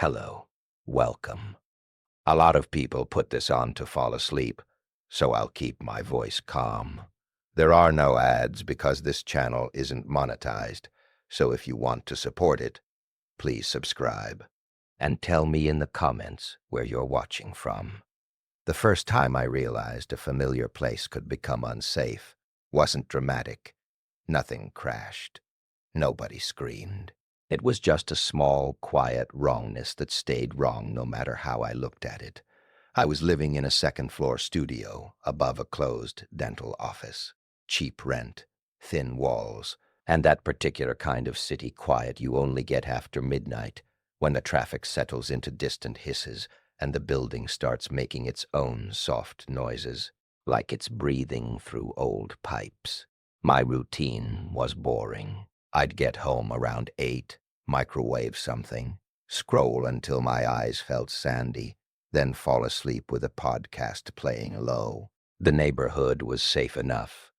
Hello, welcome. A lot of people put this on to fall asleep, so I'll keep my voice calm. There are no ads because this channel isn't monetized, so if you want to support it, please subscribe. And tell me in the comments where you're watching from. The first time I realized a familiar place could become unsafe wasn't dramatic. Nothing crashed. Nobody screamed. It was just a small, quiet wrongness that stayed wrong no matter how I looked at it. I was living in a second-floor studio above a closed dental office. Cheap rent, thin walls, and that particular kind of city quiet you only get after midnight, when the traffic settles into distant hisses and the building starts making its own soft noises, like it's breathing through old pipes. My routine was boring. I'd get home around 8, microwave something, scroll until my eyes felt sandy, then fall asleep with a podcast playing low. The neighborhood was safe enough.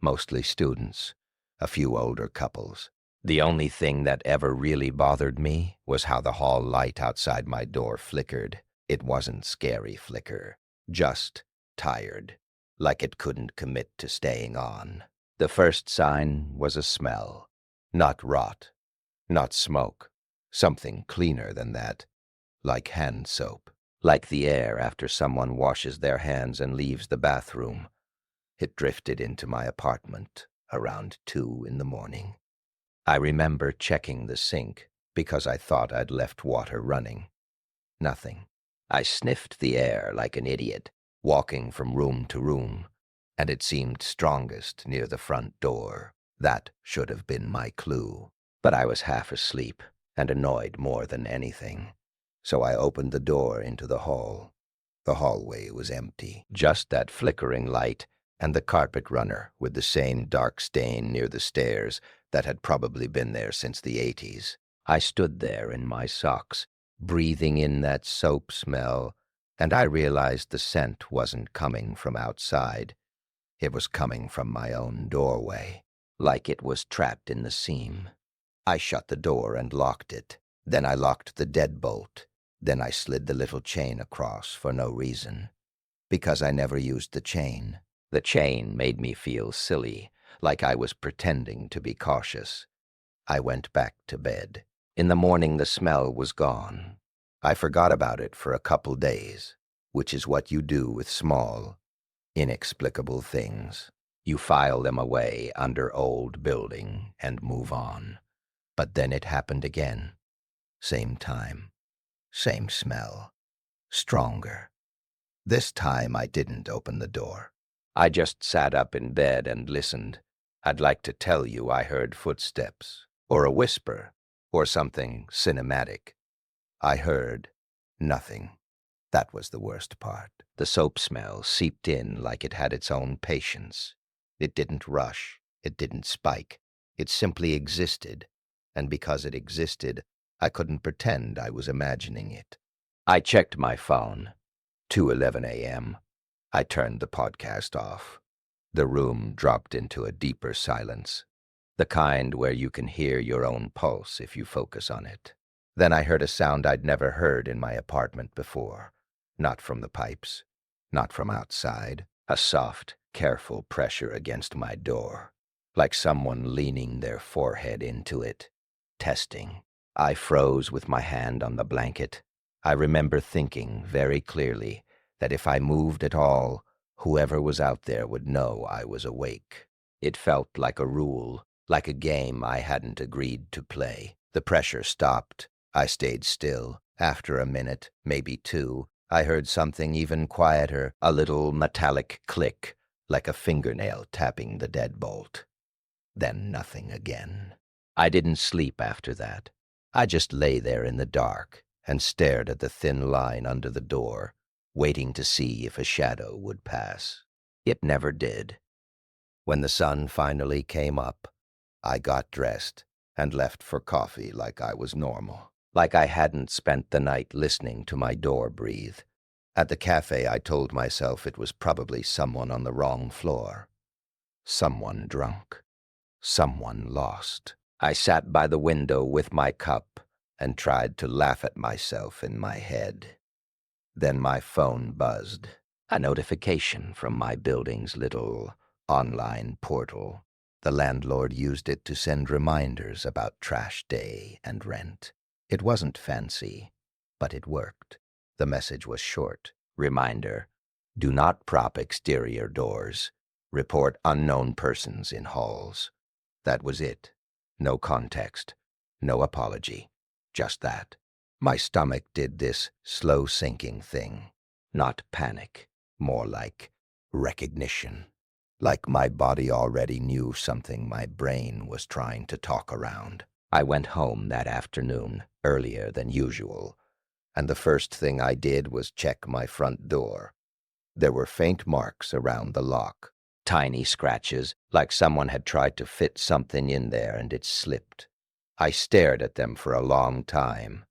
Mostly students, a few older couples. The only thing that ever really bothered me was how the hall light outside my door flickered. It wasn't scary flicker, just tired, like it couldn't commit to staying on. The first sign was a smell. Not rot, not smoke, something cleaner than that, like hand soap, like the air after someone washes their hands and leaves the bathroom. It drifted into my apartment around 2 in the morning. I remember checking the sink because I thought I'd left water running. Nothing. I sniffed the air like an idiot, walking from room to room, and it seemed strongest near the front door. That should have been my clue. But I was half asleep and annoyed more than anything. So I opened the door into the hall. The hallway was empty. Just that flickering light and the carpet runner with the same dark stain near the stairs that had probably been there since the 80s. I stood there in my socks, breathing in that soap smell, and I realized the scent wasn't coming from outside. It was coming from my own doorway, like it was trapped in the seam. I shut the door and locked it. Then I locked the deadbolt. Then I slid the little chain across for no reason. Because I never used the chain. The chain made me feel silly, like I was pretending to be cautious. I went back to bed. In the morning the smell was gone. I forgot about it for a couple days, which is what you do with small, inexplicable things. You file them away under old building and move on. But then it happened again. Same time, same smell, stronger. This time I didn't open the door. I just sat up in bed and listened. I'd like to tell you I heard footsteps, or a whisper, or something cinematic. I heard nothing. That was the worst part. The soap smell seeped in like it had its own patience. It didn't rush. It didn't spike. It simply existed. And because it existed, I couldn't pretend I was imagining it. I checked my phone. 2:11 a.m. I turned the podcast off. The room dropped into a deeper silence, the kind where you can hear your own pulse if you focus on it. Then I heard a sound I'd never heard in my apartment before. Not from the pipes, not from outside. A soft, careful pressure against my door, like someone leaning their forehead into it. Testing. I froze with my hand on the blanket. I remember thinking very clearly that if I moved at all, whoever was out there would know I was awake. It felt like a rule, like a game I hadn't agreed to play. The pressure stopped. I stayed still. After a minute, maybe 2, I heard something even quieter, a little metallic click, like a fingernail tapping the deadbolt. Then nothing again. I didn't sleep after that. I just lay there in the dark and stared at the thin line under the door, waiting to see if a shadow would pass. It never did. When the sun finally came up, I got dressed and left for coffee like I was normal, like I hadn't spent the night listening to my door breathe. At the cafe, I told myself it was probably someone on the wrong floor. Someone drunk. Someone lost. I sat by the window with my cup, and tried to laugh at myself in my head. Then my phone buzzed. A notification from my building's little online portal. The landlord used it to send reminders about trash day and rent. It wasn't fancy, but it worked. The message was short. Reminder: do not prop exterior doors. Report unknown persons in halls. That was it. No context. No apology. Just that. My stomach did this slow sinking thing. Not panic. More like recognition. Like my body already knew something my brain was trying to talk around. I went home that afternoon, earlier than usual, and the first thing I did was check my front door. There were faint marks around the lock. Tiny scratches, like someone had tried to fit something in there and it slipped. I stared at them for a long time.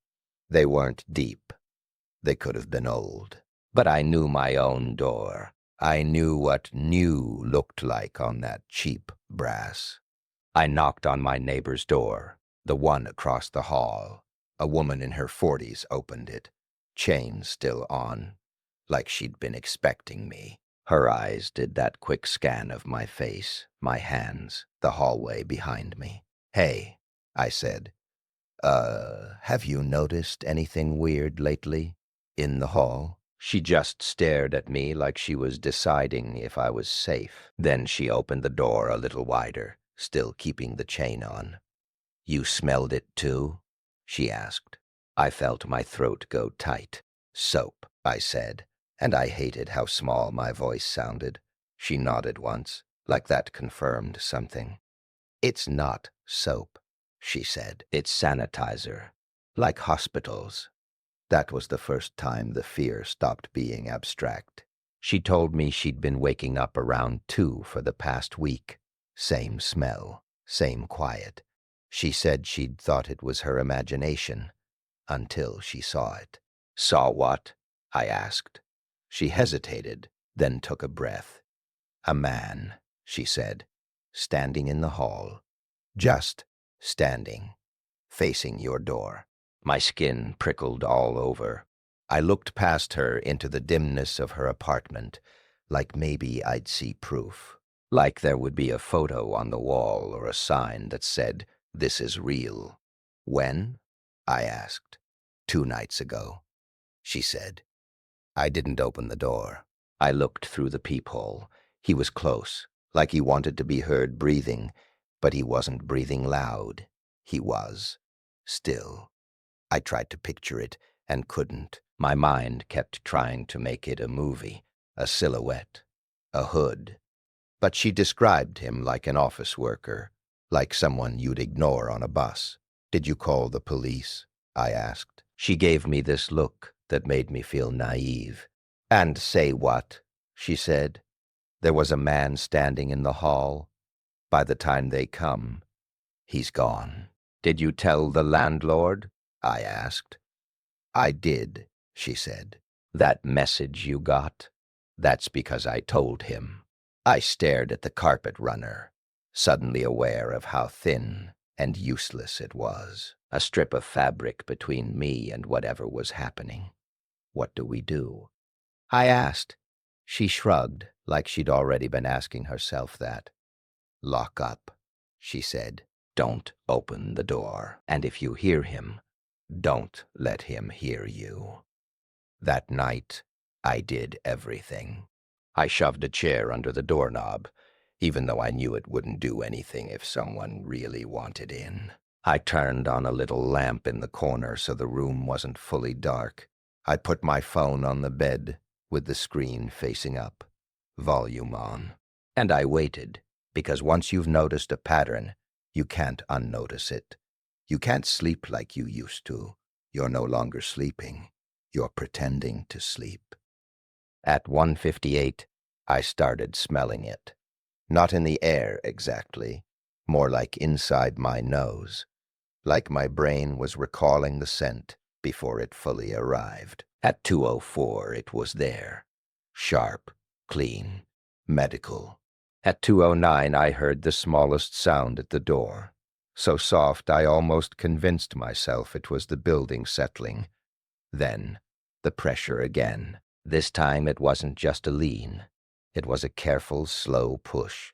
They weren't deep. They could have been old. But I knew my own door. I knew what new looked like on that cheap brass. I knocked on my neighbor's door, the one across the hall. A woman in her 40s opened it, chain still on, like she'd been expecting me. Her eyes did that quick scan of my face, my hands, the hallway behind me. "Hey," I said. Have you noticed anything weird lately? In the hall?" She just stared at me like she was deciding if I was safe. Then she opened the door a little wider, still keeping the chain on. "You smelled it too?" she asked. I felt my throat go tight. "Soap," I said, and I hated how small my voice sounded. She nodded once, like that confirmed something. "It's not soap," she said. "It's sanitizer, like hospitals." That was the first time the fear stopped being abstract. She told me she'd been waking up around 2 for the past week. Same smell, same quiet. She said she'd thought it was her imagination, until she saw it. "Saw what?" I asked. She hesitated, then took a breath. "A man," she said, "standing in the hall. Just standing, facing your door." My skin prickled all over. I looked past her into the dimness of her apartment, like maybe I'd see proof. Like there would be a photo on the wall or a sign that said, "This is real." "When?" I asked. "2 nights ago," she said. I didn't open the door. I looked through the peephole. He was close, like he wanted to be heard breathing, but he wasn't breathing loud. He was still. I tried to picture it and couldn't. My mind kept trying to make it a movie, a silhouette, a hood. But she described him like an office worker, like someone you'd ignore on a bus. "Did you call the police?" I asked. She gave me this look that made me feel naive. "And say what?" she said. "There was a man standing in the hall. By the time they come, he's gone." "Did you tell the landlord?" I asked. "I did," she said. "That message you got? That's because I told him." I stared at the carpet runner, suddenly aware of how thin and useless it was. A strip of fabric between me and whatever was happening. "What do we do?" I asked. She shrugged, like she'd already been asking herself that. "Lock up," she said. "Don't open the door. And if you hear him, don't let him hear you." That night, I did everything. I shoved a chair under the doorknob, even though I knew it wouldn't do anything if someone really wanted in. I turned on a little lamp in the corner so the room wasn't fully dark. I put my phone on the bed with the screen facing up, volume on. And I waited, because once you've noticed a pattern, you can't unnotice it. You can't sleep like you used to. You're no longer sleeping. You're pretending to sleep. At 1:58, I started smelling it. Not in the air exactly, more like inside my nose, like my brain was recalling the scent before it fully arrived. At 2:04, it was there. Sharp, clean, medical. At 2:09, I heard the smallest sound at the door. so soft I almost convinced myself it was the building settling. Then, the pressure again. This time it wasn't just a lean. It was a careful, slow push,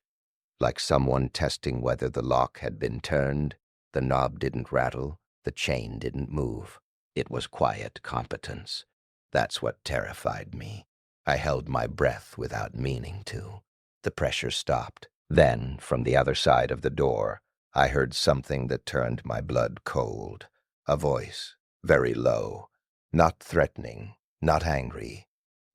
like someone testing whether the lock had been turned. The knob didn't rattle, the chain didn't move. It was quiet competence. That's what terrified me. I held my breath without meaning to. The pressure stopped. Then, from the other side of the door, I heard something that turned my blood cold. A voice, very low, not threatening, not angry,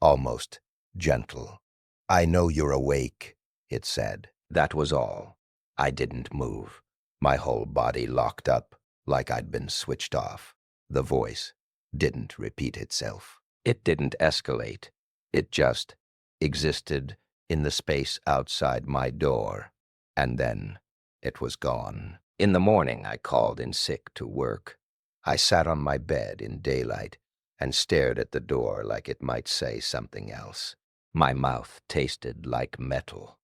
almost gentle. "I know you're awake," it said. That was all. I didn't move. My whole body locked up, like I'd been switched off. The voice didn't repeat itself. It didn't escalate. It just existed in the space outside my door. And then it was gone. In the morning, I called in sick to work. I sat on my bed in daylight and stared at the door like it might say something else. My mouth tasted like metal.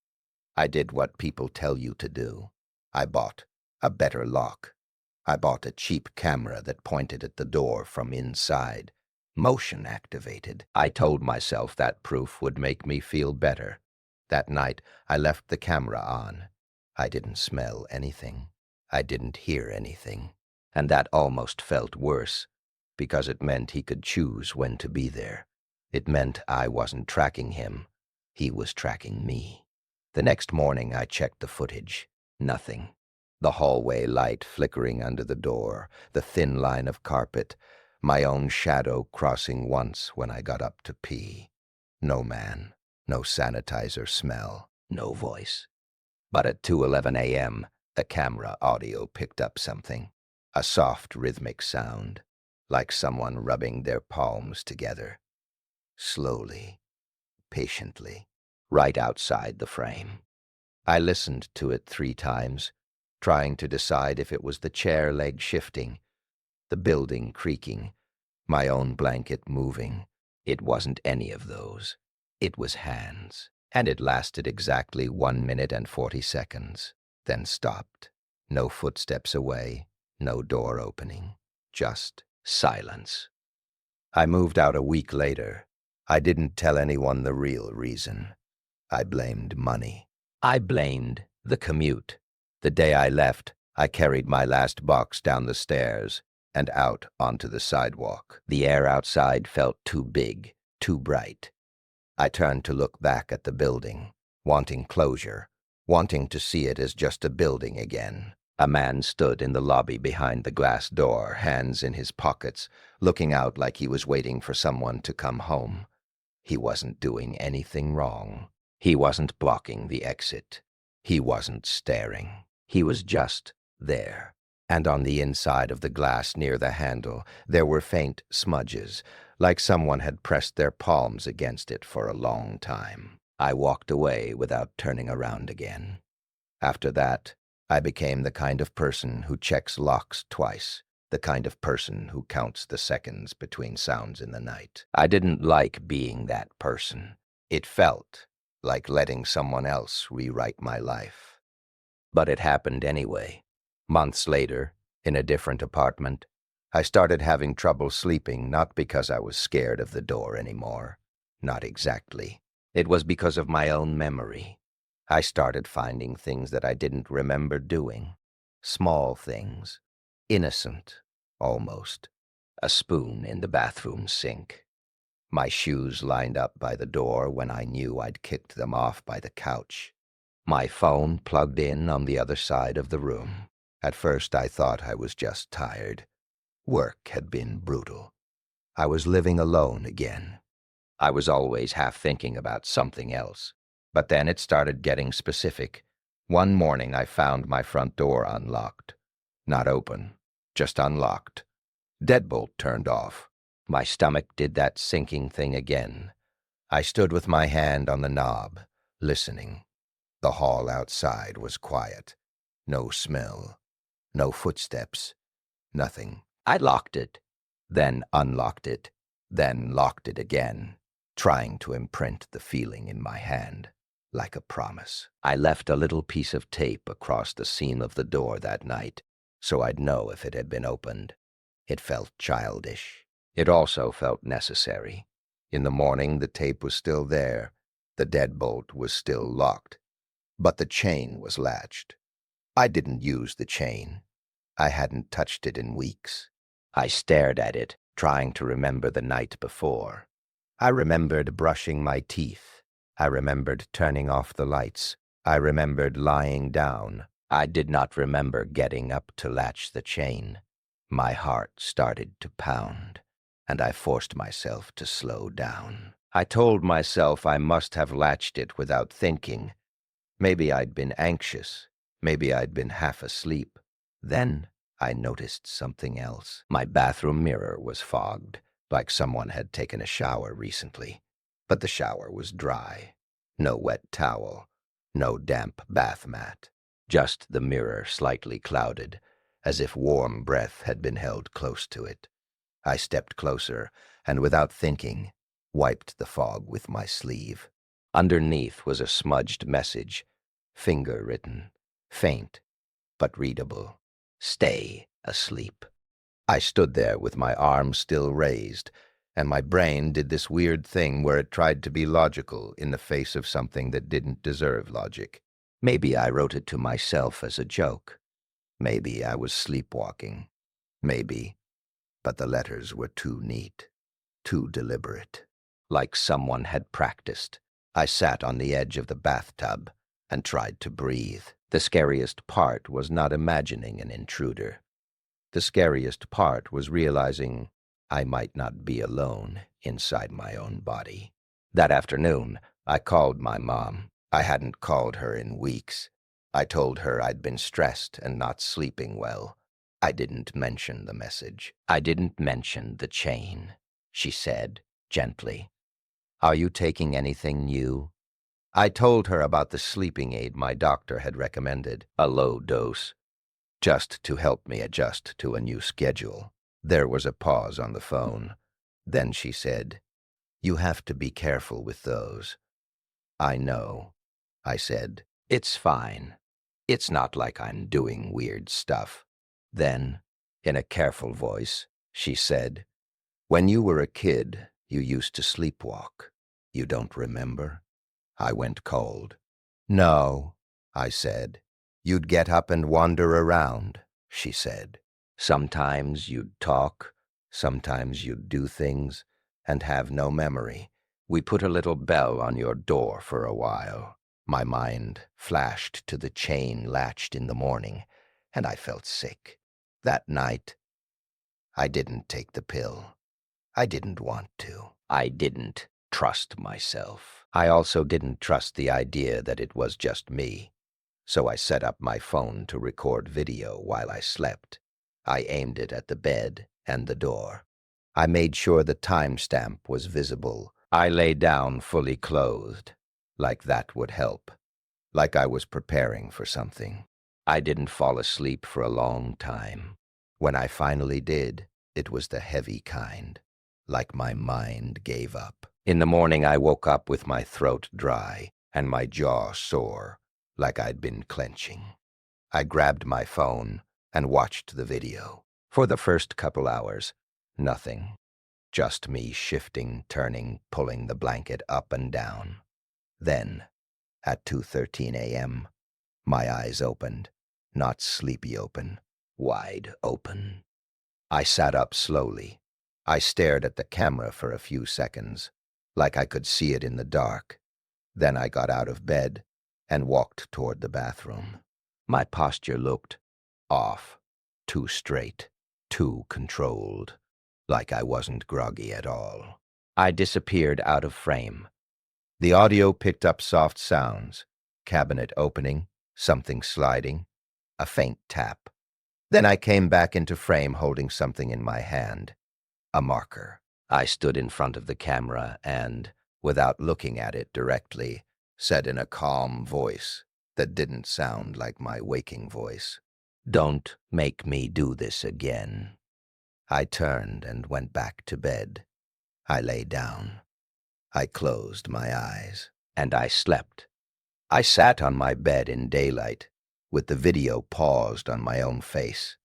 I did what people tell you to do. I bought a better lock. I bought a cheap camera that pointed at the door from inside, motion activated. I told myself that proof would make me feel better. That night, I left the camera on. I didn't smell anything. I didn't hear anything. And that almost felt worse, because it meant he could choose when to be there. It meant I wasn't tracking him. He was tracking me. The next morning, I checked the footage. Nothing. The hallway light flickering under the door, the thin line of carpet, my own shadow crossing once when I got up to pee. No man, no sanitizer smell, no voice. But at 2:11 a.m., the camera audio picked up something. A soft rhythmic sound, like someone rubbing their palms together. Slowly, patiently, right outside the frame. I listened to it 3 times, trying to decide if it was the chair leg shifting, the building creaking, my own blanket moving. It wasn't any of those. It was hands. And it lasted exactly 1 minute and 40 seconds, then stopped. No footsteps away, no door opening, just silence. I moved out a week later. I didn't tell anyone the real reason. I blamed money. I blamed the commute. The day I left, I carried my last box down the stairs and out onto the sidewalk. The air outside felt too big, too bright. I turned to look back at the building, wanting closure, wanting to see it as just a building again. A man stood in the lobby behind the glass door, hands in his pockets, looking out like he was waiting for someone to come home. He wasn't doing anything wrong. He wasn't blocking the exit. He wasn't staring. He was just there. And on the inside of the glass near the handle, there were faint smudges, like someone had pressed their palms against it for a long time. I walked away without turning around again. After that, I became the kind of person who checks locks twice, the kind of person who counts the seconds between sounds in the night. I didn't like being that person. It felt like letting someone else rewrite my life. But it happened anyway. Months later, in a different apartment, I started having trouble sleeping, not because I was scared of the door anymore. Not exactly. It was because of my own memory. I started finding things that I didn't remember doing. Small things. Innocent, almost. A spoon in the bathroom sink. My shoes lined up by the door when I knew I'd kicked them off by the couch. My phone plugged in on the other side of the room. At first I thought I was just tired. Work had been brutal. I was living alone again. I was always half thinking about something else. But then it started getting specific. One morning I found my front door unlocked. Not open, just unlocked. Deadbolt turned off. My stomach did that sinking thing again. I stood with my hand on the knob, listening. The hall outside was quiet. No smell. No footsteps. Nothing. I locked it, then unlocked it, then locked it again, trying to imprint the feeling in my hand, like a promise. I left a little piece of tape across the seam of the door that night. so I'd know if it had been opened. It felt childish. It also felt necessary. In the morning, the tape was still there. The deadbolt was still locked. But the chain was latched. I didn't use the chain. I hadn't touched it in weeks. I stared at it, trying to remember the night before. I remembered brushing my teeth. I remembered turning off the lights. I remembered lying down. I did not remember getting up to latch the chain. My heart started to pound, and I forced myself to slow down. I told myself I must have latched it without thinking. Maybe I'd been anxious. Maybe I'd been half asleep. Then I noticed something else. My bathroom mirror was fogged, like someone had taken a shower recently. But the shower was dry. No wet towel. No damp bath mat. Just the mirror slightly clouded, as if warm breath had been held close to it. I stepped closer, and without thinking, wiped the fog with my sleeve. Underneath was a smudged message, finger-written, faint, but readable. Stay asleep. I stood there with my arms still raised, and my brain did this weird thing where it tried to be logical in the face of something that didn't deserve logic. Maybe I wrote it to myself as a joke. Maybe I was sleepwalking. Maybe. But the letters were too neat, too deliberate. Like someone had practiced. I sat on the edge of the bathtub and tried to breathe. The scariest part was not imagining an intruder. The scariest part was realizing I might not be alone inside my own body. That afternoon, I called my mom. I hadn't called her in weeks. I told her I'd been stressed and not sleeping well. I didn't mention the message. I didn't mention the chain. She said, gently, "Are you taking anything new?" I told her about the sleeping aid my doctor had recommended, a low dose, just to help me adjust to a new schedule. There was a pause on the phone. Then she said, "You have to be careful with those." "I know," I said. "It's fine. It's not like I'm doing weird stuff." Then, in a careful voice, she said, "When you were a kid, you used to sleepwalk. You don't remember?" I went cold. "No," I said. "You'd get up and wander around," she said. "Sometimes you'd talk, sometimes you'd do things, and have no memory. We put a little bell on your door for a while." My mind flashed to the chain latched in the morning, and I felt sick. That night, I didn't take the pill. I didn't want to. I didn't trust myself. I also didn't trust the idea that it was just me. So I set up my phone to record video while I slept. I aimed it at the bed and the door. I made sure the timestamp was visible. I lay down fully clothed, like that would help, like I was preparing for something. I didn't fall asleep for a long time. When I finally did, it was the heavy kind, like my mind gave up. In the morning, I woke up with my throat dry and my jaw sore, like I'd been clenching. I grabbed my phone and watched the video. For the first couple hours, nothing. Just me shifting, turning, pulling the blanket up and down. Then, at 2:13 a.m., my eyes opened, not sleepy open, wide open. I sat up slowly. I stared at the camera for a few seconds, like I could see it in the dark. Then I got out of bed and walked toward the bathroom. My posture looked off, too straight, too controlled, like I wasn't groggy at all. I disappeared out of frame. The audio picked up soft sounds, cabinet opening, something sliding, a faint tap. Then I came back into frame holding something in my hand, a marker. I stood in front of the camera and, without looking at it directly, said in a calm voice that didn't sound like my waking voice, "Don't make me do this again." I turned and went back to bed. I lay down. I closed my eyes, and I slept. I sat on my bed in daylight, with the video paused on my own face.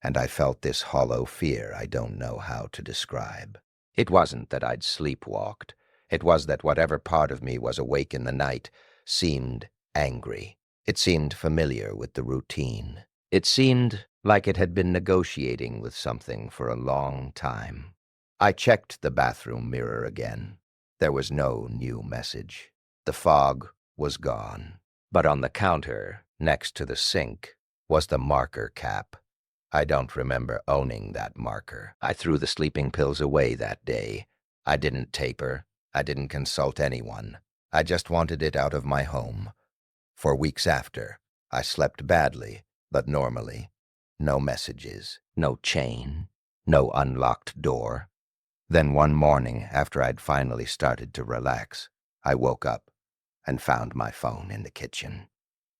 and I felt this hollow fear I don't know how to describe. It wasn't that I'd sleepwalked. It was that whatever part of me was awake in the night seemed angry. It seemed familiar with the routine. It seemed like it had been negotiating with something for a long time. I checked the bathroom mirror again. There was no new message. The fog was gone. But on the counter, next to the sink, was the marker cap. I don't remember owning that marker. I threw the sleeping pills away that day. I didn't taper. I didn't consult anyone. I just wanted it out of my home. For weeks after, I slept badly, but normally. No messages, no chain, no unlocked door. Then one morning, after I'd finally started to relax, I woke up and found my phone in the kitchen.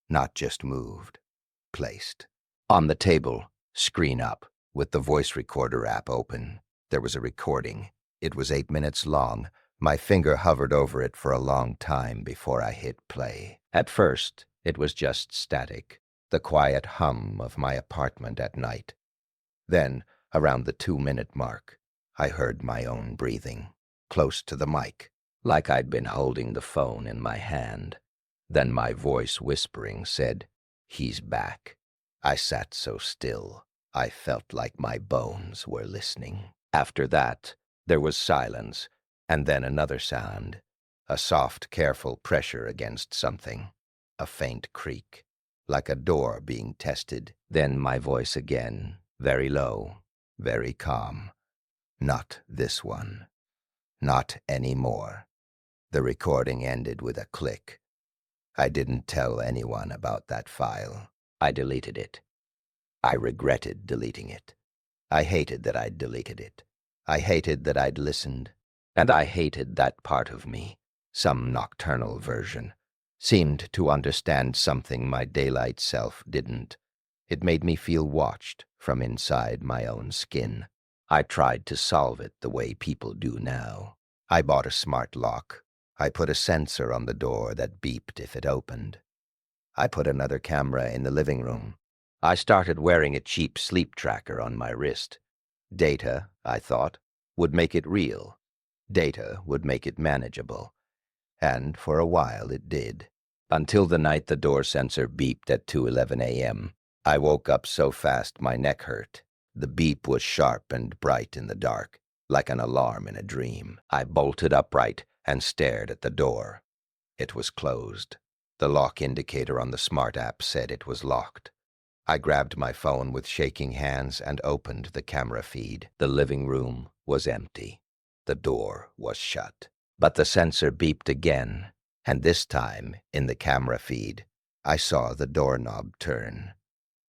Not just moved, placed. On the table, screen up, with the voice recorder app open. There was a recording. It was 8 minutes long. My finger hovered over it for a long time before I hit play. At first, it was just static, the quiet hum of my apartment at night. Then, around the 2-minute mark, I heard my own breathing, close to the mic, like I'd been holding the phone in my hand. Then my voice whispering said, "He's back." I sat so still, I felt like my bones were listening. After that, there was silence, and then another sound, a soft, careful pressure against something, a faint creak, like a door being tested. Then my voice again, very low, very calm. "Not this one. Not anymore." The recording ended with a click. I didn't tell anyone about that file. I deleted it. I regretted deleting it. I hated that I'd deleted it. I hated that I'd listened. And I hated that part of me, some nocturnal version, seemed to understand something my daylight self didn't. It made me feel watched from inside my own skin. I tried to solve it the way people do now. I bought a smart lock. I put a sensor on the door that beeped if it opened. I put another camera in the living room. I started wearing a cheap sleep tracker on my wrist. Data, I thought, would make it real. Data would make it manageable. And for a while it did. Until the night the door sensor beeped at 2:11 a.m. I woke up so fast my neck hurt. The beep was sharp and bright in the dark, like an alarm in a dream. I bolted upright and stared at the door. It was closed. The lock indicator on the smart app said it was locked. I grabbed my phone with shaking hands and opened the camera feed. The living room was empty. The door was shut. But the sensor beeped again, and this time, in the camera feed, I saw the doorknob turn.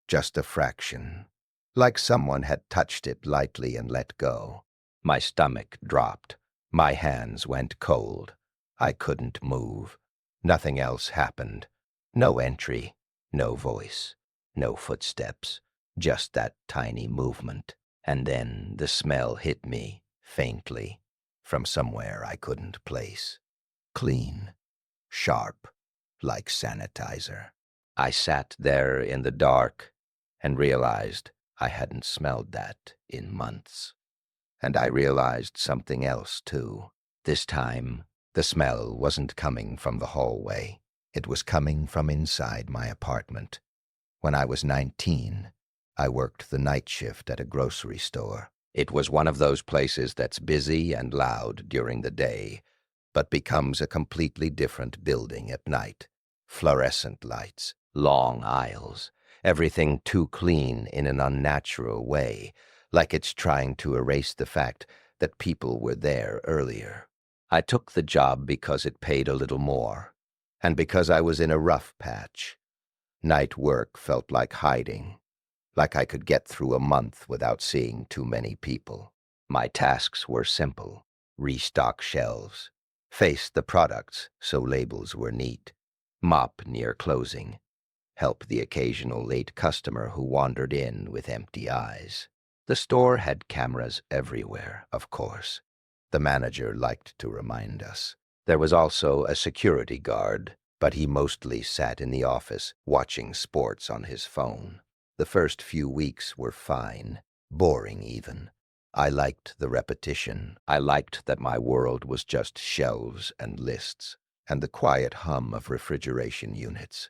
Just a fraction, like someone had touched it lightly and let go. My stomach dropped. My hands went cold. I couldn't move. Nothing else happened. No entry, no voice, no footsteps, just that tiny movement. And then the smell hit me, faintly, from somewhere I couldn't place. Clean, sharp, like sanitizer. I sat there in the dark and realized I hadn't smelled that in months. And I realized something else, too. This time, the smell wasn't coming from the hallway. It was coming from inside my apartment. When I was 19, I worked the night shift at a grocery store. It was one of those places that's busy and loud during the day, but becomes a completely different building at night. Fluorescent lights, long aisles, everything too clean in an unnatural way, like it's trying to erase the fact that people were there earlier. I took the job because it paid a little more, and because I was in a rough patch. Night work felt like hiding, like I could get through a month without seeing too many people. My tasks were simple: restock shelves, face the products so labels were neat, mop near closing, help the occasional late customer who wandered in with empty eyes. The store had cameras everywhere, of course. The manager liked to remind us. There was also a security guard, but he mostly sat in the office watching sports on his phone. The first few weeks were fine, boring even. I liked the repetition. I liked that my world was just shelves and lists, and the quiet hum of refrigeration units.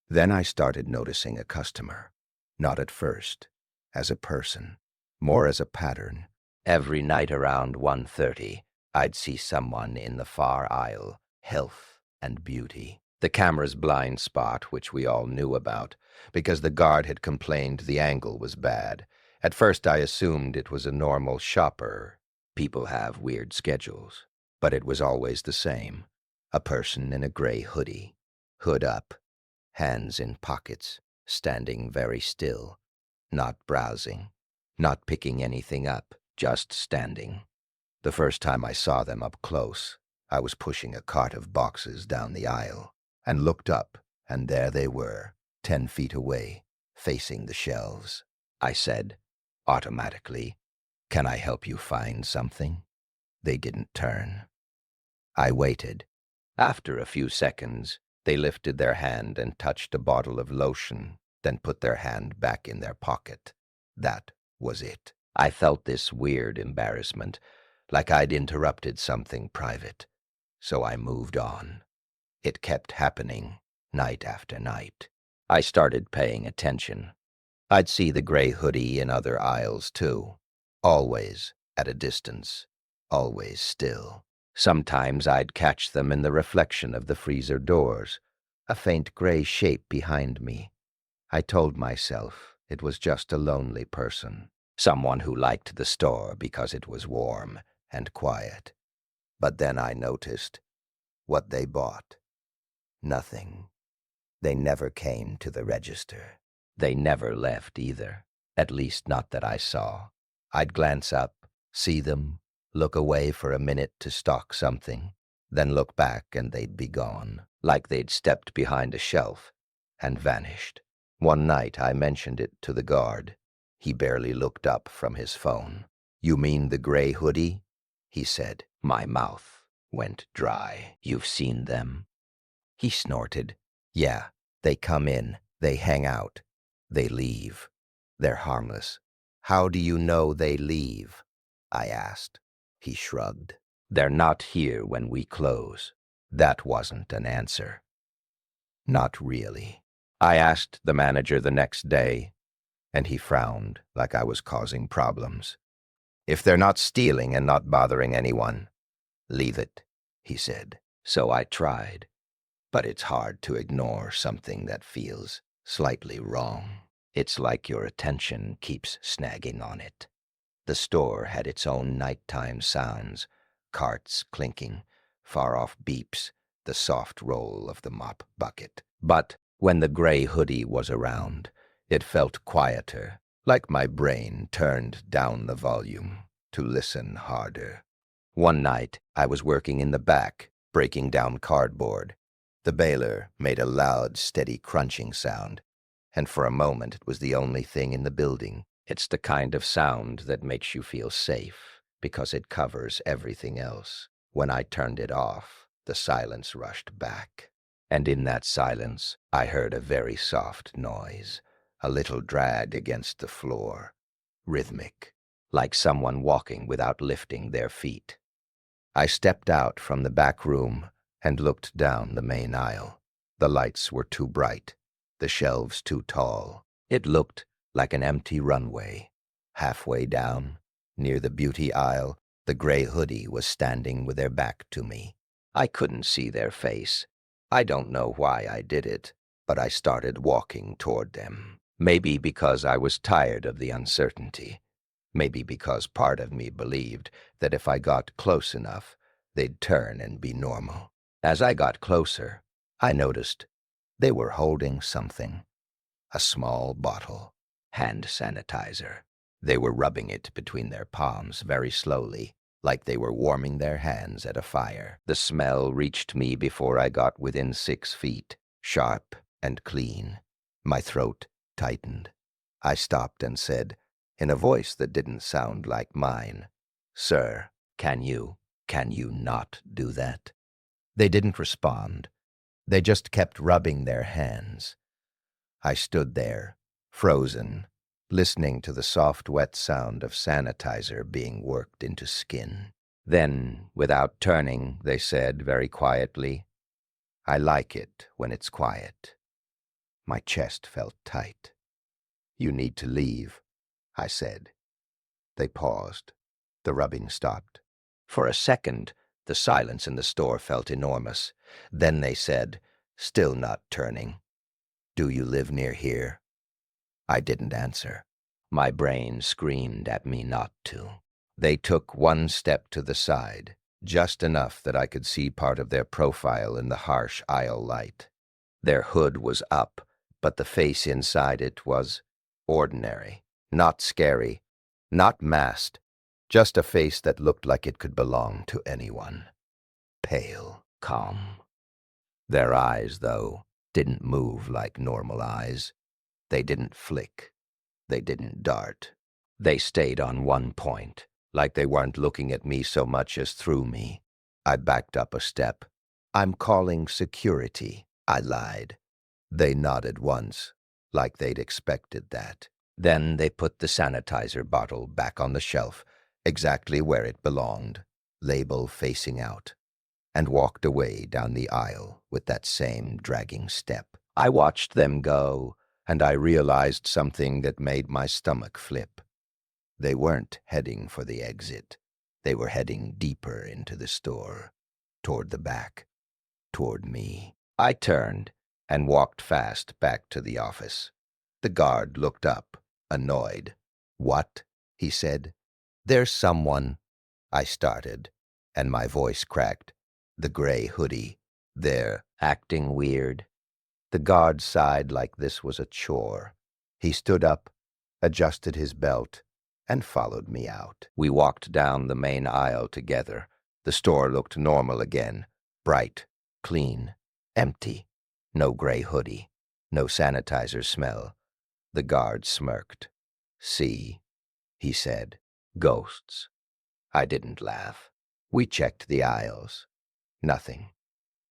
Then I started noticing a customer. Not at first, as a person, more as a pattern. Every night around 1:30, I'd see someone in the far aisle, health and beauty. The camera's blind spot, which we all knew about, because the guard had complained the angle was bad. At first I assumed it was a normal shopper. People have weird schedules. But it was always the same. A person in a gray hoodie, hood up, hands in pockets, standing very still, not browsing, not picking anything up, just standing. The first time I saw them up close, I was pushing a cart of boxes down the aisle, and looked up, and there they were, 10 feet away, facing the shelves. I said, automatically, "Can I help you find something?" They didn't turn. I waited. After a few seconds, they lifted their hand and touched a bottle of lotion, then put their hand back in their pocket. That was it. I felt this weird embarrassment, like I'd interrupted something private. So I moved on. It kept happening, night after night. I started paying attention. I'd see the gray hoodie in other aisles, too. Always at a distance, always still. Sometimes I'd catch them in the reflection of the freezer doors, a faint gray shape behind me. I told myself it was just a lonely person, someone who liked the store because it was warm and quiet. But then I noticed what they bought. Nothing. They never came to the register. They never left either, at least not that I saw. I'd glance up, see them, look away for a minute to stock something, then look back and they'd be gone, like they'd stepped behind a shelf and vanished. One night I mentioned it to the guard. He barely looked up from his phone. "You mean the gray hoodie?" he said. My mouth went dry. "You've seen them?" He snorted. "Yeah, they come in, they hang out, they leave. They're harmless." "How do you know they leave?" I asked. He shrugged. "They're not here when we close." That wasn't an answer. Not really. I asked the manager the next day, and he frowned like I was causing problems. "If they're not stealing and not bothering anyone, leave it," he said. So I tried. But it's hard to ignore something that feels slightly wrong. It's like your attention keeps snagging on it. The store had its own nighttime sounds, carts clinking, far-off beeps, the soft roll of the mop bucket. But when the gray hoodie was around, it felt quieter, like my brain turned down the volume to listen harder. One night, I was working in the back, breaking down cardboard. The baler made a loud, steady crunching sound, and for a moment it was the only thing in the building. It's the kind of sound that makes you feel safe, because it covers everything else. When I turned it off, the silence rushed back. And in that silence, I heard a very soft noise, a little drag against the floor, rhythmic, like someone walking without lifting their feet. I stepped out from the back room and looked down the main aisle. The lights were too bright, the shelves too tall. It looked like an empty runway. Halfway down, near the beauty aisle, the gray hoodie was standing with their back to me. I couldn't see their face. I don't know why I did it, but I started walking toward them. Maybe because I was tired of the uncertainty. Maybe because part of me believed that if I got close enough, they'd turn and be normal. As I got closer, I noticed they were holding something. A small bottle. Hand sanitizer. They were rubbing it between their palms very slowly, like they were warming their hands at a fire. The smell reached me before I got within 6 feet, sharp and clean. My throat tightened. I stopped and said, in a voice that didn't sound like mine, "Sir, can you not do that?" They didn't respond. They just kept rubbing their hands. I stood there, frozen, listening to the soft, wet sound of sanitizer being worked into skin. Then, without turning, they said very quietly, "I like it when it's quiet." My chest felt tight. "You need to leave," I said. They paused. The rubbing stopped. For a second, the silence in the store felt enormous. Then they said, still not turning, "Do you live near here?" I didn't answer. My brain screamed at me not to. They took one step to the side, just enough that I could see part of their profile in the harsh aisle light. Their hood was up, but the face inside it was ordinary, not scary, not masked, just a face that looked like it could belong to anyone. Pale, calm. Their eyes, though, didn't move like normal eyes. They didn't flick. They didn't dart. They stayed on one point, like they weren't looking at me so much as through me. I backed up a step. "I'm calling security," I lied. They nodded once, like they'd expected that. Then they put the sanitizer bottle back on the shelf, exactly where it belonged, label facing out, and walked away down the aisle with that same dragging step. I watched them go, and I realized something that made my stomach flip. They weren't heading for the exit. They were heading deeper into the store, toward the back, toward me. I turned and walked fast back to the office. The guard looked up, annoyed. "What?" he said. "There's someone," I started, and my voice cracked. "The gray hoodie. They're acting weird." The guard sighed like this was a chore. He stood up, adjusted his belt, and followed me out. We walked down the main aisle together. The store looked normal again, bright, clean, empty. No gray hoodie, no sanitizer smell. The guard smirked. "See," he said, "ghosts." I didn't laugh. We checked the aisles. Nothing.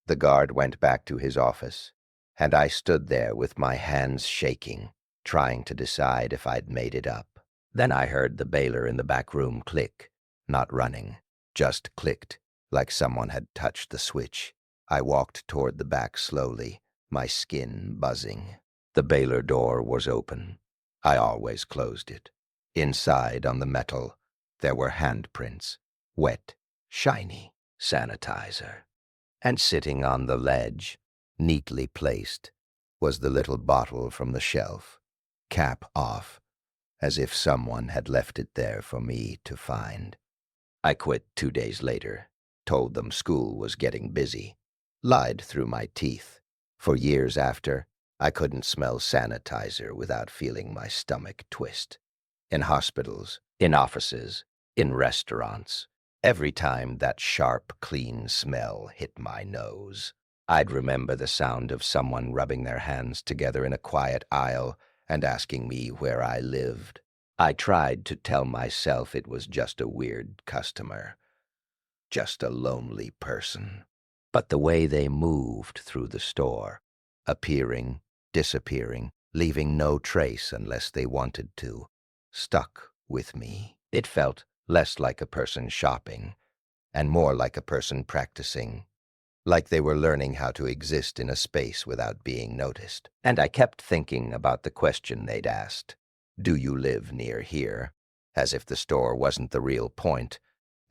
The guard went back to his office, and I stood there with my hands shaking, trying to decide if I'd made it up. Then I heard the bailer in the back room click, not running, just clicked, like someone had touched the switch. I walked toward the back slowly, my skin buzzing. The bailer door was open. I always closed it. Inside, on the metal, there were handprints, wet, shiny, sanitizer. And sitting on the ledge, neatly placed, was the little bottle from the shelf, cap off, as if someone had left it there for me to find. I quit 2 days later, told them school was getting busy, lied through my teeth. For years after, I couldn't smell sanitizer without feeling my stomach twist. In hospitals, in offices, in restaurants, every time that sharp, clean smell hit my nose, I'd remember the sound of someone rubbing their hands together in a quiet aisle and asking me where I lived. I tried to tell myself it was just a weird customer, just a lonely person. But the way they moved through the store, appearing, disappearing, leaving no trace unless they wanted to, stuck with me. It felt less like a person shopping and more like a person practicing, like they were learning how to exist in a space without being noticed. And I kept thinking about the question they'd asked, "Do you live near here?" As if the store wasn't the real point,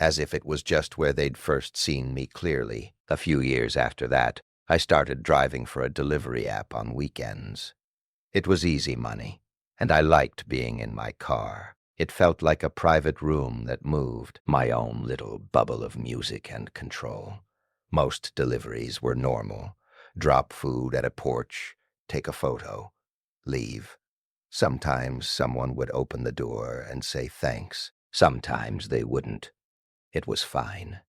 as if it was just where they'd first seen me clearly. A few years after that, I started driving for a delivery app on weekends. It was easy money, and I liked being in my car. It felt like a private room that moved, my own little bubble of music and control. Most deliveries were normal. Drop food at a porch, take a photo, leave. Sometimes someone would open the door and say thanks. Sometimes they wouldn't. It was fine.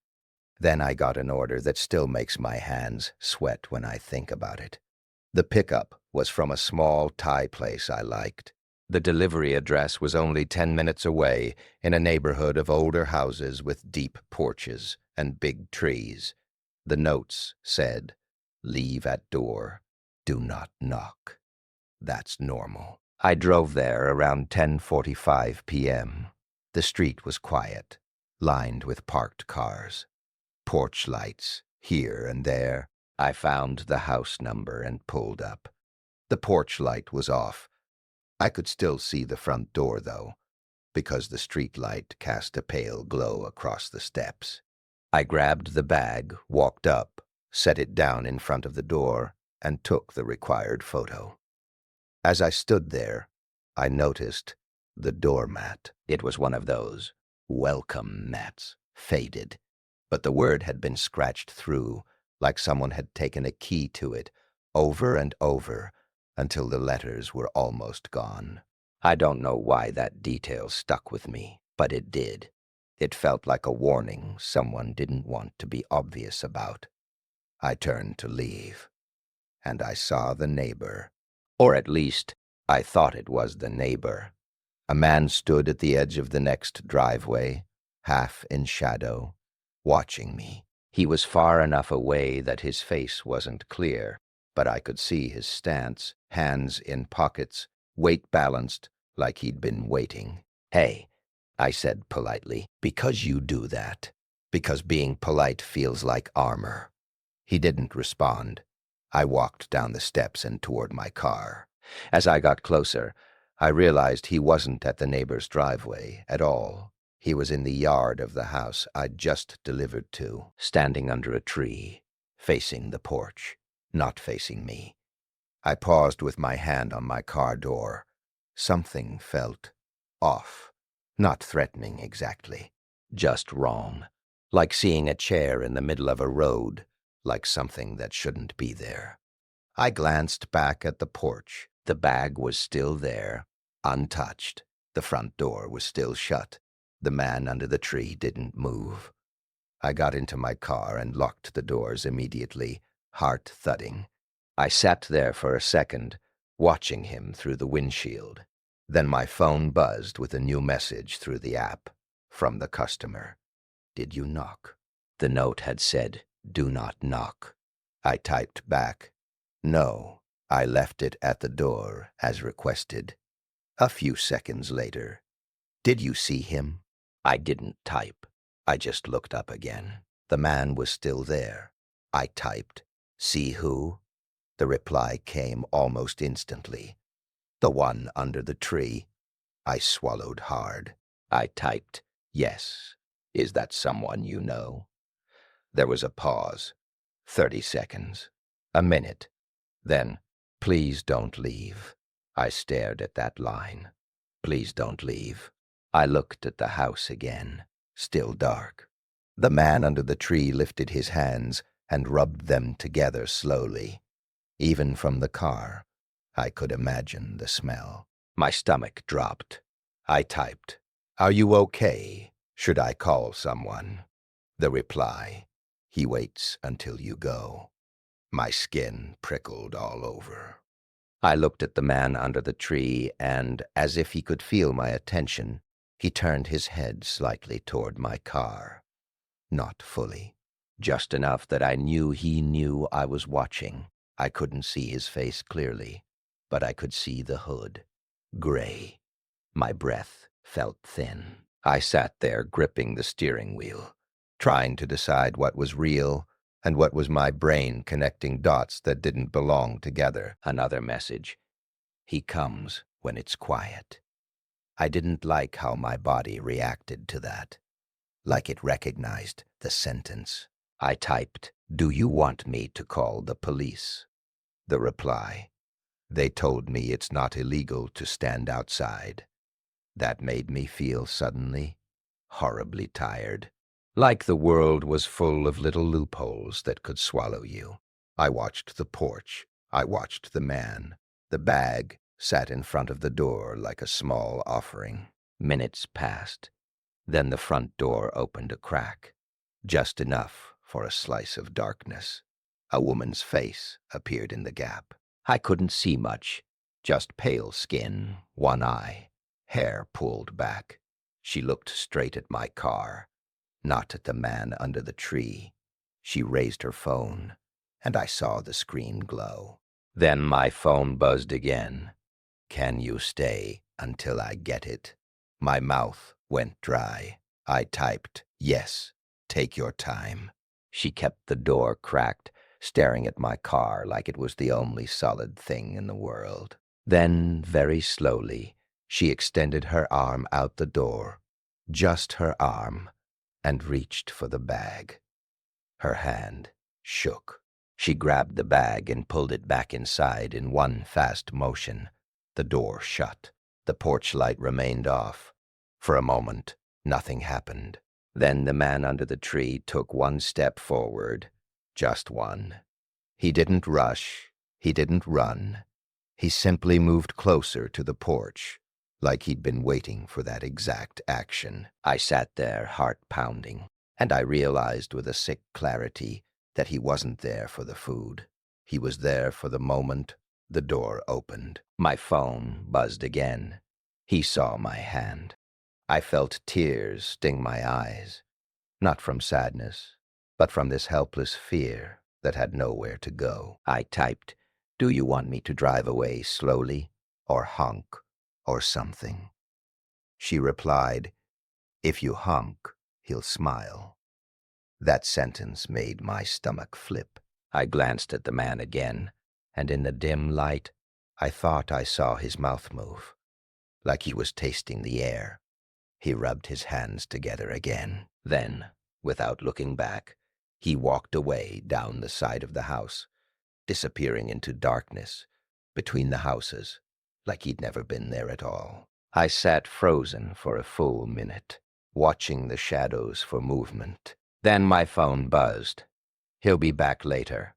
Then I got an order that still makes my hands sweat when I think about it. The pickup was from a small Thai place I liked. The delivery address was only 10 minutes away in a neighborhood of older houses with deep porches and big trees. The notes said, "Leave at door. Do not knock." That's normal. I drove there around 10:45 p.m. The street was quiet, lined with parked cars. Porch lights here and there. I found the house number and pulled up. The porch light was off. I could still see the front door, though, because the street light cast a pale glow across the steps. I grabbed the bag, walked up, set it down in front of the door, and took the required photo. As I stood there, I noticed the doormat. It was one of those welcome mats, faded, but the word had been scratched through, like someone had taken a key to it, over and over, until the letters were almost gone. I don't know why that detail stuck with me, but it did. It felt like a warning someone didn't want to be obvious about. I turned to leave, and I saw the neighbor. Or at least, I thought it was the neighbor. A man stood at the edge of the next driveway, half in shadow, watching me. He was far enough away that his face wasn't clear, but I could see his stance, hands in pockets, weight balanced, like he'd been waiting. "Hey," I said politely, "because you do that. Because being polite feels like armor." He didn't respond. I walked down the steps and toward my car. As I got closer, I realized he wasn't at the neighbor's driveway at all. He was in the yard of the house I'd just delivered to, standing under a tree, facing the porch, not facing me. I paused with my hand on my car door. Something felt off, not threatening exactly, just wrong, like seeing a chair in the middle of a road, like something that shouldn't be there. I glanced back at the porch. The bag was still there, untouched. The front door was still shut. The man under the tree didn't move. I got into my car and locked the doors immediately, heart thudding. I sat there for a second, watching him through the windshield. Then my phone buzzed with a new message through the app from the customer. "Did you knock?" The note had said, "Do not knock." I typed back, "No, I left it at the door as requested." A few seconds later, "Did you see him?" I didn't type. I just looked up again. The man was still there. I typed, "See who?" The reply came almost instantly. "The one under the tree." I swallowed hard. I typed, "Yes. Is that someone you know?" There was a pause. 30 seconds. A minute. Then, "Please don't leave." I stared at that line. "Please don't leave." I looked at the house again. Still dark. The man under the tree lifted his hands and rubbed them together slowly. Even from the car, I could imagine the smell. My stomach dropped. I typed, "Are you okay? Should I call someone?" The reply, "He waits until you go." My skin prickled all over. I looked at the man under the tree, and, as if he could feel my attention, he turned his head slightly toward my car. Not fully. Just enough that I knew he knew I was watching. I couldn't see his face clearly, but I could see the hood. Gray. My breath felt thin. I sat there gripping the steering wheel, trying to decide what was real and what was my brain connecting dots that didn't belong together. Another message. "He comes when it's quiet." I didn't like how my body reacted to that, like it recognized the sentence. I typed, "Do you want me to call the police?" The reply, "They told me it's not illegal to stand outside." That made me feel suddenly horribly tired. Like the world was full of little loopholes that could swallow you. I watched the porch. I watched the man. The bag sat in front of the door like a small offering. Minutes passed. Then the front door opened a crack, just enough for a slice of darkness. A woman's face appeared in the gap. I couldn't see much, just pale skin, one eye, hair pulled back. She looked straight at my car, not at the man under the tree. She raised her phone, and I saw the screen glow. Then my phone buzzed again. Can you stay until I get it? My mouth went dry. I typed, yes, take your time. She kept the door cracked, staring at my car like it was the only solid thing in the world. Then, very slowly, she extended her arm out the door, just her arm, and reached for the bag. Her hand shook. She grabbed the bag and pulled it back inside in one fast motion. The door shut. The porch light remained off. For a moment, nothing happened. Then the man under the tree took one step forward. Just one. He didn't rush. He didn't run. He simply moved closer to the porch, like he'd been waiting for that exact action. I sat there, heart pounding, and I realized with a sick clarity that he wasn't there for the food. He was there for the moment the door opened. My phone buzzed again. He saw my hand. I felt tears sting my eyes, not from sadness, but from this helpless fear that had nowhere to go. I typed, "Do you want me to drive away slowly, or honk, or something?" She replied, "If you honk, he'll smile." That sentence made my stomach flip. I glanced at the man again, and in the dim light, I thought I saw his mouth move, like he was tasting the air. He rubbed his hands together again. Then, without looking back, he walked away down the side of the house, disappearing into darkness between the houses, like he'd never been there at all. I sat frozen for a full minute, watching the shadows for movement. Then my phone buzzed. "He'll be back later."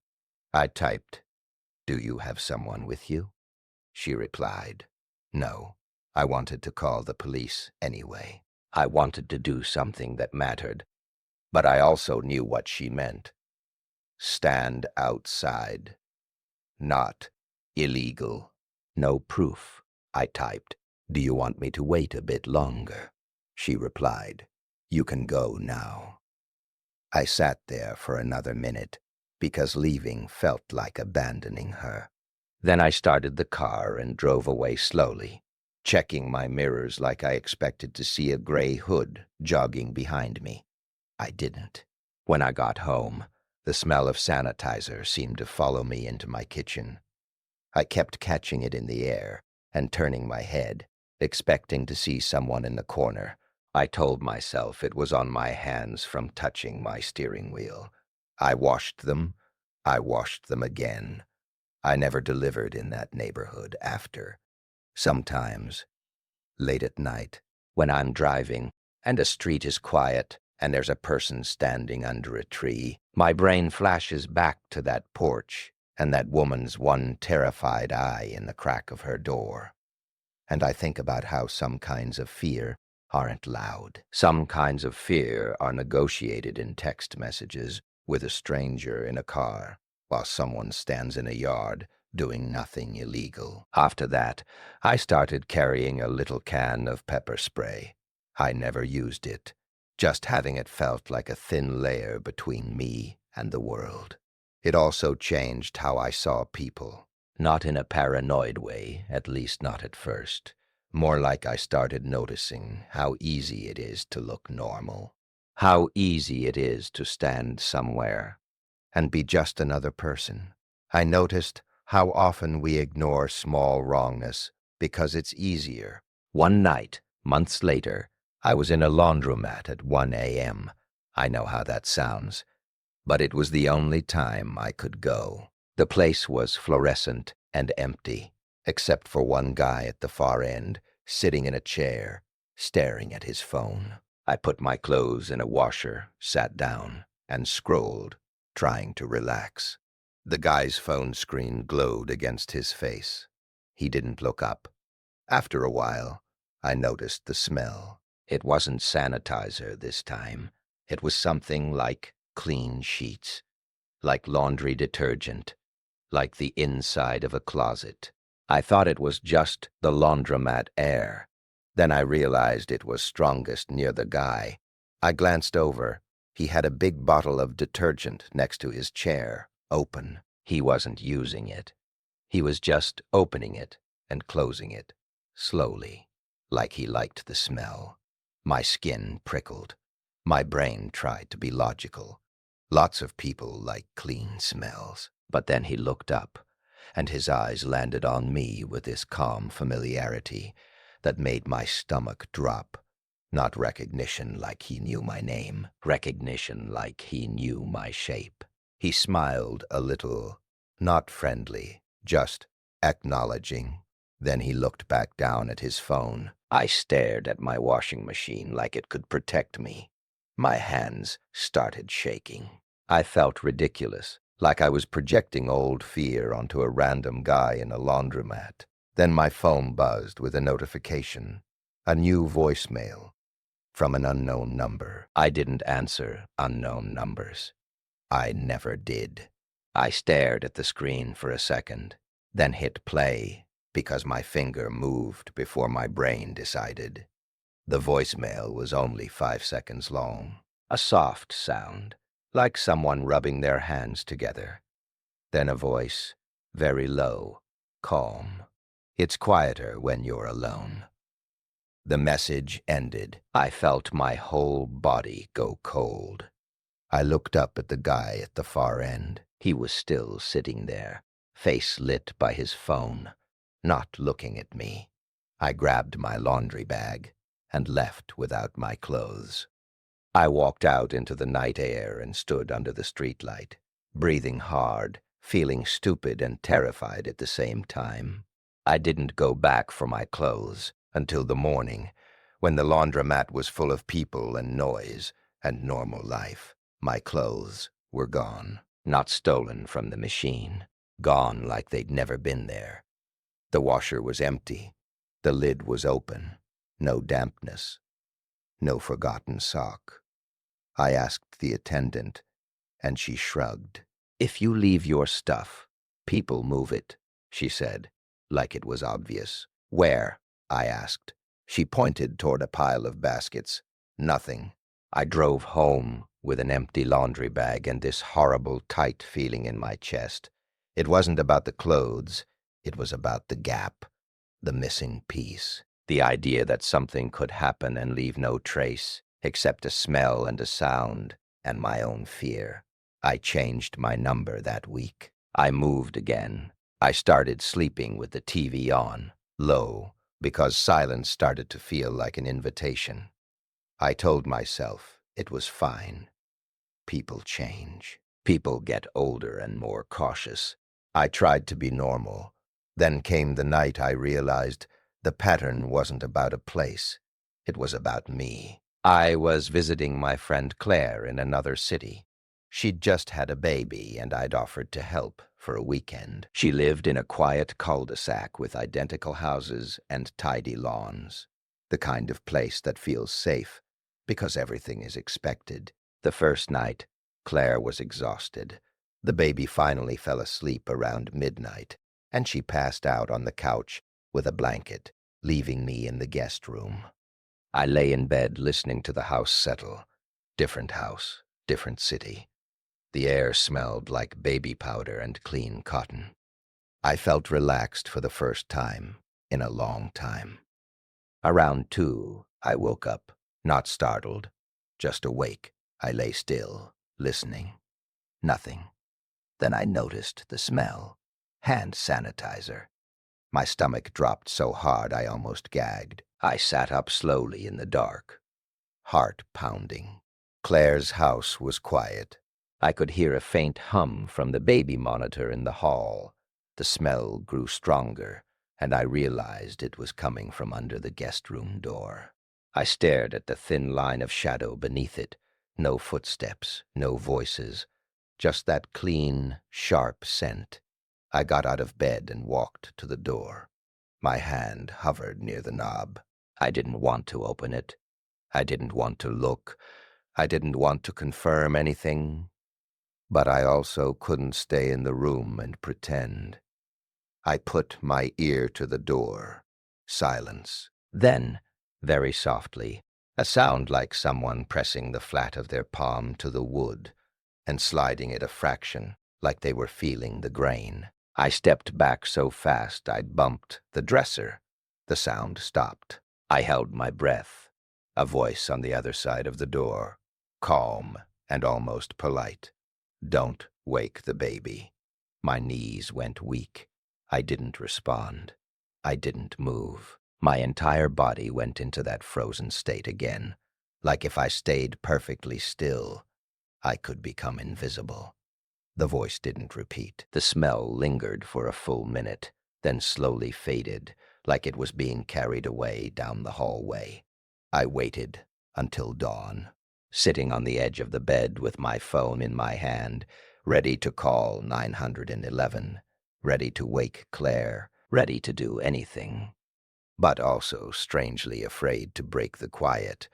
I typed, "Do you have someone with you?" She replied, "No. I wanted to call the police anyway." I wanted to do something that mattered, but I also knew what she meant. Stand outside. Not illegal. No proof. I typed, "Do you want me to wait a bit longer?" She replied, "You can go now." I sat there for another minute because leaving felt like abandoning her. Then I started the car and drove away slowly, checking my mirrors like I expected to see a gray hood jogging behind me. I didn't. When I got home, the smell of sanitizer seemed to follow me into my kitchen. I kept catching it in the air and turning my head, expecting to see someone in the corner. I told myself it was on my hands from touching my steering wheel. I washed them. I washed them again. I never delivered in that neighborhood after. Sometimes, late at night, when I'm driving and a street is quiet and there's a person standing under a tree, my brain flashes back to that porch and that woman's one terrified eye in the crack of her door. And I think about how some kinds of fear aren't loud. Some kinds of fear are negotiated in text messages with a stranger in a car while someone stands in a yard doing nothing illegal. After that, I started carrying a little can of pepper spray. I never used it. Just having it felt like a thin layer between me and the world. It also changed how I saw people. Not in a paranoid way, at least not at first. More like I started noticing how easy it is to look normal. How easy it is to stand somewhere and be just another person. I noticed how often we ignore small wrongness because it's easier. One night, months later, I was in a laundromat at 1 a.m. I know how that sounds, but it was the only time I could go. The place was fluorescent and empty, except for one guy at the far end, sitting in a chair, staring at his phone. I put my clothes in a washer, sat down, and scrolled, trying to relax. The guy's phone screen glowed against his face. He didn't look up. After a while, I noticed the smell. It wasn't sanitizer this time. It was something like clean sheets, like laundry detergent, like the inside of a closet. I thought it was just the laundromat air. Then I realized it was strongest near the guy. I glanced over. He had a big bottle of detergent next to his chair, open. He wasn't using it. He was just opening it and closing it, slowly, like he liked the smell. My skin prickled. My brain tried to be logical. Lots of people like clean smells. But then he looked up, and his eyes landed on me with this calm familiarity that made my stomach drop. Not recognition like he knew my name, recognition like he knew my shape. He smiled a little, not friendly, just acknowledging. Then he looked back down at his phone. I stared at my washing machine like it could protect me. My hands started shaking. I felt ridiculous, like I was projecting old fear onto a random guy in a laundromat. Then my phone buzzed with a notification, a new voicemail from an unknown number. I didn't answer unknown numbers. I never did. I stared at the screen for a second, then hit play because my finger moved before my brain decided. The voicemail was only 5 seconds long. A soft sound, like someone rubbing their hands together. Then a voice, very low, calm. It's quieter when you're alone. The message ended. I felt my whole body go cold. I looked up at the guy at the far end. He was still sitting there, face lit by his phone, not looking at me. I grabbed my laundry bag and left without my clothes. I walked out into the night air and stood under the streetlight, breathing hard, feeling stupid and terrified at the same time. I didn't go back for my clothes until the morning, when the laundromat was full of people and noise and normal life. My clothes were gone, not stolen from the machine, gone like they'd never been there. The washer was empty. The lid was open. No dampness. No forgotten sock. I asked the attendant, and she shrugged. If you leave your stuff, people move it, she said, like it was obvious. Where? I asked. She pointed toward a pile of baskets. Nothing. I drove home with an empty laundry bag and this horrible, tight feeling in my chest. It wasn't about the clothes. It was about the gap, the missing piece, the idea that something could happen and leave no trace, except a smell and a sound and my own fear. I changed my number that week. I moved again. I started sleeping with the TV on, low, because silence started to feel like an invitation. I told myself it was fine. People change. People get older and more cautious. I tried to be normal. Then came the night I realized the pattern wasn't about a place. It was about me. I was visiting my friend Claire in another city. She'd just had a baby, and I'd offered to help for a weekend. She lived in a quiet cul-de-sac with identical houses and tidy lawns, the kind of place that feels safe because everything is expected. The first night, Claire was exhausted. The baby finally fell asleep around midnight, and she passed out on the couch with a blanket, leaving me in the guest room. I lay in bed listening to the house settle. Different house, different city. The air smelled like baby powder and clean cotton. I felt relaxed for the first time in a long time. Around 2, I woke up, not startled, just awake. I lay still, listening. Nothing. Then I noticed the smell. Hand sanitizer. My stomach dropped so hard I almost gagged. I sat up slowly in the dark, heart pounding. Claire's house was quiet. I could hear a faint hum from the baby monitor in the hall. The smell grew stronger, and I realized it was coming from under the guest room door. I stared at the thin line of shadow beneath it. No footsteps, no voices, just that clean, sharp scent. I got out of bed and walked to the door. My hand hovered near the knob. I didn't want to open it. I didn't want to look. I didn't want to confirm anything. But I also couldn't stay in the room and pretend. I put my ear to the door. Silence. Then, very softly, a sound like someone pressing the flat of their palm to the wood and sliding it a fraction, like they were feeling the grain. I stepped back so fast I'd bumped the dresser. The sound stopped. I held my breath. A voice on the other side of the door, calm and almost polite. "Don't wake the baby." My knees went weak. I didn't respond. I didn't move. My entire body went into that frozen state again, like if I stayed perfectly still, I could become invisible. The voice didn't repeat. The smell lingered for a full minute, then slowly faded, like it was being carried away down the hallway. I waited until dawn, sitting on the edge of the bed with my phone in my hand, ready to call 911, ready to wake Claire, ready to do anything, but also strangely afraid to break the quiet,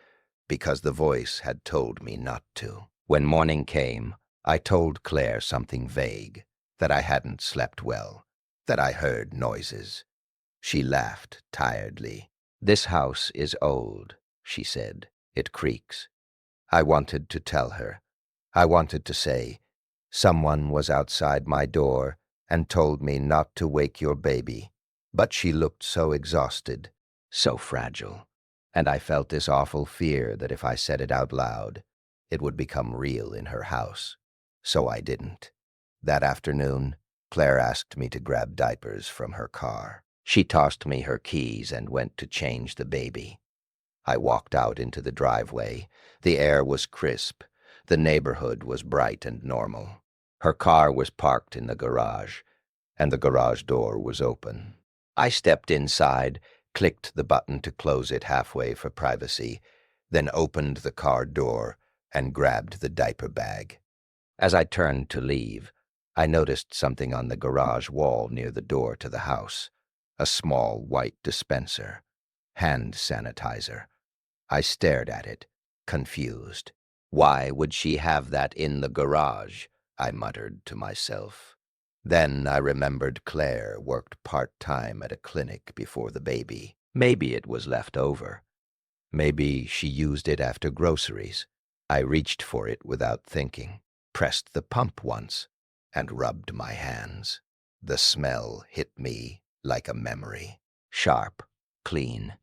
because the voice had told me not to. When morning came, I told Claire something vague, that I hadn't slept well, that I heard noises. She laughed tiredly. "This house is old," she said. "It creaks." I wanted to tell her. I wanted to say, "Someone was outside my door and told me not to wake your baby." But she looked so exhausted, so fragile, and I felt this awful fear that if I said it out loud, it would become real in her house. So I didn't. That afternoon, Claire asked me to grab diapers from her car. She tossed me her keys and went to change the baby. I walked out into the driveway. The air was crisp. The neighborhood was bright and normal. Her car was parked in the garage, and the garage door was open. I stepped inside, clicked the button to close it halfway for privacy, then opened the car door and grabbed the diaper bag. As I turned to leave, I noticed something on the garage wall near the door to the house. A small white dispenser. Hand sanitizer. I stared at it, confused. "Why would she have that in the garage?" I muttered to myself. Then I remembered Claire worked part-time at a clinic before the baby. Maybe it was left over. Maybe she used it after groceries. I reached for it without thinking, pressed the pump once, and rubbed my hands. The smell hit me like a memory. Sharp, clean,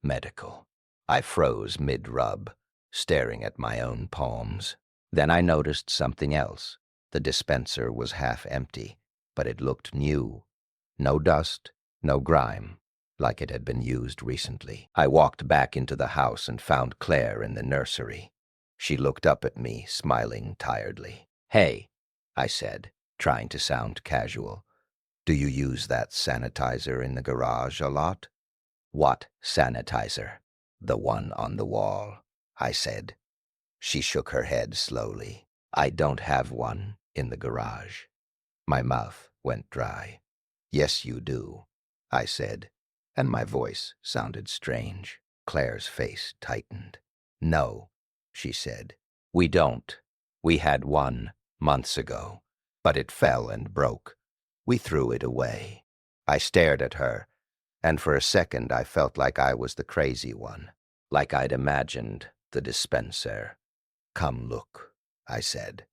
medical. I froze mid-rub, staring at my own palms. Then I noticed something else. The dispenser was half empty, but it looked new. No dust, no grime, like it had been used recently. I walked back into the house and found Claire in the nursery. She looked up at me, smiling tiredly. "Hey," I said, trying to sound casual. "Do you use that sanitizer in the garage a lot?" "What sanitizer?" "The one on the wall," I said. She shook her head slowly. "I don't have one in the garage." My mouth went dry. "Yes, you do," I said, and my voice sounded strange. Claire's face tightened. "No," she said. "We don't. We had one months ago, but it fell and broke. We threw it away." I stared at her, and for a second I felt like I was the crazy one, like I'd imagined the dispenser. "Come look," I said.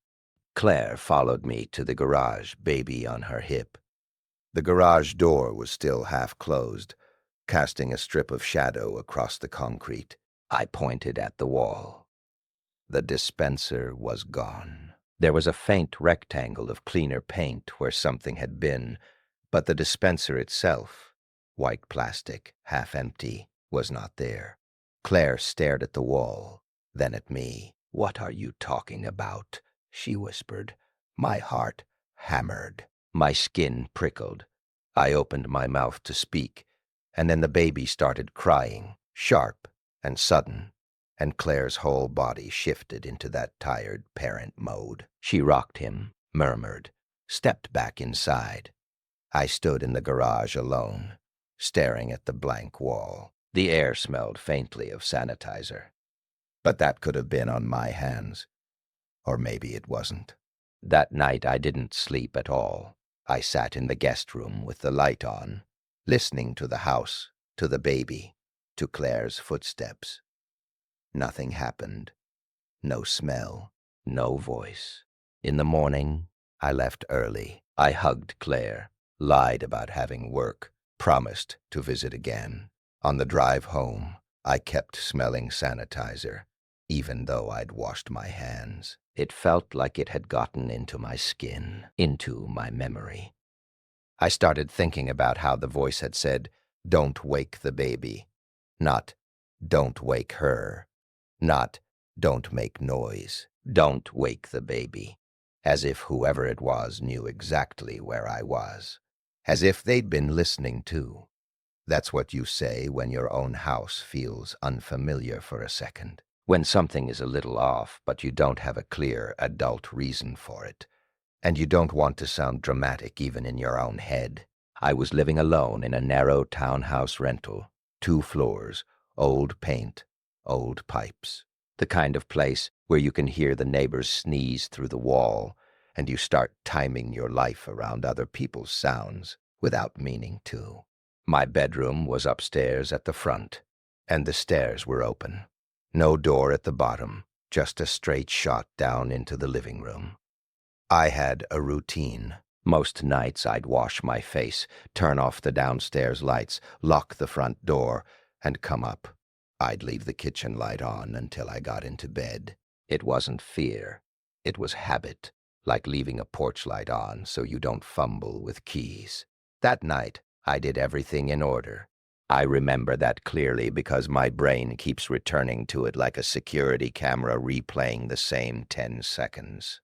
Claire followed me to the garage, baby on her hip. The garage door was still half closed, casting a strip of shadow across the concrete. I pointed at the wall. The dispenser was gone. There was a faint rectangle of cleaner paint where something had been, but the dispenser itself, white plastic, half empty, was not there. Claire stared at the wall, then at me. "What are you talking about?" she whispered. My heart hammered. My skin prickled. I opened my mouth to speak, and then the baby started crying, sharp and sudden, and Claire's whole body shifted into that tired parent mode. She rocked him, murmured, stepped back inside. I stood in the garage alone, staring at the blank wall. The air smelled faintly of sanitizer. But that could have been on my hands. Or maybe it wasn't. That night I didn't sleep at all. I sat in the guest room with the light on, listening to the house, to the baby, to Claire's footsteps. Nothing happened. No smell, no voice. In the morning, I left early. I hugged Claire. lied about having work, promised to visit again. On the drive home, I kept smelling sanitizer, even though I'd washed my hands. It felt like it had gotten into my skin, into my memory. I started thinking about how the voice had said, "Don't wake the baby," not "Don't wake her," not "Don't make noise, don't wake the baby," as if whoever it was knew exactly where I was, as if they'd been listening too. That's what you say when your own house feels unfamiliar for a second. When something is a little off, but you don't have a clear adult reason for it. And you don't want to sound dramatic even in your own head. I was living alone in a narrow townhouse rental, 2 floors, old paint, old pipes. The kind of place where you can hear the neighbors sneeze through the wall, and you start timing your life around other people's sounds without meaning to. My bedroom was upstairs at the front, and the stairs were open. No door at the bottom, just a straight shot down into the living room. I had a routine. Most nights I'd wash my face, turn off the downstairs lights, lock the front door, and come up. I'd leave the kitchen light on until I got into bed. It wasn't fear. It was habit, like leaving a porch light on so you don't fumble with keys. That night, I did everything in order. I remember that clearly because my brain keeps returning to it like a security camera replaying the same 10 seconds.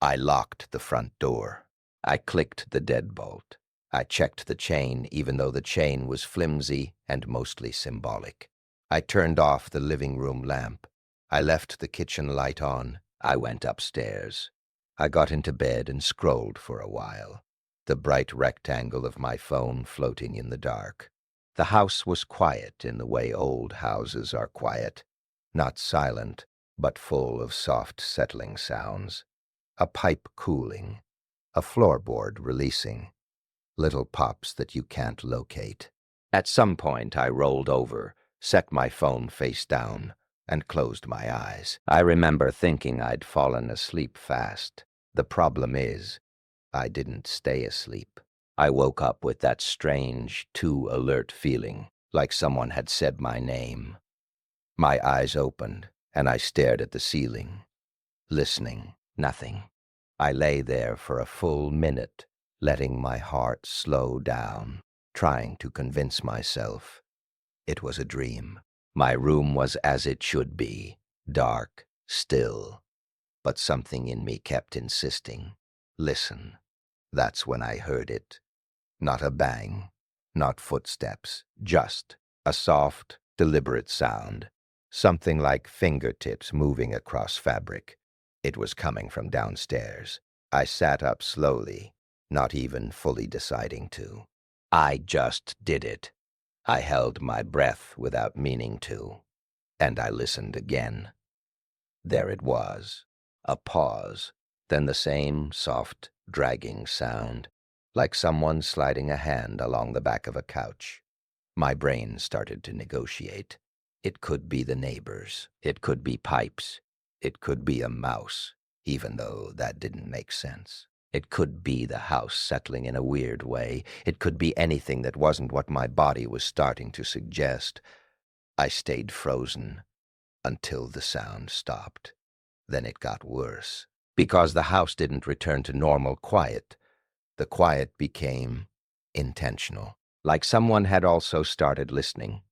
I locked the front door. I clicked the deadbolt. I checked the chain, even though the chain was flimsy and mostly symbolic. I turned off the living room lamp. I left the kitchen light on. I went upstairs. I got into bed and scrolled for a while, the bright rectangle of my phone floating in the dark. The house was quiet in the way old houses are quiet, not silent, but full of soft settling sounds. A pipe cooling, a floorboard releasing, little pops that you can't locate. At some point I rolled over, set my phone face down, and closed my eyes. I remember thinking I'd fallen asleep fast. The problem is, I didn't stay asleep. I woke up with that strange, too alert feeling, like someone had said my name. My eyes opened, and I stared at the ceiling, listening, nothing. I lay there for a full minute, letting my heart slow down, trying to convince myself it was a dream. My room was as it should be, dark, still, but something in me kept insisting, "Listen." That's when I heard it. Not a bang, not footsteps, just a soft, deliberate sound, something like fingertips moving across fabric. It was coming from downstairs. I sat up slowly, not even fully deciding to. I just did it. I held my breath without meaning to, and I listened again. There it was, a pause, then the same soft, dragging sound, like someone sliding a hand along the back of a couch. My brain started to negotiate. It could be the neighbors. It could be pipes. It could be a mouse, even though that didn't make sense. It could be the house settling in a weird way. It could be anything that wasn't what my body was starting to suggest. I stayed frozen until the sound stopped. Then it got worse. Because the house didn't return to normal quiet, the quiet became intentional, like someone had also started listening.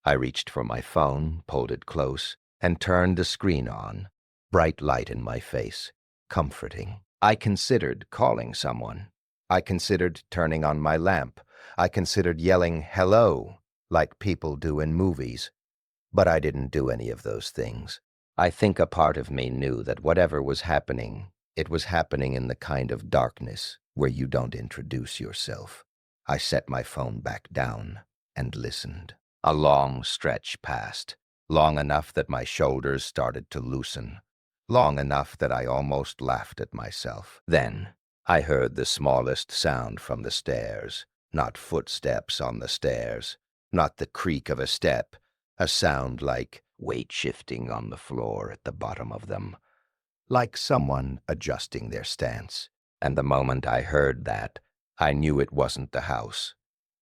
I reached for my phone, pulled it close, and turned the screen on. Bright light in my face, comforting. I considered calling someone. I considered turning on my lamp. I considered yelling "hello," like people do in movies. But I didn't do any of those things. I think a part of me knew that whatever was happening, it was happening in the kind of darkness where you don't introduce yourself. I set my phone back down and listened. A long stretch passed, long enough that my shoulders started to loosen, long enough that I almost laughed at myself. Then I heard the smallest sound from the stairs, not footsteps on the stairs, not the creak of a step, a sound like weight shifting on the floor at the bottom of them, like someone adjusting their stance. And the moment I heard that, I knew it wasn't the house,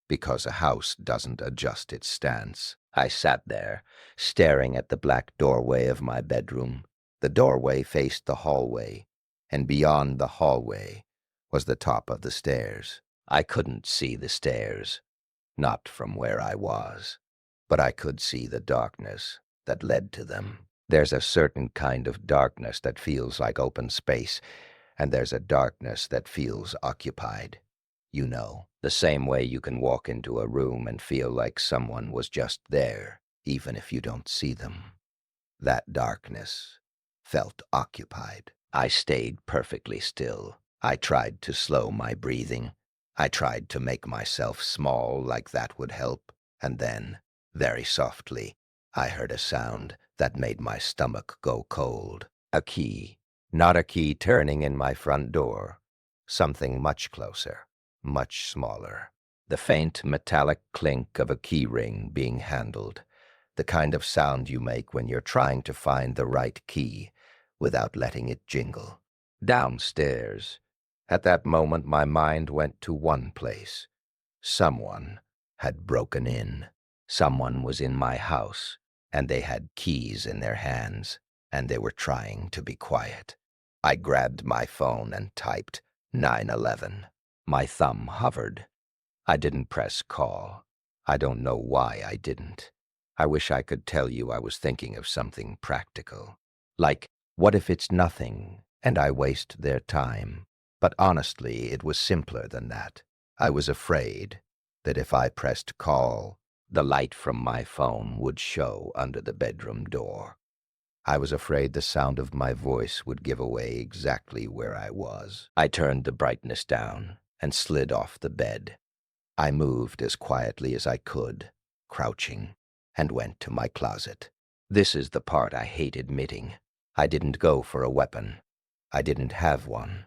because a house doesn't adjust its stance. I sat there, staring at the black doorway of my bedroom. The doorway faced the hallway, and beyond the hallway was the top of the stairs. I couldn't see the stairs, not from where I was, but I could see the darkness that led to them. There's a certain kind of darkness that feels like open space, and there's a darkness that feels occupied. You know, the same way you can walk into a room and feel like someone was just there, even if you don't see them. That darkness felt occupied. I stayed perfectly still. I tried to slow my breathing. I tried to make myself small, like that would help. And then, very softly, I heard a sound that made my stomach go cold. A key. Not a key turning in my front door. Something much closer, much smaller. The faint metallic clink of a key ring being handled. The kind of sound you make when you're trying to find the right key without letting it jingle. Downstairs. At that moment, my mind went to one place. Someone had broken in. Someone was in my house, and they had keys in their hands, and they were trying to be quiet. I grabbed my phone and typed 911. My thumb hovered. I didn't press call. I don't know why I didn't. I wish I could tell you I was thinking of something practical. Like, what if it's nothing, and I waste their time? But honestly, it was simpler than that. I was afraid that if I pressed call, the light from my phone would show under the bedroom door. I was afraid the sound of my voice would give away exactly where I was. I turned the brightness down and slid off the bed. I moved as quietly as I could, crouching, and went to my closet. This is the part I hate admitting. I didn't go for a weapon. I didn't have one.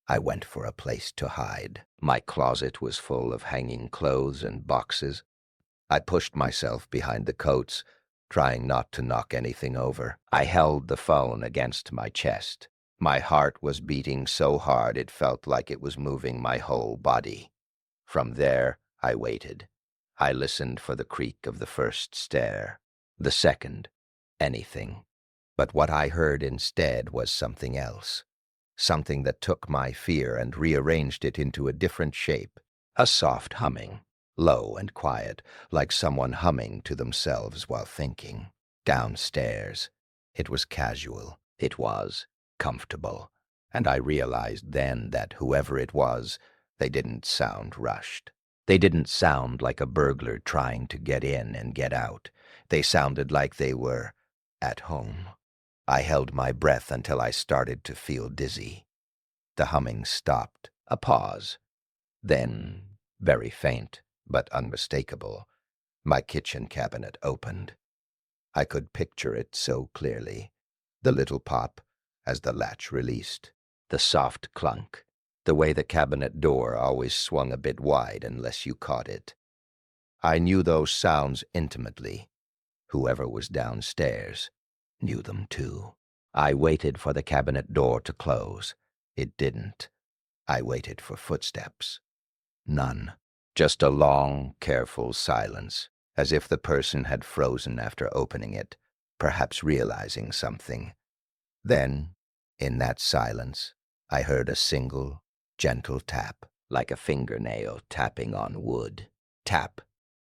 I went for a place to hide. My closet was full of hanging clothes and boxes. I pushed myself behind the coats, trying not to knock anything over. I held the phone against my chest. My heart was beating so hard it felt like it was moving my whole body. From there, I waited. I listened for the creak of the first stair, the second, anything. But what I heard instead was something else. Something that took my fear and rearranged it into a different shape. A soft humming, low and quiet, like someone humming to themselves while thinking. Downstairs. It was casual. It was comfortable. And I realized then that whoever it was, they didn't sound rushed. They didn't sound like a burglar trying to get in and get out. They sounded like they were at home. I held my breath until I started to feel dizzy. The humming stopped. A pause. Then, very faint, but unmistakable, my kitchen cabinet opened. I could picture it so clearly. The little pop as the latch released. The soft clunk. The way the cabinet door always swung a bit wide unless you caught it. I knew those sounds intimately. Whoever was downstairs knew them too. I waited for the cabinet door to close. It didn't. I waited for footsteps. None. Just a long, careful silence, as if the person had frozen after opening it, perhaps realizing something. Then, in that silence, I heard a single, gentle tap, like a fingernail tapping on wood. Tap.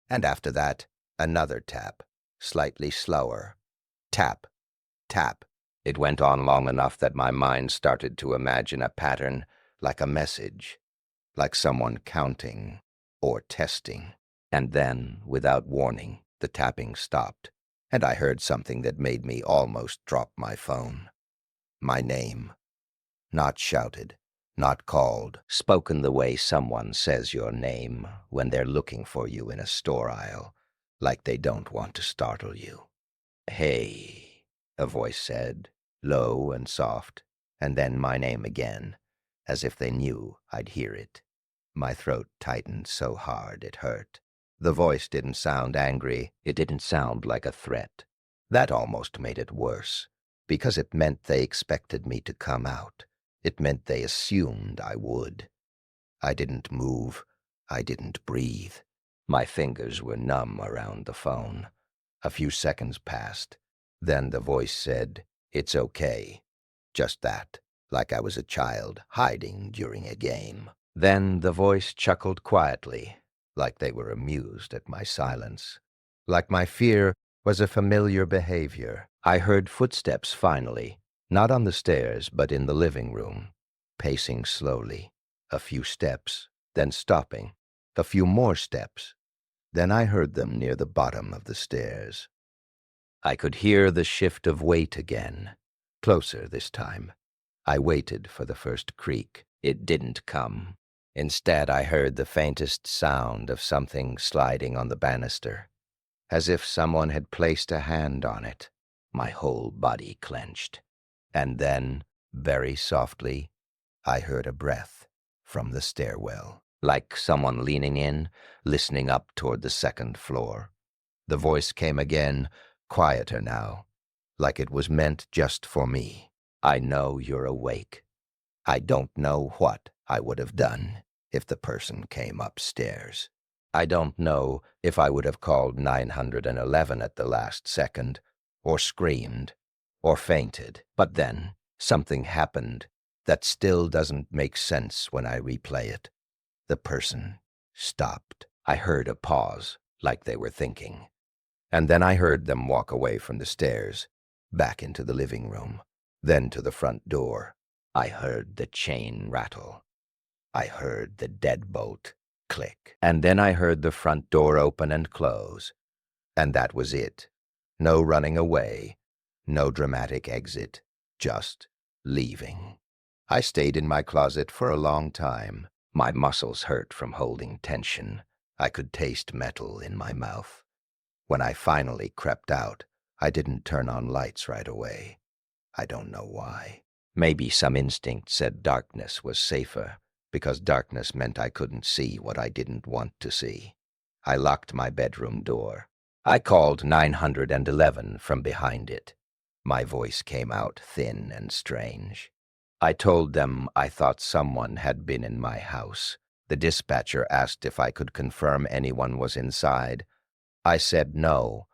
And after that, another tap, slightly slower. Tap. Tap. It went on long enough that my mind started to imagine a pattern, like a message, like someone counting or testing. And then, without warning, the tapping stopped, and I heard something that made me almost drop my phone. My name. Not shouted, not called, spoken the way someone says your name when they're looking for you in a store aisle, like they don't want to startle you. Hey, a voice said, low and soft, and then my name again, as if they knew I'd hear it. My throat tightened so hard it hurt. The voice didn't sound angry. It didn't sound like a threat. That almost made it worse, because it meant they expected me to come out. It meant they assumed I would. I didn't move. I didn't breathe. My fingers were numb around the phone. A few seconds passed. Then the voice said, "It's okay." Just that, like I was a child hiding during a game. Then the voice chuckled quietly, like they were amused at my silence. Like my fear was a familiar behavior. I heard footsteps finally, not on the stairs, but in the living room, pacing slowly. A few steps, then stopping. A few more steps. Then I heard them near the bottom of the stairs. I could hear the shift of weight again, closer this time. I waited for the first creak. It didn't come. Instead, I heard the faintest sound of something sliding on the banister, as if someone had placed a hand on it. My whole body clenched. And then, very softly, I heard a breath from the stairwell, like someone leaning in, listening up toward the second floor. The voice came again, quieter now, like it was meant just for me. "I know you're awake. I don't know what I would have done if the person came upstairs. I don't know if I would have called 911 at the last second, or screamed, or fainted. But then something happened that still doesn't make sense when I replay it. The person stopped. I heard a pause, like they were thinking. And then I heard them walk away from the stairs, back into the living room, then to the front door. I heard the chain rattle. I heard the deadbolt click. And then I heard the front door open and close. And that was it. No running away, no dramatic exit, just leaving. I stayed in my closet for a long time. My muscles hurt from holding tension. I could taste metal in my mouth. When I finally crept out, I didn't turn on lights right away. I don't know why. Maybe some instinct said darkness was safer, because darkness meant I couldn't see what I didn't want to see. I locked my bedroom door. I called 911 from behind it. My voice came out thin and strange. I told them I thought someone had been in my house. The dispatcher asked if I could confirm anyone was inside. I said no.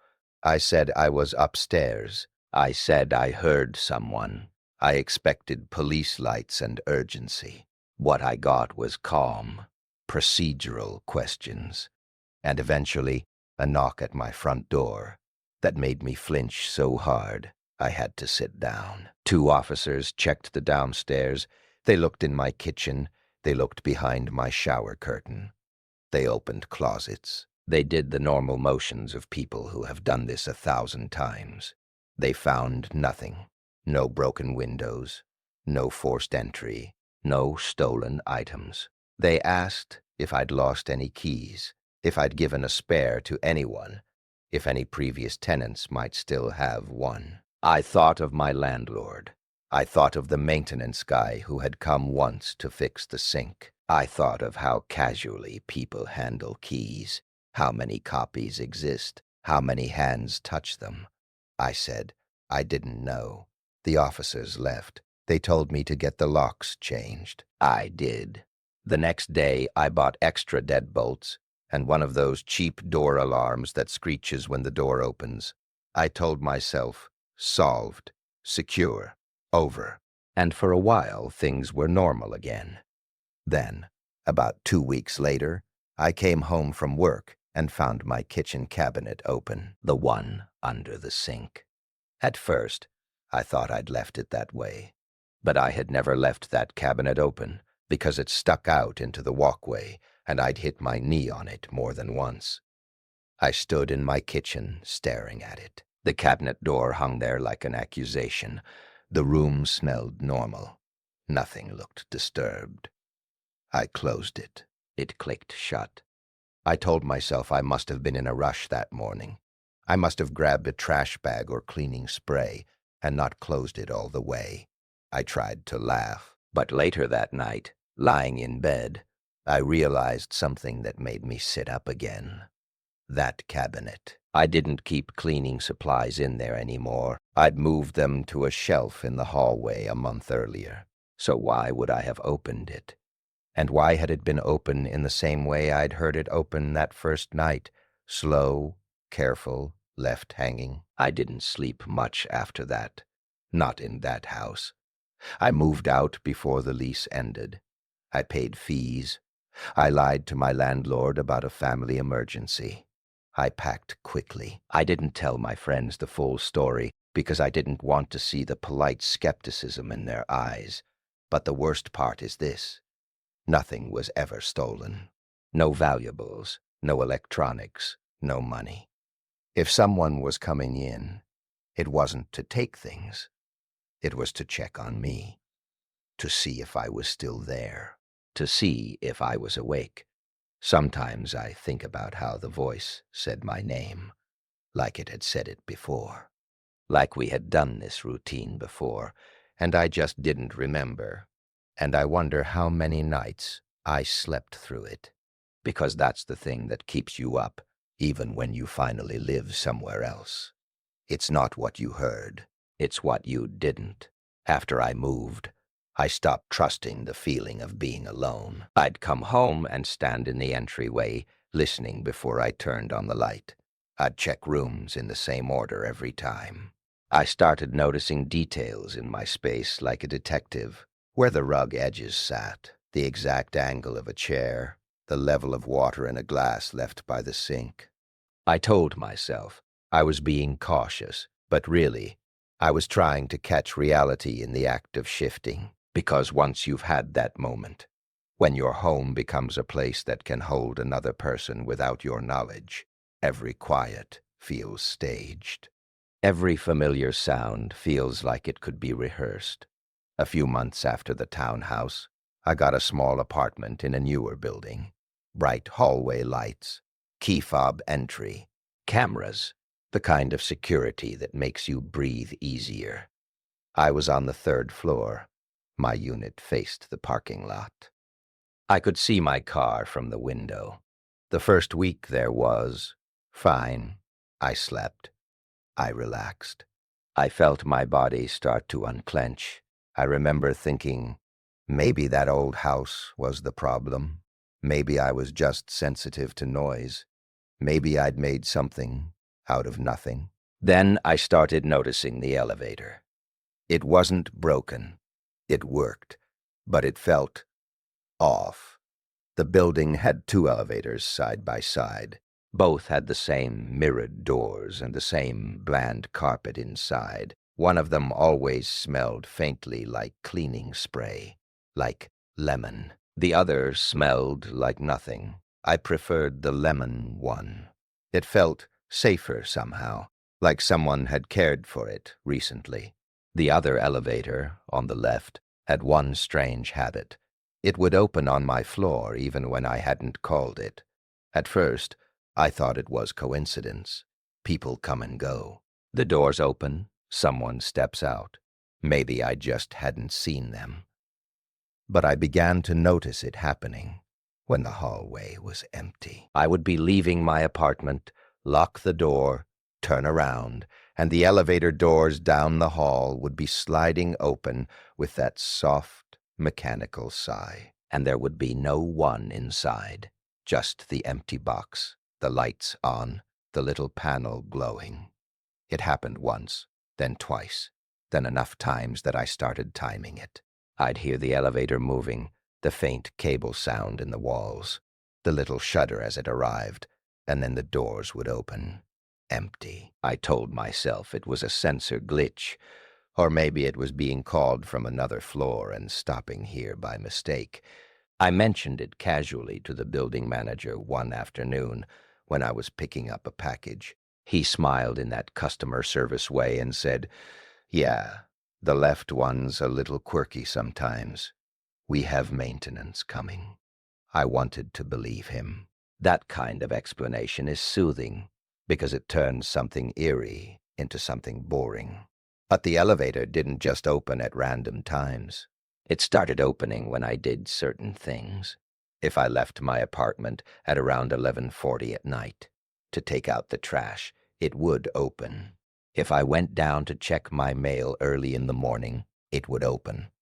I said I was upstairs. I said I heard someone. I expected police lights and urgency. What I got was calm, procedural questions, and eventually a knock at my front door that made me flinch so hard I had to sit down. 2 officers checked the downstairs. They looked in my kitchen. They looked behind my shower curtain. They opened closets. They did the normal motions of people who have done this 1,000 times. They found nothing. No broken windows, no forced entry, no stolen items. They asked if I'd lost any keys, if I'd given a spare to anyone, if any previous tenants might still have one. I thought of my landlord. I thought of the maintenance guy who had come once to fix the sink. I thought of how casually people handle keys, how many copies exist, how many hands touch them. I said, I didn't know. The officers left. They told me to get the locks changed. I did. The next day, I bought extra deadbolts and one of those cheap door alarms that screeches when the door opens. I told myself, solved, secure, over. And for a while, things were normal again. Then, about 2 weeks later, I came home from work and found my kitchen cabinet open, the one under the sink. At first, I thought I'd left it that way, but I had never left that cabinet open because it stuck out into the walkway and I'd hit my knee on it more than once. I stood in my kitchen staring at it. The cabinet door hung there like an accusation. The room smelled normal. Nothing looked disturbed. I closed it. It clicked shut. I told myself I must have been in a rush that morning. I must have grabbed a trash bag or cleaning spray and not closed it all the way. I tried to laugh, but later that night, lying in bed, I realized something that made me sit up again. That cabinet. I didn't keep cleaning supplies in there anymore. I'd moved them to a shelf in the hallway a month earlier. So why would I have opened it? And why had it been open in the same way I'd heard it open that first night? Slow, careful, left hanging. I didn't sleep much after that. Not in that house. I moved out before the lease ended. I paid fees. I lied to my landlord about a family emergency. I packed quickly. I didn't tell my friends the full story because I didn't want to see the polite skepticism in their eyes. But the worst part is this. Nothing was ever stolen. No valuables, no electronics, no money. If someone was coming in, it wasn't to take things. It was to check on me, to see if I was still there, to see if I was awake. Sometimes I think about how the voice said my name, like it had said it before, like we had done this routine before, and I just didn't remember. And I wonder how many nights I slept through it, because that's the thing that keeps you up, even when you finally live somewhere else. It's not what you heard, it's what you didn't. After I moved, I stopped trusting the feeling of being alone. I'd come home and stand in the entryway, listening before I turned on the light. I'd check rooms in the same order every time. I started noticing details in my space like a detective. Where the rug edges sat, the exact angle of a chair, the level of water in a glass left by the sink. I told myself I was being cautious, but really, I was trying to catch reality in the act of shifting. Because once you've had that moment, when your home becomes a place that can hold another person without your knowledge, every quiet feels staged. Every familiar sound feels like it could be rehearsed. A few months after the townhouse, I got a small apartment in a newer building. Bright hallway lights, key fob entry, cameras, the kind of security that makes you breathe easier. I was on the third floor. My unit faced the parking lot. I could see my car from the window. The first week there was fine. I slept. I relaxed. I felt my body start to unclench. I remember thinking, maybe that old house was the problem. Maybe I was just sensitive to noise. Maybe I'd made something out of nothing. Then I started noticing the elevator. It wasn't broken. It worked, but it felt off. The building had two elevators side by side. Both had the same mirrored doors and the same bland carpet inside. One of them always smelled faintly like cleaning spray, like lemon. The other smelled like nothing. I preferred the lemon one. It felt safer somehow, like someone had cared for it recently. The other elevator, on the left, had one strange habit. It would open on my floor even when I hadn't called it. At first, I thought it was coincidence. People come and go. The doors open, someone steps out. Maybe I just hadn't seen them. But I began to notice it happening when the hallway was empty. I would be leaving my apartment, lock the door, turn around, and the elevator doors down the hall would be sliding open with that soft, mechanical sigh. And there would be no one inside, just the empty box, the lights on, the little panel glowing. It happened once, then twice, then enough times that I started timing it. I'd hear the elevator moving, the faint cable sound in the walls, the little shudder as it arrived, and then the doors would open. Empty. I told myself it was a sensor glitch, or maybe it was being called from another floor and stopping here by mistake. I mentioned it casually to the building manager one afternoon when I was picking up a package. He smiled in that customer service way and said, "Yeah, the left one's a little quirky sometimes. We have maintenance coming." I wanted to believe him. That kind of explanation is soothing because it turns something eerie into something boring. But the elevator didn't just open at random times. It started opening when I did certain things. If I left my apartment at around 11:40 at night to take out the trash, it would open. If I went down to check my mail early in the morning, it would open.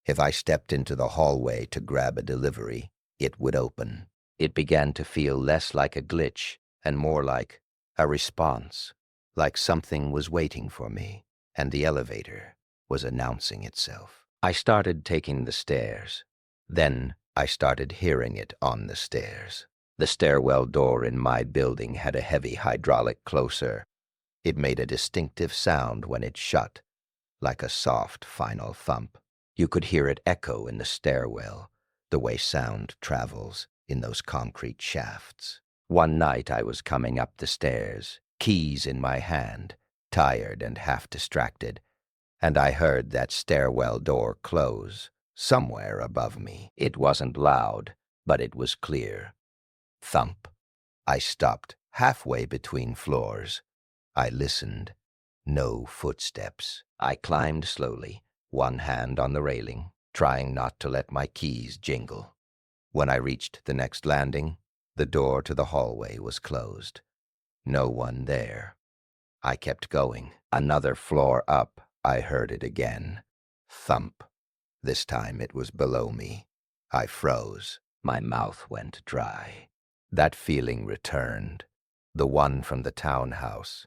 If I stepped into the hallway to grab a delivery, it would open. It began to feel less like a glitch and more like a response, like something was waiting for me, and the elevator was announcing itself. I started taking the stairs. Then I started hearing it on the stairs. The stairwell door in my building had a heavy hydraulic closer. It made a distinctive sound when it shut, like a soft, final thump. You could hear it echo in the stairwell, the way sound travels in those concrete shafts. One night I was coming up the stairs, keys in my hand, tired and half distracted, and I heard that stairwell door close somewhere above me. It wasn't loud, but it was clear. Thump. I stopped halfway between floors. I listened. No footsteps. I climbed slowly, one hand on the railing, trying not to let my keys jingle. When I reached the next landing, the door to the hallway was closed. No one there. I kept going. Another floor up, I heard it again. Thump. This time it was below me. I froze. My mouth went dry. That feeling returned. The one from the townhouse.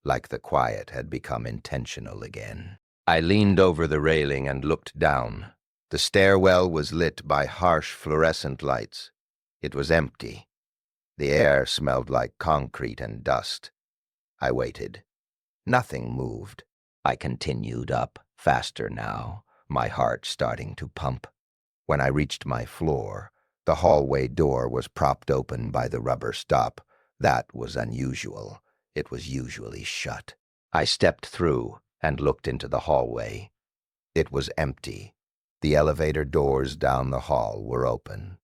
Like the quiet had become intentional again. I leaned over the railing and looked down. The stairwell was lit by harsh fluorescent lights. It was empty. The air smelled like concrete and dust. I waited. Nothing moved. I continued up, faster now, my heart starting to pump. When I reached my floor, the hallway door was propped open by the rubber stop. That was unusual. It was usually shut. I stepped through and looked into the hallway. It was empty. The elevator doors down the hall were open.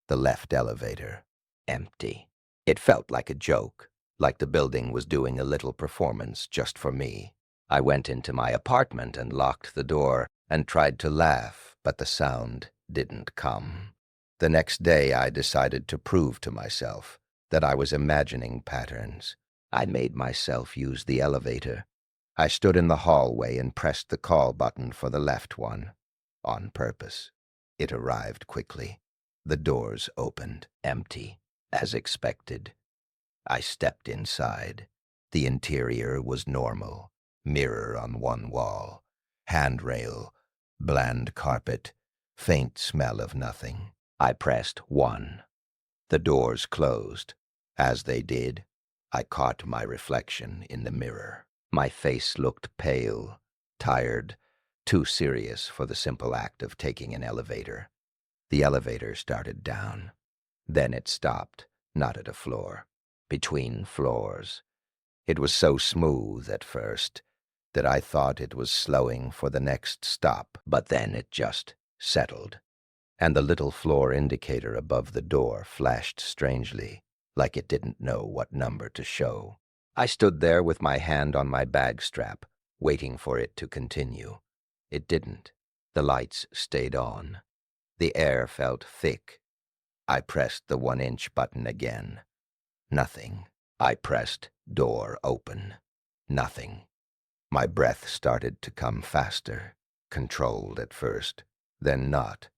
The left elevator, empty. It felt like a joke, like the building was doing a little performance just for me. I went into my apartment and locked the door and tried to laugh, but the sound didn't come. The next day I decided to prove to myself that I was imagining patterns. I made myself use the elevator. I stood in the hallway and pressed the call button for the left one, on purpose. It arrived quickly. The doors opened, empty, as expected. I stepped inside. The interior was normal. Mirror on one wall, handrail, bland carpet, faint smell of nothing. I pressed 1. The doors closed. As they did, I caught my reflection in the mirror. My face looked pale, tired, too serious for the simple act of taking an elevator. The elevator started down. Then it stopped, not at a floor, between floors. It was so smooth at first that I thought it was slowing for the next stop, but then it just settled, and the little floor indicator above the door flashed strangely, like it didn't know what number to show. I stood there with my hand on my bag strap, waiting for it to continue. It didn't. The lights stayed on. The air felt thick. I pressed the 1-inch button again. Nothing. I pressed door open. Nothing. My breath started to come faster, controlled at first, then not.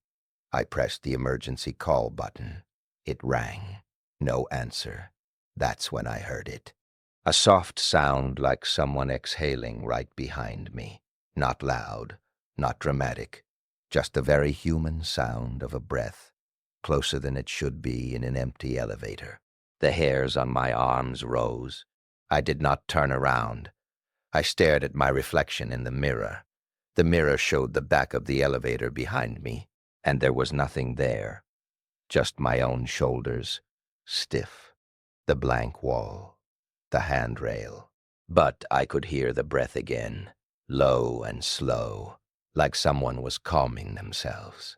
I pressed the emergency call button. It rang. No answer. That's when I heard it. A soft sound like someone exhaling right behind me. Not loud, not dramatic, just the very human sound of a breath, closer than it should be in an empty elevator. The hairs on my arms rose. I did not turn around. I stared at my reflection in the mirror. The mirror showed the back of the elevator behind me, and there was nothing there. Just my own shoulders, stiff, the blank wall, the handrail. But I could hear the breath again, low and slow, like someone was calming themselves.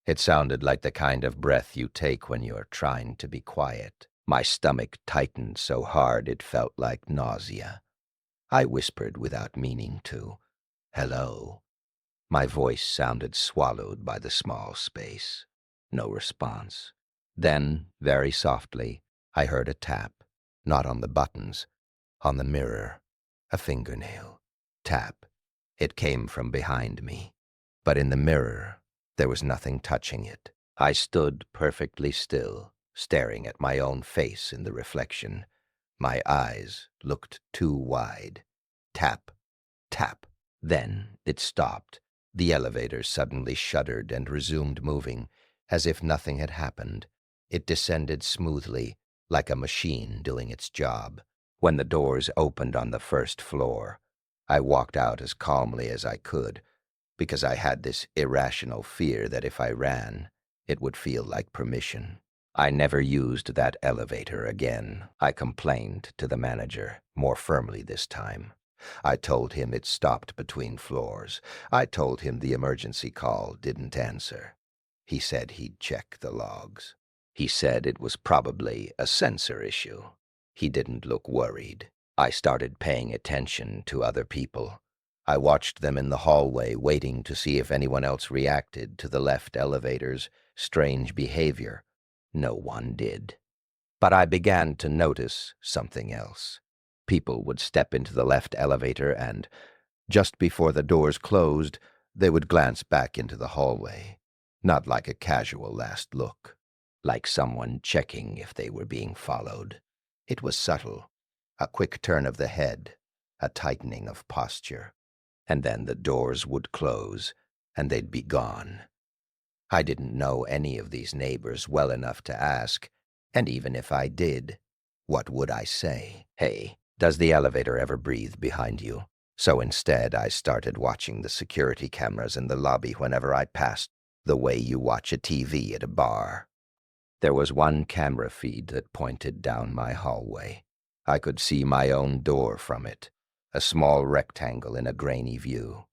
It sounded like the kind of breath you take when you're trying to be quiet. My stomach tightened so hard it felt like nausea. I whispered without meaning to, "Hello." My voice sounded swallowed by the small space. No response. Then, very softly, I heard a tap, not on the buttons, on the mirror. A fingernail. Tap. It came from behind me. But in the mirror, There was nothing touching it. I stood perfectly still, staring at my own face in the reflection. My eyes looked too wide. Tap, tap. Then it stopped. The elevator suddenly shuddered and resumed moving, as if nothing had happened. It descended smoothly, like a machine doing its job. When the doors opened on the first floor, I walked out as calmly as I could, because I had this irrational fear that if I ran, it would feel like permission. I never used that elevator again. I complained to the manager, more firmly this time. I told him it stopped between floors. I told him the emergency call didn't answer. He said he'd check the logs. He said it was probably a sensor issue. He didn't look worried. I started paying attention to other people. I watched them in the hallway, waiting to see if anyone else reacted to the left elevator's strange behavior. No one did. But I began to notice something else. People would step into the left elevator and, just before the doors closed, they would glance back into the hallway. Not like a casual last look, like someone checking if they were being followed. It was subtle, a quick turn of the head, a tightening of posture. And then the doors would close, and they'd be gone. I didn't know any of these neighbors well enough to ask, and even if I did, what would I say? Hey, does the elevator ever breathe behind you? So instead, I started watching the security cameras in the lobby whenever I passed, the way you watch a TV at a bar. There was one camera feed that pointed down my hallway. I could see my own door from it, a small rectangle in a grainy view.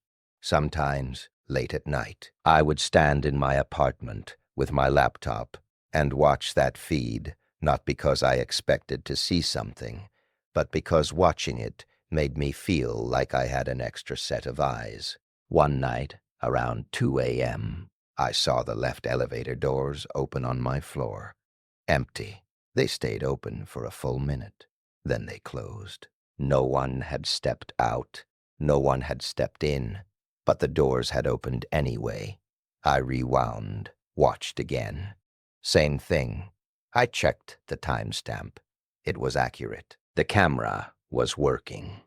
Sometimes, late at night, I would stand in my apartment with my laptop and watch that feed, not because I expected to see something, but because watching it made me feel like I had an extra set of eyes. One night, around 2 a.m., I saw the left elevator doors open on my floor. Empty. They stayed open for a full minute. Then they closed. No one had stepped out. No one had stepped in. But the doors had opened anyway. I rewound, watched again. Same thing. I checked the timestamp. It was accurate. The camera was working.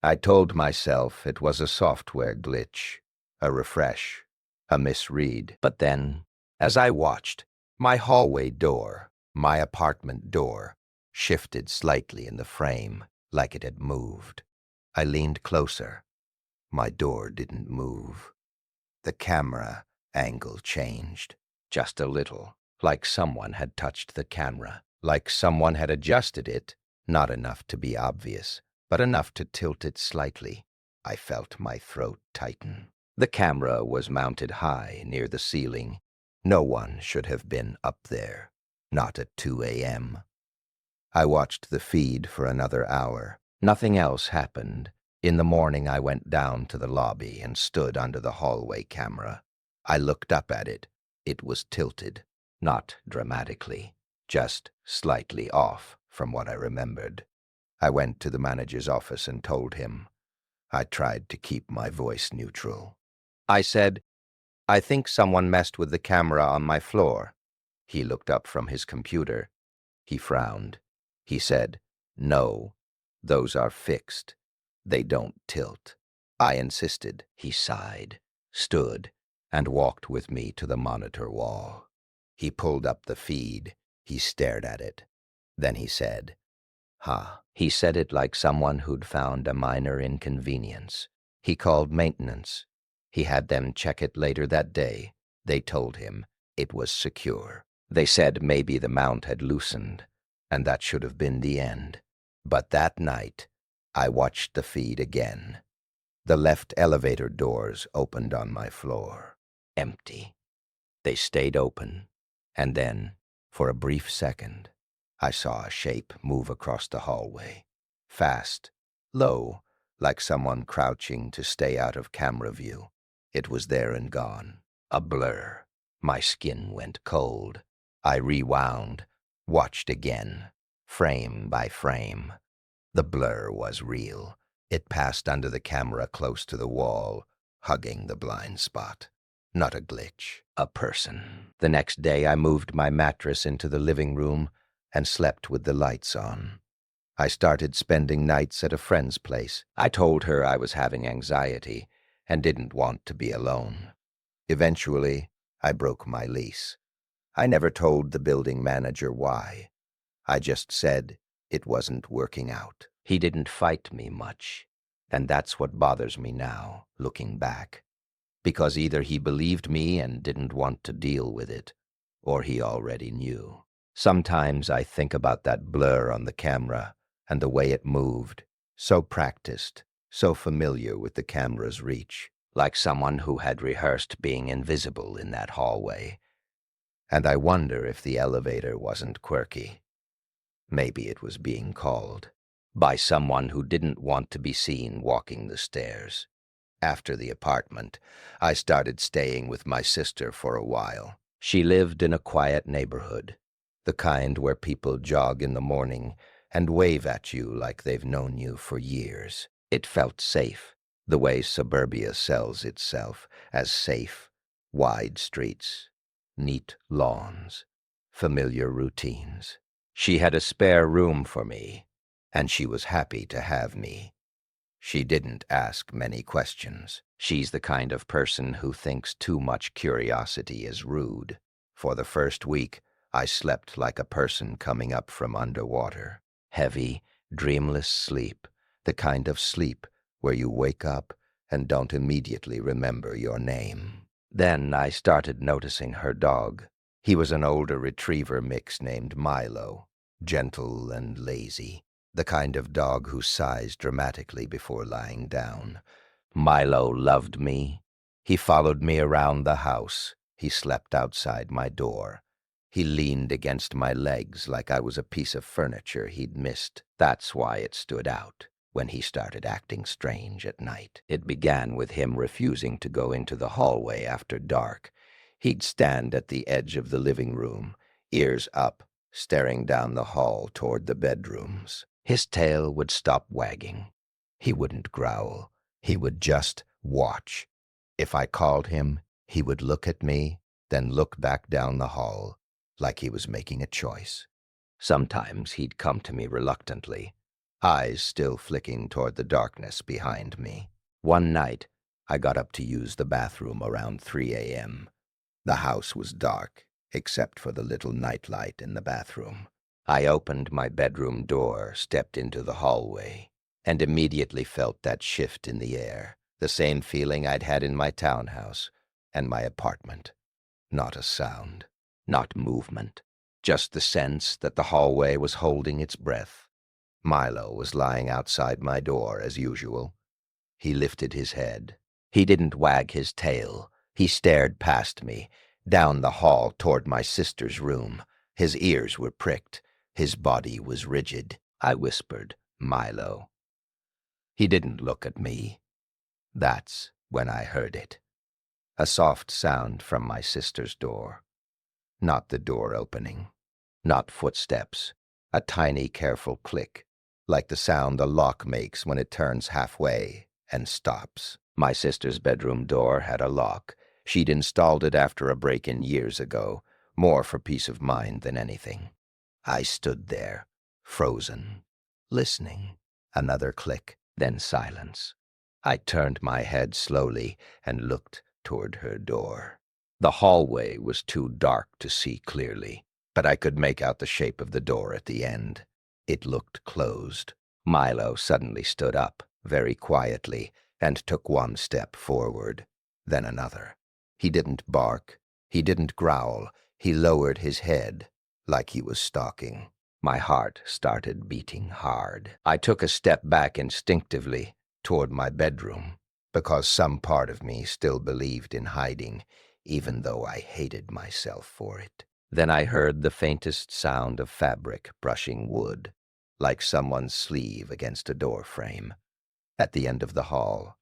I told myself it was a software glitch, a refresh, a misread. But then, as I watched, my hallway door, my apartment door, shifted slightly in the frame, like it had moved. I leaned closer. My door didn't move. The camera angle changed, just a little, like someone had touched the camera, like someone had adjusted it, not enough to be obvious, but enough to tilt it slightly. I felt my throat tighten. The camera was mounted high near the ceiling. No one should have been up there, not at 2 a.m. I watched the feed for another hour. Nothing else happened. In the morning, I went down to the lobby and stood under the hallway camera. I looked up at it. It was tilted, not dramatically, just slightly off from what I remembered. I went to the manager's office and told him. I tried to keep my voice neutral. I said, "I think someone messed with the camera on my floor." He looked up from his computer. He frowned. He said, "No, those are fixed. They don't tilt." I insisted. He sighed, stood, and walked with me to the monitor wall. He pulled up the feed. He stared at it. Then he said, "Huh." He said it like someone who'd found a minor inconvenience. He called maintenance. He had them check it later that day. They told him it was secure. They said maybe the mount had loosened, and that should have been the end. But that night, I watched the feed again. The left elevator doors opened on my floor. Empty. They stayed open. And then, for a brief second, I saw a shape move across the hallway. Fast, low, like someone crouching to stay out of camera view. It was there and gone. A blur. My skin went cold. I rewound, watched again, frame by frame. The blur was real. It passed under the camera close to the wall, hugging the blind spot. Not a glitch, a person. The next day I moved my mattress into the living room and slept with the lights on. I started spending nights at a friend's place. I told her I was having anxiety and didn't want to be alone. Eventually, I broke my lease. I never told the building manager why. I just said it wasn't working out. He didn't fight me much, and that's what bothers me now, looking back. Because either he believed me and didn't want to deal with it, or he already knew. Sometimes I think about that blur on the camera and the way it moved, so practiced, so familiar with the camera's reach, like someone who had rehearsed being invisible in that hallway. And I wonder if the elevator wasn't quirky. Maybe it was being called by someone who didn't want to be seen walking the stairs. After the apartment, I started staying with my sister for a while. She lived in a quiet neighborhood, the kind where people jog in the morning and wave at you like they've known you for years. It felt safe, the way suburbia sells itself as safe, wide streets, neat lawns, familiar routines. She had a spare room for me, and she was happy to have me. She didn't ask many questions. She's the kind of person who thinks too much curiosity is rude. For the first week, I slept like a person coming up from underwater. Heavy, dreamless sleep, the kind of sleep where you wake up and don't immediately remember your name. Then I started noticing her dog. He was an older retriever mix named Milo, gentle and lazy, the kind of dog who sighs dramatically before lying down. Milo loved me. He followed me around the house. He slept outside my door. He leaned against my legs like I was a piece of furniture he'd missed. That's why it stood out when he started acting strange at night. It began with him refusing to go into the hallway after dark. He'd stand at the edge of the living room, ears up, staring down the hall toward the bedrooms. His tail would stop wagging. He wouldn't growl. He would just watch. If I called him, he would look at me, then look back down the hall, like he was making a choice. Sometimes he'd come to me reluctantly, eyes still flicking toward the darkness behind me. One night, I got up to use the bathroom around 3 a.m. The house was dark, except for the little nightlight in the bathroom. I opened my bedroom door, stepped into the hallway, and immediately felt that shift in the air, the same feeling I'd had in my townhouse and my apartment. Not a sound, not movement, just the sense that the hallway was holding its breath. Milo was lying outside my door as usual. He lifted his head. He didn't wag his tail. He stared past me, down the hall toward my sister's room. His ears were pricked. His body was rigid. I whispered, "Milo." He didn't look at me. That's when I heard it. A soft sound from my sister's door. Not the door opening. Not footsteps. A tiny, careful click, like the sound a lock makes when it turns halfway and stops. My sister's bedroom door had a lock. She'd installed it after a break-in years ago, more for peace of mind than anything. I stood there, frozen, listening. Another click, then silence. I turned my head slowly and looked toward her door. The hallway was too dark to see clearly, but I could make out the shape of the door at the end. It looked closed. Milo suddenly stood up, very quietly, and took one step forward, then another. He didn't bark. He didn't growl. He lowered his head, like he was stalking. My heart started beating hard. I took a step back instinctively toward my bedroom, because some part of me still believed in hiding, even though I hated myself for it. Then I heard the faintest sound of fabric brushing wood, like someone's sleeve against a door frame. At the end of the hall,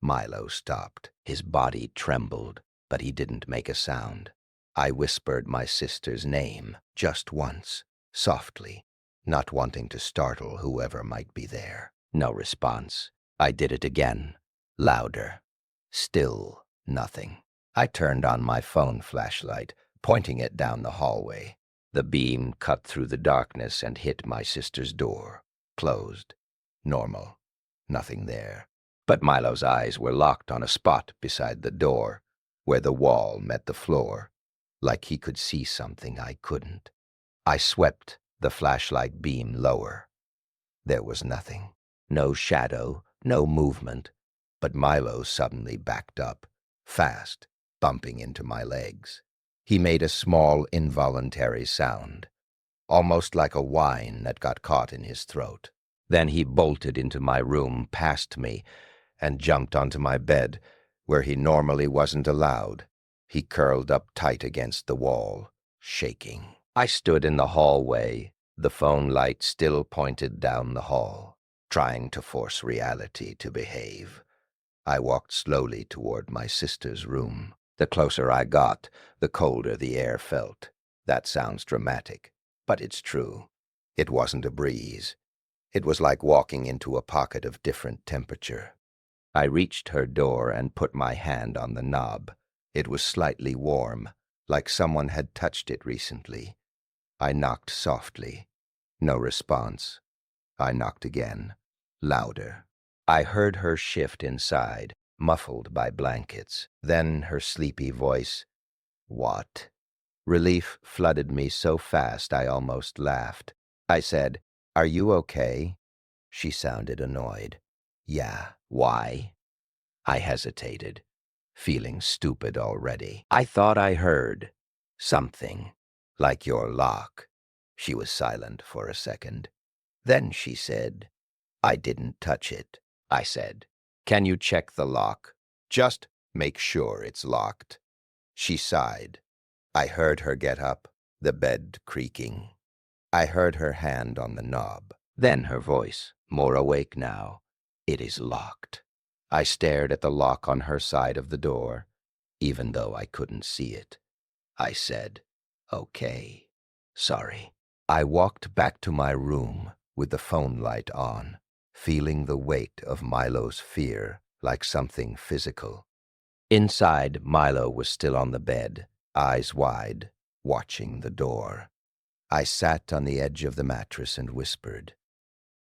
Milo stopped. His body trembled, but he didn't make a sound. I whispered my sister's name, just once, softly, not wanting to startle whoever might be there. No response. I did it again, louder. Still nothing. I turned on my phone flashlight, pointing it down the hallway. The beam cut through the darkness and hit my sister's door. Closed. Normal. Nothing there. But Milo's eyes were locked on a spot beside the door, where the wall met the floor, like he could see something I couldn't. I swept the flashlight beam lower. There was nothing. No shadow, no movement. But Milo suddenly backed up, fast, bumping into my legs. He made a small, involuntary sound, almost like a whine that got caught in his throat. Then he bolted into my room past me and jumped onto my bed, where he normally wasn't allowed. He curled up tight against the wall, shaking. I stood in the hallway, the phone light still pointed down the hall, trying to force reality to behave. I walked slowly toward my sister's room. The closer I got, the colder the air felt. That sounds dramatic, but it's true. It wasn't a breeze. It was like walking into a pocket of different temperature. I reached her door and put my hand on the knob. It was slightly warm, like someone had touched it recently. I knocked softly. No response. I knocked again, louder. I heard her shift inside, muffled by blankets. Then her sleepy voice. What? Relief flooded me so fast I almost laughed. I said, "Are you okay?" She sounded annoyed. "Yeah, why?" I hesitated, feeling stupid already. "I thought I heard something, like your lock." She was silent for a second. Then she said, "I didn't touch it." I said, "Can you check the lock? Just make sure it's locked." She sighed. I heard her get up, the bed creaking. I heard her hand on the knob. Then her voice, more awake now. "It is locked." I stared at the lock on her side of the door, even though I couldn't see it. I said, "Okay, sorry." I walked back to my room with the phone light on, feeling the weight of Milo's fear like something physical. Inside, Milo was still on the bed, eyes wide, watching the door. I sat on the edge of the mattress and whispered,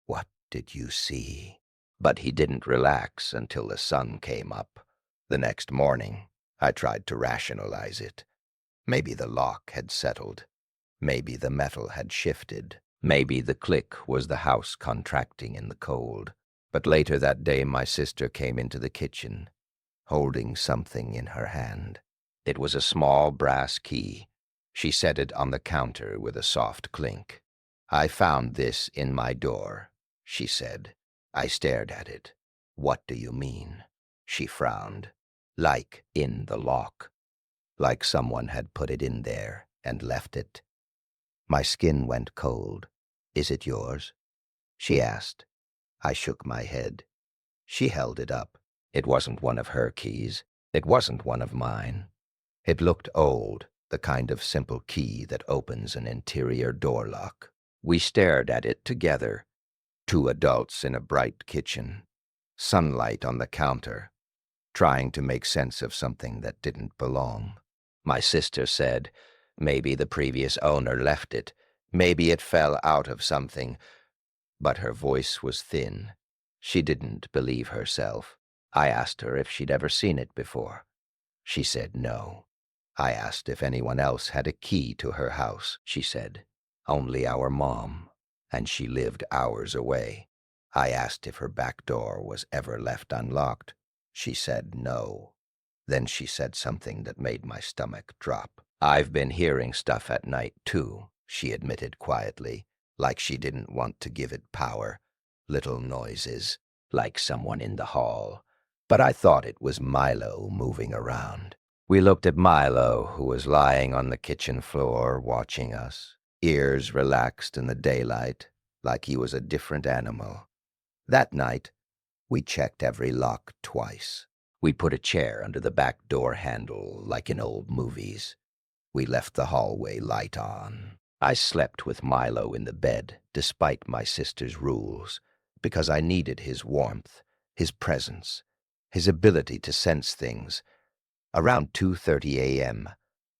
"What did you see?" But he didn't relax until the sun came up. The next morning, I tried to rationalize it. Maybe the lock had settled. Maybe the metal had shifted. Maybe the click was the house contracting in the cold. But later that day, my sister came into the kitchen, holding something in her hand. It was a small brass key. She set it on the counter with a soft clink. "I found this in my door," she said. I stared at it. "What do you mean?" She frowned. "Like in the lock. Like someone had put it in there and left it." My skin went cold. "Is it yours?" she asked. I shook my head. She held it up. It wasn't one of her keys. It wasn't one of mine. It looked old, the kind of simple key that opens an interior door lock. We stared at it together, two adults in a bright kitchen, sunlight on the counter, trying to make sense of something that didn't belong. My sister said, "Maybe the previous owner left it. Maybe it fell out of something." But her voice was thin. She didn't believe herself. I asked her if she'd ever seen it before. She said no. I asked if anyone else had a key to her house. She said, "Only our mom, and she lived hours away." I asked if her back door was ever left unlocked. She said no. Then she said something that made my stomach drop. "I've been hearing stuff at night, too," she admitted quietly, like she didn't want to give it power. Little noises, like someone in the hall. But I thought it was Milo moving around. We looked at Milo, who was lying on the kitchen floor watching us, ears relaxed in the daylight, like he was a different animal. That night, we checked every lock twice. We put a chair under the back door handle, like in old movies. We left the hallway light on. I slept with Milo in the bed, despite my sister's rules, because I needed his warmth, his presence, his ability to sense things. Around 2:30 a.m.,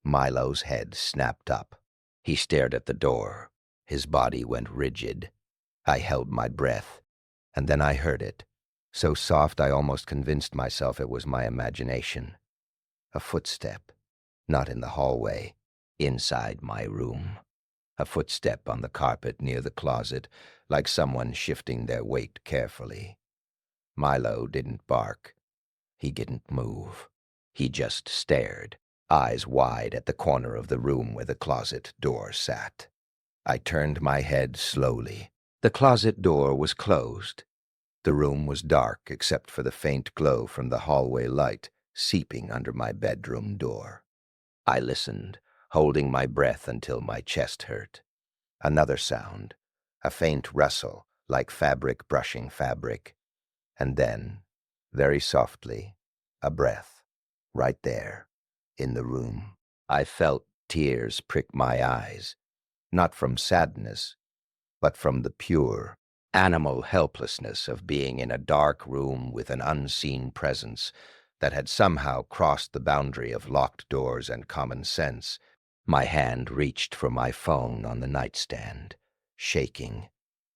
Milo's head snapped up. He stared at the door. His body went rigid. I held my breath, and then I heard it, so soft I almost convinced myself it was my imagination. A footstep, not in the hallway, inside my room. A footstep on the carpet near the closet, like someone shifting their weight carefully. Milo didn't bark. He didn't move. He just stared, eyes wide at the corner of the room where the closet door sat. I turned my head slowly. The closet door was closed. The room was dark except for the faint glow from the hallway light seeping under my bedroom door. I listened, holding my breath until my chest hurt. Another sound, a faint rustle like fabric brushing fabric. And then, very softly, a breath, right there, in the room. I felt tears prick my eyes, not from sadness, but from the pure, animal helplessness of being in a dark room with an unseen presence that had somehow crossed the boundary of locked doors and common sense. My hand reached for my phone on the nightstand, shaking.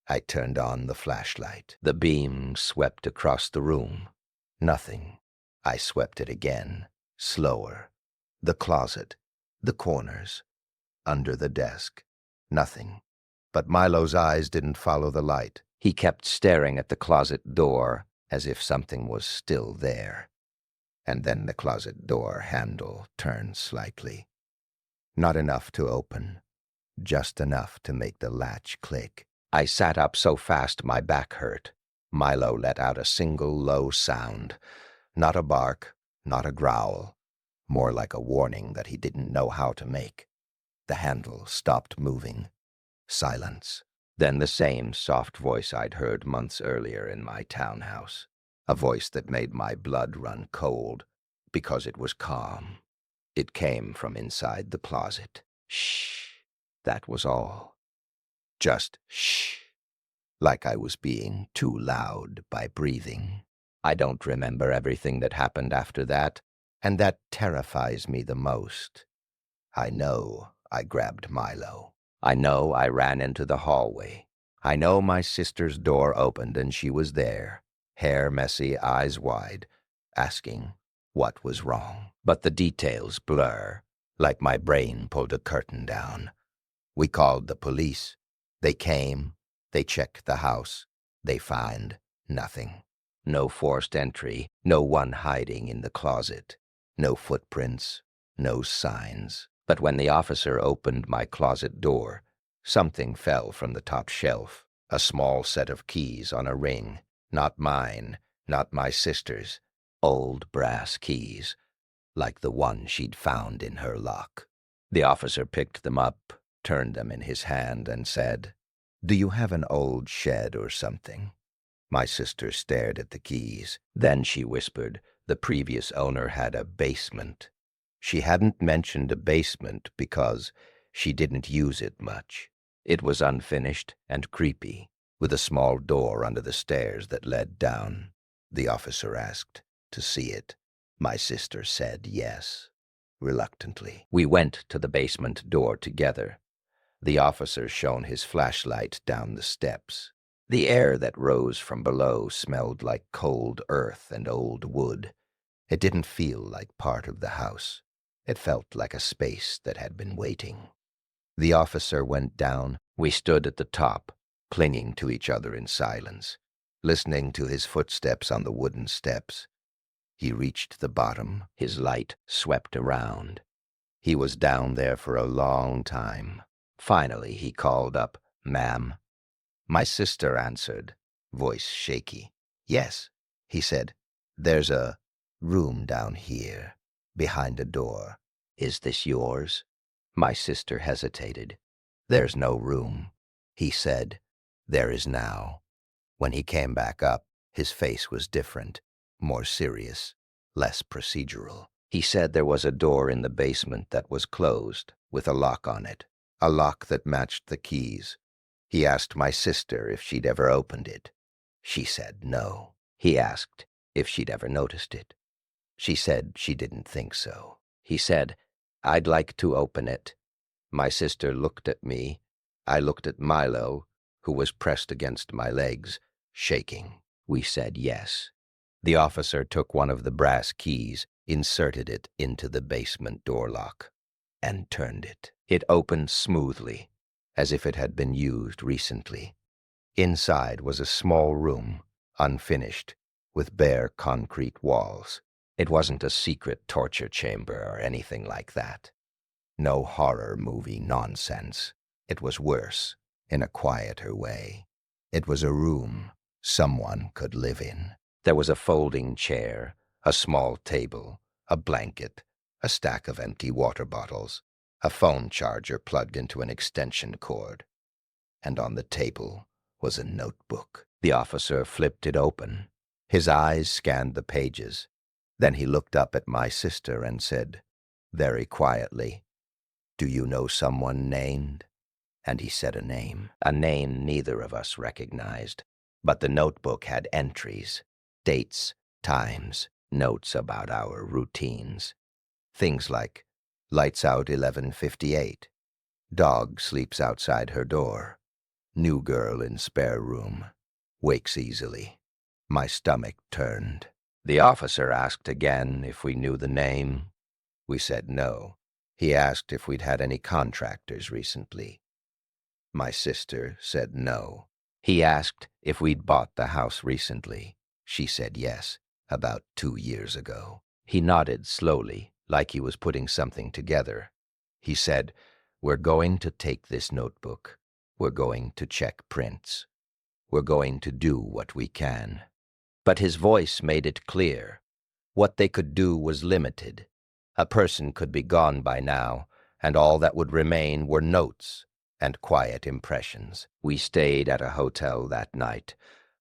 I turned on the flashlight. The beam swept across the room. Nothing. I swept it again, slower. The closet, the corners, under the desk. Nothing. But Milo's eyes didn't follow the light. He kept staring at the closet door as if something was still there. And then the closet door handle turned slightly. Not enough to open, just enough to make the latch click. I sat up so fast my back hurt. Milo let out a single low sound. Not a bark, not a growl. More like a warning that he didn't know how to make. The handle stopped moving. Silence. Then the same soft voice I'd heard months earlier in my townhouse. A voice that made my blood run cold because it was calm. It came from inside the closet. Shh. That was all. Just shh. Like I was being too loud by breathing. I don't remember everything that happened after that, and that terrifies me the most. I know I grabbed Milo. I know I ran into the hallway. I know my sister's door opened and she was there, hair messy, eyes wide, asking what was wrong. But the details blur, like my brain pulled a curtain down. We called the police. They came. They checked the house. They found nothing. No forced entry, no one hiding in the closet. No footprints, no signs. But when the officer opened my closet door, something fell from the top shelf. A small set of keys on a ring. Not mine, not my sister's. Old brass keys, like the one she'd found in her lock. The officer picked them up, turned them in his hand, and said, "Do you have an old shed or something?" My sister stared at the keys. Then she whispered, the previous owner had a basement. She hadn't mentioned a basement because she didn't use it much. It was unfinished and creepy, with a small door under the stairs that led down. The officer asked to see it. My sister said yes, reluctantly. We went to the basement door together. The officer shone his flashlight down the steps. The air that rose from below smelled like cold earth and old wood. It didn't feel like part of the house. It felt like a space that had been waiting. The officer went down. We stood at the top, clinging to each other in silence, listening to his footsteps on the wooden steps. He reached the bottom. His light swept around. He was down there for a long time. Finally, he called up, "Ma'am." My sister answered, voice shaky. "Yes," he said. "There's a room down here, behind a door. Is this yours?" My sister hesitated. "There's no room," he said. "There is now." When he came back up, his face was different, more serious, less procedural. He said there was a door in the basement that was closed, with a lock on it, a lock that matched the keys. He asked my sister if she'd ever opened it. She said no. He asked if she'd ever noticed it. She said she didn't think so. He said, "I'd like to open it." My sister looked at me. I looked at Milo, who was pressed against my legs, shaking. We said yes. The officer took one of the brass keys, inserted it into the basement door lock, and turned it. It opened smoothly, as if it had been used recently. Inside was a small room, unfinished, with bare concrete walls. It wasn't a secret torture chamber or anything like that. No horror movie nonsense. It was worse, in a quieter way. It was a room someone could live in. There was a folding chair, a small table, a blanket, a stack of empty water bottles, a phone charger plugged into an extension cord. And on the table was a notebook. The officer flipped it open. His eyes scanned the pages. Then he looked up at my sister and said, very quietly, "Do you know someone named?" And he said a name neither of us recognized. But the notebook had entries, dates, times, notes about our routines. Things like, lights out 11:58, dog sleeps outside her door, new girl in spare room, wakes easily. My stomach turned. The officer asked again if we knew the name. We said no. He asked if we'd had any contractors recently. My sister said no. He asked if we'd bought the house recently. She said yes, about 2 years ago. He nodded slowly, like he was putting something together. He said, "We're going to take this notebook. We're going to check prints. We're going to do what we can." But his voice made it clear. What they could do was limited. A person could be gone by now, and all that would remain were notes and quiet impressions. We stayed at a hotel that night.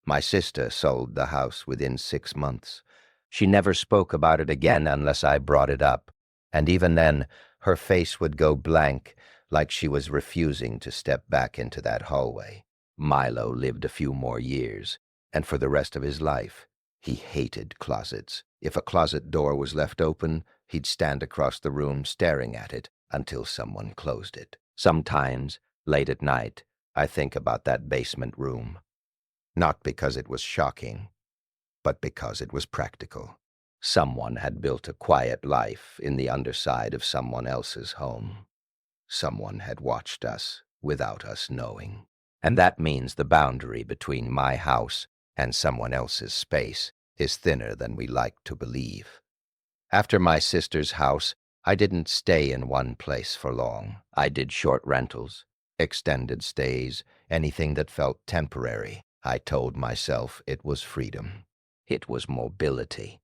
My sister sold the house within 6 months. She never spoke about it again unless I brought it up, and even then, her face would go blank, like she was refusing to step back into that hallway. Milo lived a few more years, and for the rest of his life, he hated closets. If a closet door was left open, he'd stand across the room staring at it until someone closed it. Sometimes, late at night, I think about that basement room. Not because it was shocking, but because it was practical. Someone had built a quiet life in the underside of someone else's home. Someone had watched us without us knowing. And that means the boundary between my house and someone else's space is thinner than we like to believe. After my sister's house, I didn't stay in one place for long. I did short rentals, extended stays, anything that felt temporary. I told myself it was freedom. It was mobility.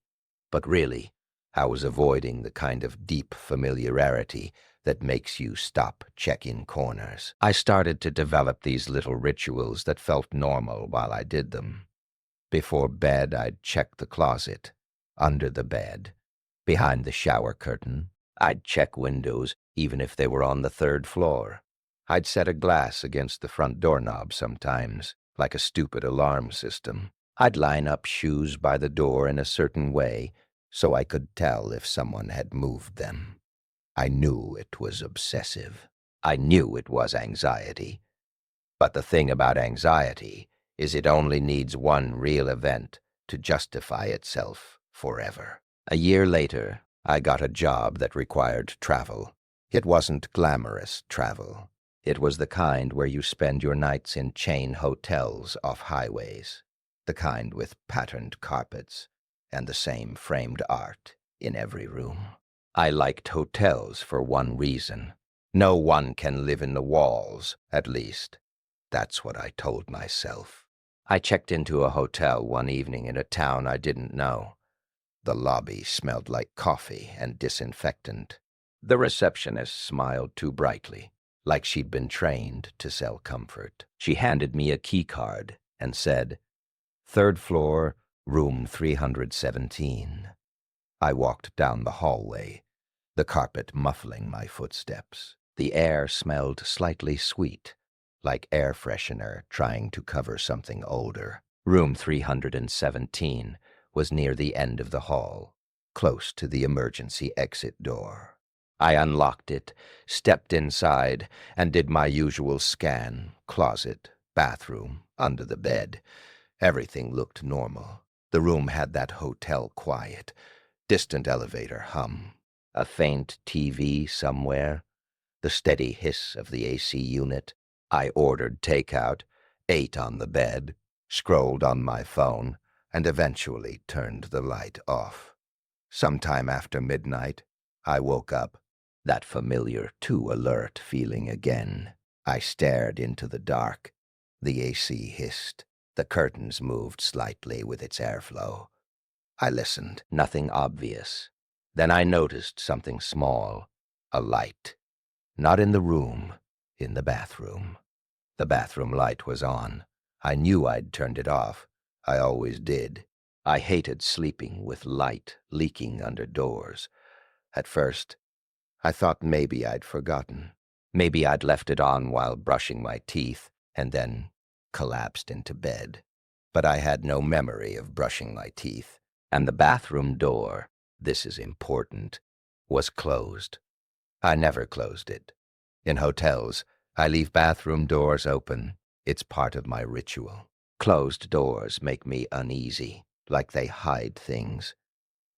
But really, I was avoiding the kind of deep familiarity that makes you stop checking corners. I started to develop these little rituals that felt normal while I did them. Before bed, I'd check the closet, under the bed, behind the shower curtain. I'd check windows, even if they were on the 3rd floor. I'd set a glass against the front doorknob sometimes, like a stupid alarm system. I'd line up shoes by the door in a certain way so I could tell if someone had moved them. I knew it was obsessive. I knew it was anxiety. But the thing about anxiety is it only needs one real event to justify itself forever. A year later, I got a job that required travel. It wasn't glamorous travel. It was the kind where you spend your nights in chain hotels off highways, the kind with patterned carpets and the same framed art in every room. I liked hotels for one reason. No one can live in the walls, at least. That's what I told myself. I checked into a hotel one evening in a town I didn't know. The lobby smelled like coffee and disinfectant. The receptionist smiled too brightly, like she'd been trained to sell comfort. She handed me a key card and said, "3rd floor, room 317. I walked down the hallway, the carpet muffling my footsteps. The air smelled slightly sweet, like air freshener trying to cover something older. Room 317 was near the end of the hall, close to the emergency exit door. I unlocked it, stepped inside, and did my usual scan: closet, bathroom, under the bed. Everything looked normal. The room had that hotel quiet, distant elevator hum, a faint TV somewhere, the steady hiss of the AC unit. I ordered takeout, ate on the bed, scrolled on my phone, and eventually turned the light off. Sometime after midnight, I woke up, that familiar too alert feeling again. I stared into the dark. The AC hissed. The curtains moved slightly with its airflow. I listened. Nothing obvious. Then I noticed something small, a light. Not in the room, in the bathroom. The bathroom light was on. I knew I'd turned it off. I always did. I hated sleeping with light leaking under doors. At first, I thought maybe I'd forgotten. Maybe I'd left it on while brushing my teeth and then collapsed into bed. But I had no memory of brushing my teeth. And the bathroom door, this is important, was closed. I never closed it. In hotels, I leave bathroom doors open. It's part of my ritual. Closed doors make me uneasy, like they hide things.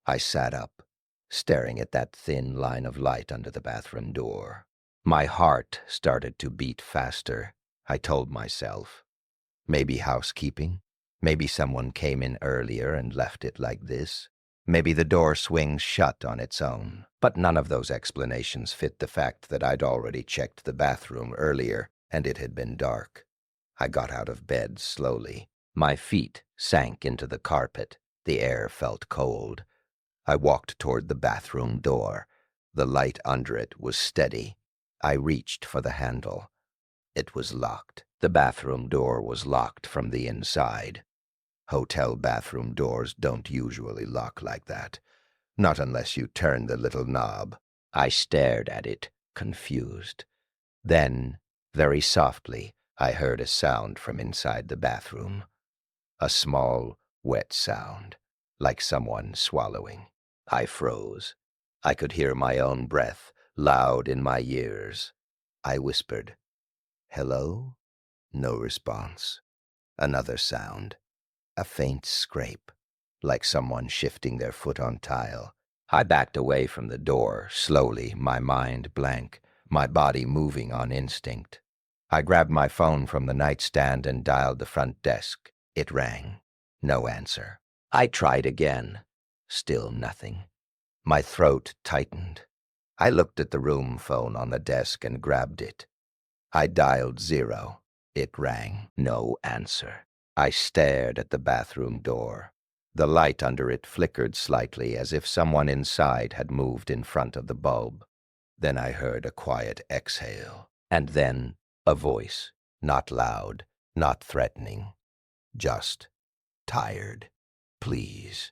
I sat up, staring at that thin line of light under the bathroom door. My heart started to beat faster. I told myself, maybe housekeeping. Maybe someone came in earlier and left it like this. Maybe the door swings shut on its own. But none of those explanations fit the fact that I'd already checked the bathroom earlier, and it had been dark. I got out of bed slowly. My feet sank into the carpet. The air felt cold. I walked toward the bathroom door. The light under it was steady. I reached for the handle. It was locked. The bathroom door was locked from the inside. Hotel bathroom doors don't usually lock like that. Not unless you turn the little knob. I stared at it, confused. Then, very softly, I heard a sound from inside the bathroom. A small, wet sound, like someone swallowing. I froze. I could hear my own breath, loud in my ears. I whispered, "Hello?" No response. Another sound. A faint scrape, like someone shifting their foot on tile. I backed away from the door, slowly, my mind blank, my body moving on instinct. I grabbed my phone from the nightstand and dialed the front desk. It rang. No answer. I tried again. Still nothing. My throat tightened. I looked at the room phone on the desk and grabbed it. I dialed 0. It rang. No answer. I stared at the bathroom door. The light under it flickered slightly as if someone inside had moved in front of the bulb. Then I heard a quiet exhale. And then a voice, not loud, not threatening, just tired. "Please,"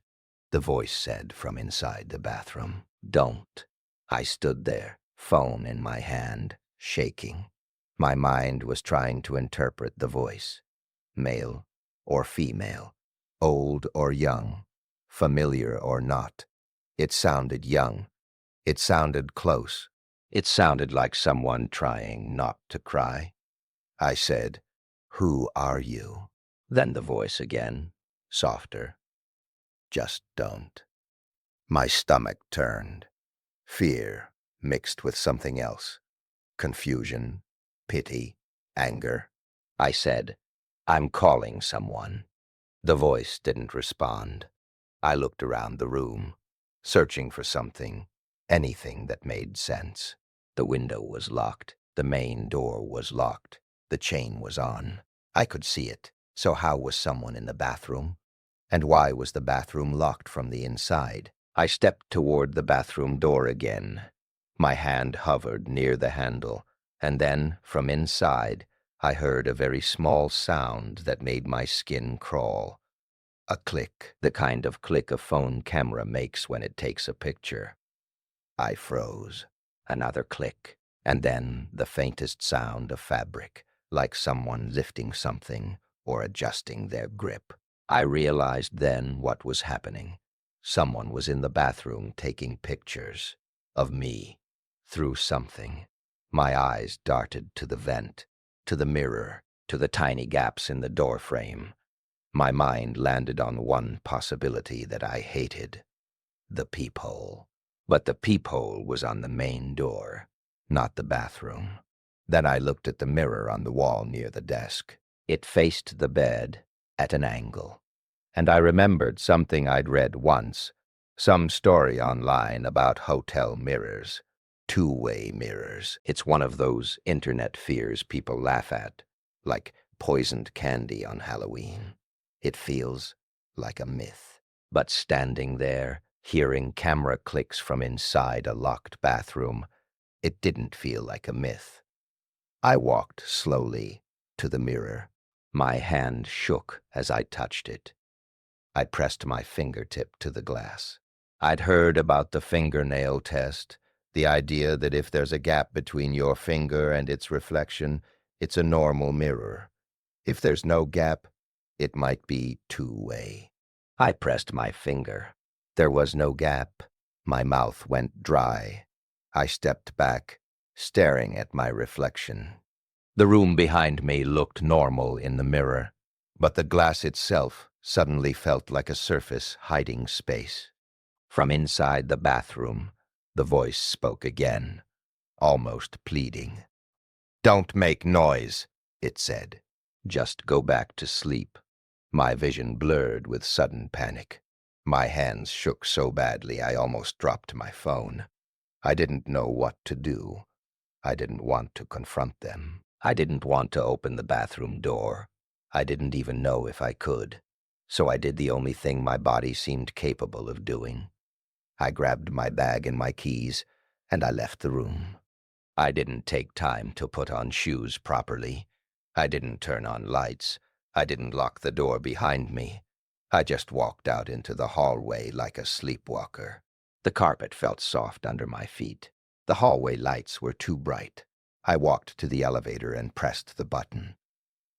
the voice said from inside the bathroom. "Don't." I stood there, phone in my hand, shaking. My mind was trying to interpret the voice. Male or female, old or young, familiar or not. It sounded young. It sounded close. It sounded like someone trying not to cry. I said, "Who are you?" Then the voice again, softer. "Just don't." My stomach turned. Fear mixed with something else. Confusion, pity, anger. I said, "I'm calling someone." The voice didn't respond. I looked around the room, searching for something, anything that made sense. The window was locked. The main door was locked. The chain was on. I could see it. So how was someone in the bathroom? And why was the bathroom locked from the inside? I stepped toward the bathroom door again. My hand hovered near the handle, and then, from inside, I heard a very small sound that made my skin crawl. A click, the kind of click a phone camera makes when it takes a picture. I froze. Another click, and then the faintest sound of fabric, like someone lifting something or adjusting their grip. I realized then what was happening. Someone was in the bathroom taking pictures of me through something. My eyes darted to the vent, to the mirror, to the tiny gaps in the doorframe. My mind landed on one possibility that I hated: the peephole. But the peephole was on the main door, not the bathroom. Then I looked at the mirror on the wall near the desk. It faced the bed at an angle. And I remembered something I'd read once, some story online about hotel mirrors, two-way mirrors. It's one of those internet fears people laugh at, like poisoned candy on Halloween. It feels like a myth. But standing there, hearing camera clicks from inside a locked bathroom, it didn't feel like a myth. I walked slowly to the mirror. My hand shook as I touched it. I pressed my fingertip to the glass. I'd heard about the fingernail test, the idea that if there's a gap between your finger and its reflection, it's a normal mirror. If there's no gap, it might be two-way. I pressed my finger. There was no gap. My mouth went dry. I stepped back, staring at my reflection. The room behind me looked normal in the mirror, but the glass itself suddenly felt like a surface hiding space. From inside the bathroom, the voice spoke again, almost pleading. "Don't make noise," it said. "Just go back to sleep." My vision blurred with sudden panic. My hands shook so badly I almost dropped my phone. I didn't know what to do. I didn't want to confront them. I didn't want to open the bathroom door. I didn't even know if I could. So I did the only thing my body seemed capable of doing. I grabbed my bag and my keys, and I left the room. I didn't take time to put on shoes properly. I didn't turn on lights. I didn't lock the door behind me. I just walked out into the hallway like a sleepwalker. The carpet felt soft under my feet. The hallway lights were too bright. I walked to the elevator and pressed the button.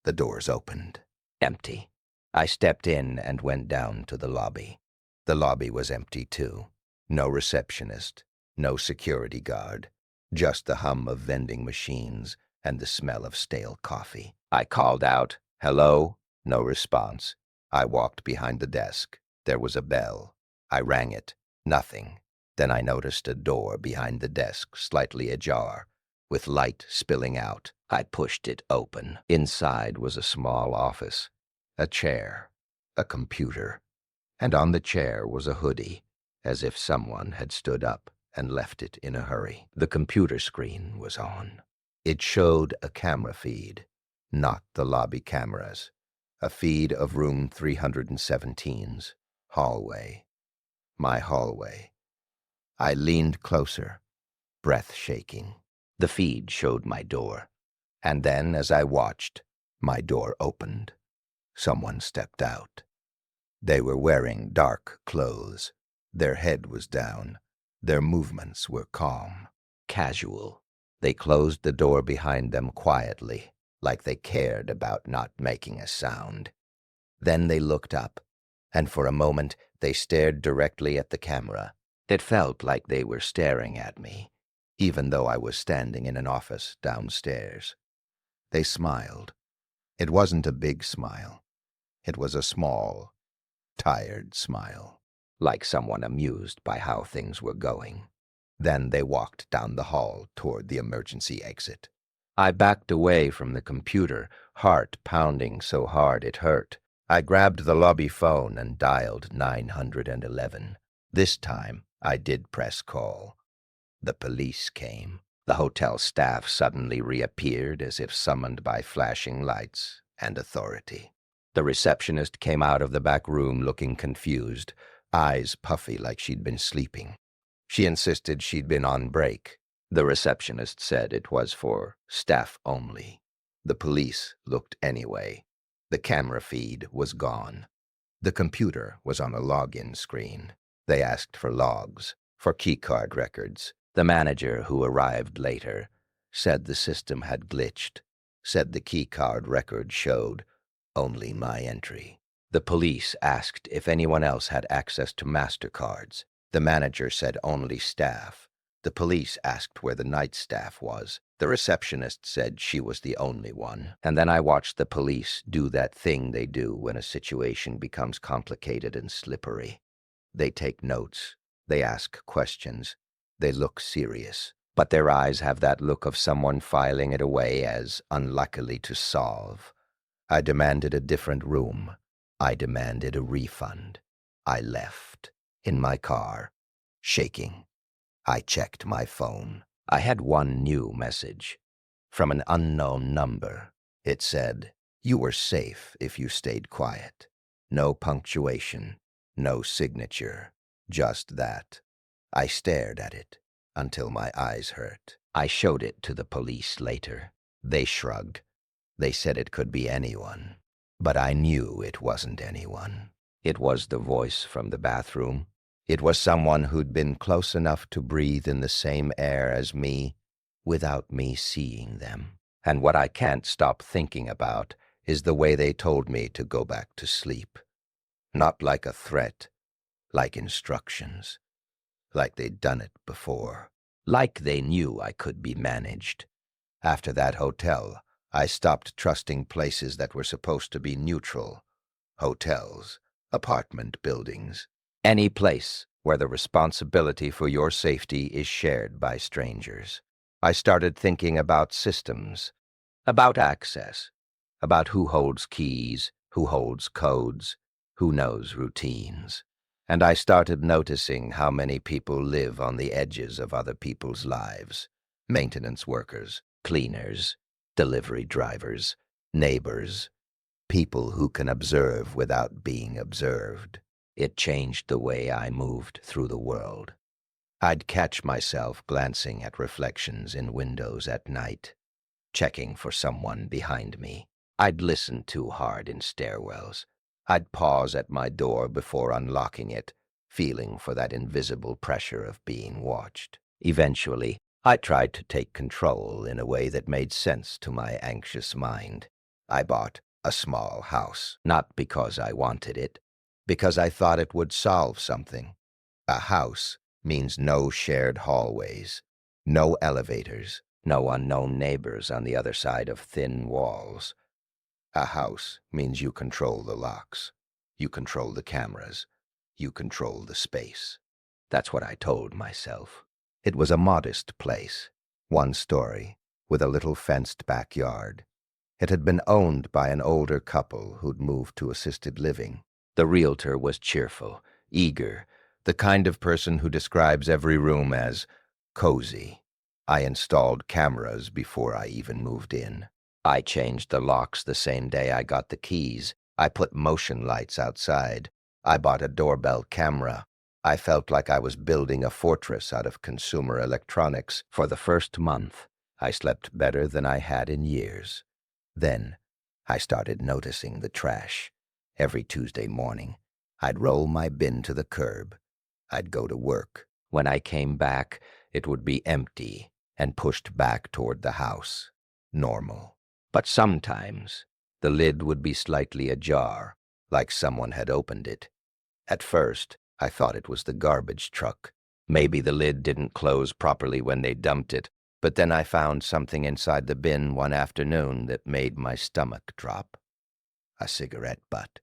The doors opened. Empty. I stepped in and went down to the lobby. The lobby was empty too. No receptionist, no security guard, just the hum of vending machines and the smell of stale coffee. I called out, "Hello?" No response. I walked behind the desk. There was a bell. I rang it. Nothing. Then I noticed a door behind the desk, slightly ajar, with light spilling out. I pushed it open. Inside was a small office, a chair, a computer, and on the chair was a hoodie, as if someone had stood up and left it in a hurry. The computer screen was on. It showed a camera feed, not the lobby cameras, a feed of room 317's hallway. My hallway. I leaned closer, breath shaking. The feed showed my door, and then, as I watched, my door opened. Someone stepped out. They were wearing dark clothes. Their head was down. Their movements were calm, casual. They closed the door behind them quietly, like they cared about not making a sound. Then they looked up, and for a moment they stared directly at the camera. It felt like they were staring at me, even though I was standing in an office downstairs. They smiled. It wasn't a big smile. It was a small, tired smile, like someone amused by how things were going. Then they walked down the hall toward the emergency exit. I backed away from the computer, heart pounding so hard it hurt. I grabbed the lobby phone and dialed 911. This time, I did press call. The police came. The hotel staff suddenly reappeared as if summoned by flashing lights and authority. The receptionist came out of the back room looking confused, eyes puffy like she'd been sleeping. She insisted she'd been on break. The receptionist said it was for staff only. The police looked anyway. The camera feed was gone. The computer was on a login screen. They asked for logs, for keycard records. The manager, who arrived later, said the system had glitched, said the keycard record showed only my entry. The police asked if anyone else had access to MasterCards. The manager said only staff. The police asked where the night staff was. The receptionist said she was the only one. And then I watched the police do that thing they do when a situation becomes complicated and slippery. They take notes. They ask questions. They look serious. But their eyes have that look of someone filing it away as unluckily to solve. I demanded a different room. I demanded a refund. I left. In my car. Shaking. I checked my phone. I had one new message. From an unknown number. It said, "You were safe if you stayed quiet." No punctuation. No signature. Just that. I stared at it until my eyes hurt. I showed it to the police later. They shrugged. They said it could be anyone. But I knew it wasn't anyone. It was the voice from the bathroom. It was someone who'd been close enough to breathe in the same air as me without me seeing them. And what I can't stop thinking about is the way they told me to go back to sleep. Not like a threat, like instructions. Like they'd done it before. Like they knew I could be managed. After that hotel, I stopped trusting places that were supposed to be neutral. Hotels, apartment buildings, any place where the responsibility for your safety is shared by strangers. I started thinking about systems, about access, about who holds keys, who holds codes, who knows routines. And I started noticing how many people live on the edges of other people's lives. Maintenance workers, cleaners, delivery drivers, neighbors, people who can observe without being observed. It changed the way I moved through the world. I'd catch myself glancing at reflections in windows at night, checking for someone behind me. I'd listen too hard in stairwells. I'd pause at my door before unlocking it, feeling for that invisible pressure of being watched. Eventually, I tried to take control in a way that made sense to my anxious mind. I bought a small house, not because I wanted it, because I thought it would solve something. A house means no shared hallways, no elevators, no unknown neighbors on the other side of thin walls. A house means you control the locks, you control the cameras, you control the space. That's what I told myself. It was a modest place, one story, with a little fenced backyard. It had been owned by an older couple who'd moved to assisted living. The realtor was cheerful, eager, the kind of person who describes every room as cozy. I installed cameras before I even moved in. I changed the locks the same day I got the keys. I put motion lights outside. I bought a doorbell camera. I felt like I was building a fortress out of consumer electronics. For the first month, I slept better than I had in years. Then, I started noticing the trash. Every Tuesday morning, I'd roll my bin to the curb. I'd go to work. When I came back, it would be empty and pushed back toward the house. Normal. But sometimes, the lid would be slightly ajar, like someone had opened it. At first, I thought it was the garbage truck. Maybe the lid didn't close properly when they dumped it, but then I found something inside the bin one afternoon that made my stomach drop. A cigarette butt.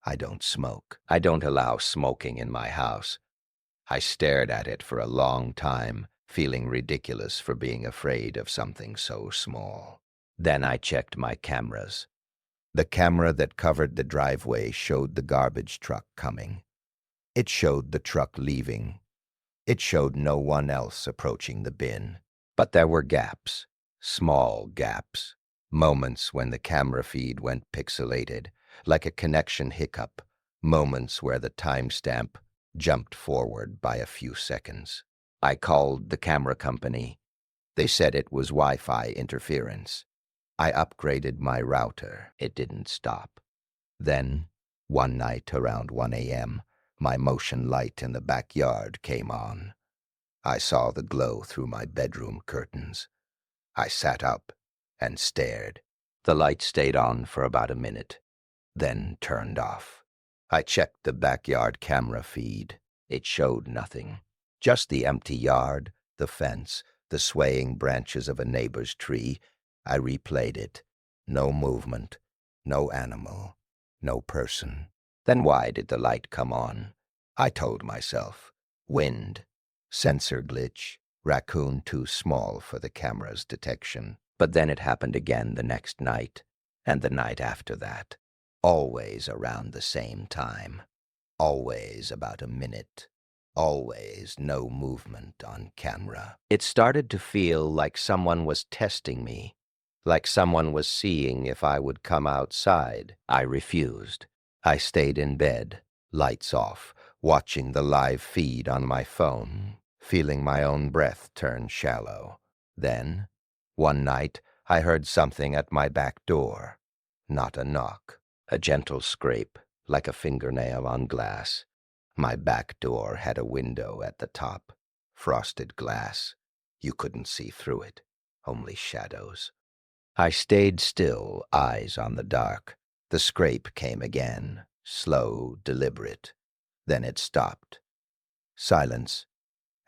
I don't smoke. I don't allow smoking in my house. I stared at it for a long time, feeling ridiculous for being afraid of something so small. Then I checked my cameras. The camera that covered the driveway showed the garbage truck coming. It showed the truck leaving. It showed no one else approaching the bin. But there were gaps, small gaps, moments when the camera feed went pixelated, like a connection hiccup, moments where the timestamp jumped forward by a few seconds. I called the camera company. They said it was Wi-Fi interference. I upgraded my router. It didn't stop. Then, one night around 1 a.m., my motion light in the backyard came on. I saw the glow through my bedroom curtains. I sat up and stared. The light stayed on for about a minute. then turned off. I checked the backyard camera feed. It showed nothing. Just the empty yard, the fence, the swaying branches of a neighbor's tree. I replayed it. No movement, no animal, no person. Then why did the light come on? I told myself. Wind, sensor glitch, raccoon too small for the camera's detection. But then it happened again the next night, and the night after that. Always around the same time. Always about a minute. Always no movement on camera. It started to feel like someone was testing me, like someone was seeing if I would come outside. I refused. I stayed in bed, lights off, watching the live feed on my phone, feeling my own breath turn shallow. Then, one night, I heard something at my back door. Not a knock, a gentle scrape, like a fingernail on glass. My back door had a window at the top, frosted glass. You couldn't see through it, only shadows. I stayed still, eyes on the dark. The scrape came again, slow, deliberate. Then it stopped. Silence,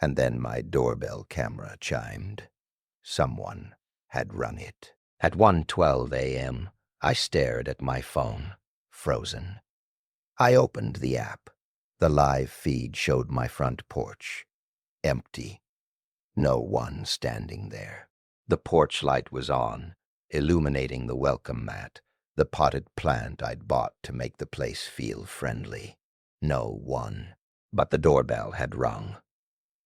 and then my doorbell camera chimed. Someone had rung it. At 1:12 a.m., I stared at my phone, frozen. I opened the app. The live feed showed my front porch. Empty. No one standing there. The porch light was on, illuminating the welcome mat, the potted plant I'd bought to make the place feel friendly. No one. But the doorbell had rung.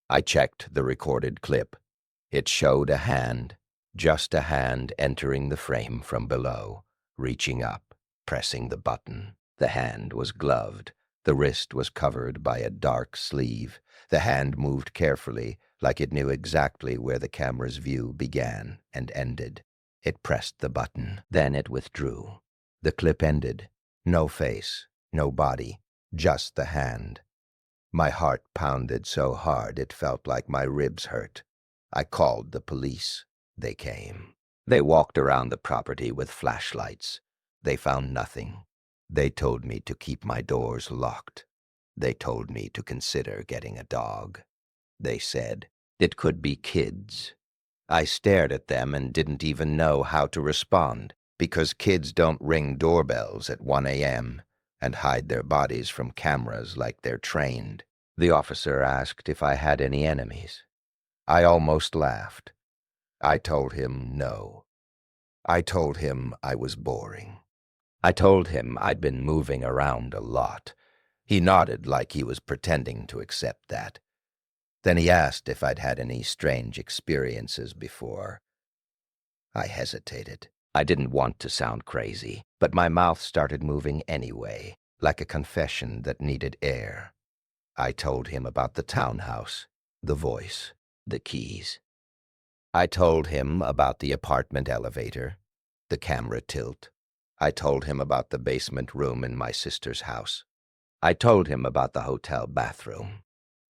I checked the recorded clip. It showed a hand, just a hand entering the frame from below, reaching up, pressing the button. The hand was gloved. The wrist was covered by a dark sleeve. The hand moved carefully, like it knew exactly where the camera's view began and ended. It pressed the button. Then it withdrew. The clip ended. No face, no body, just the hand. My heart pounded so hard it felt like my ribs hurt. I called the police. They came. They walked around the property with flashlights. They found nothing. They told me to keep my doors locked. They told me to consider getting a dog. They said it could be kids. I stared at them and didn't even know how to respond, because kids don't ring doorbells at 1 a.m. and hide their bodies from cameras like they're trained. The officer asked if I had any enemies. I almost laughed. I told him no. I told him I was boring. I told him I'd been moving around a lot. He nodded like he was pretending to accept that. Then he asked if I'd had any strange experiences before. I hesitated. I didn't want to sound crazy, but my mouth started moving anyway, like a confession that needed air. I told him about the townhouse, the voice, the keys. I told him about the apartment elevator, the camera tilt. I told him about the basement room in my sister's house. I told him about the hotel bathroom.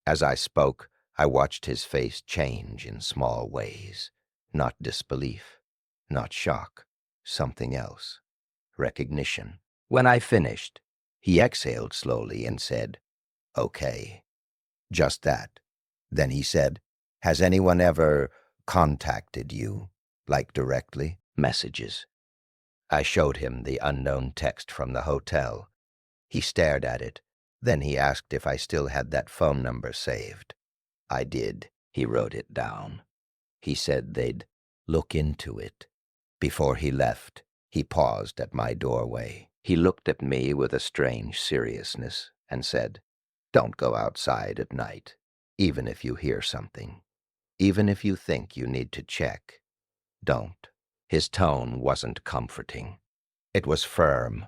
As I spoke, I watched his face change in small ways. Not disbelief, not shock, something else. Recognition. When I finished, he exhaled slowly and said, "Okay." Just that. Then he said, "Has anyone ever contacted you, like directly?" Messages. I showed him the unknown text from the hotel. He stared at it. Then he asked if I still had that phone number saved. I did. He wrote it down. He said they'd look into it. Before he left, he paused at my doorway. He looked at me with a strange seriousness and said, "Don't go outside at night, even if you hear something. Even if you think you need to check. Don't." His tone wasn't comforting. It was firm,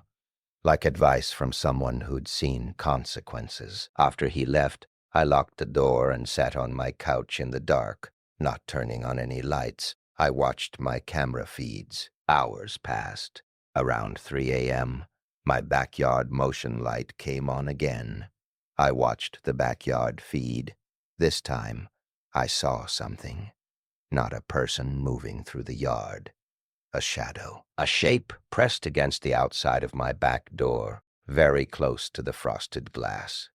like advice from someone who'd seen consequences. After he left, I locked the door and sat on my couch in the dark, not turning on any lights. I watched my camera feeds. Hours passed. Around 3 a.m., my backyard motion light came on again. I watched the backyard feed. This time, I saw something. Not a person moving through the yard. a shadow, a shape pressed against the outside of my back door, very close to the frosted glass.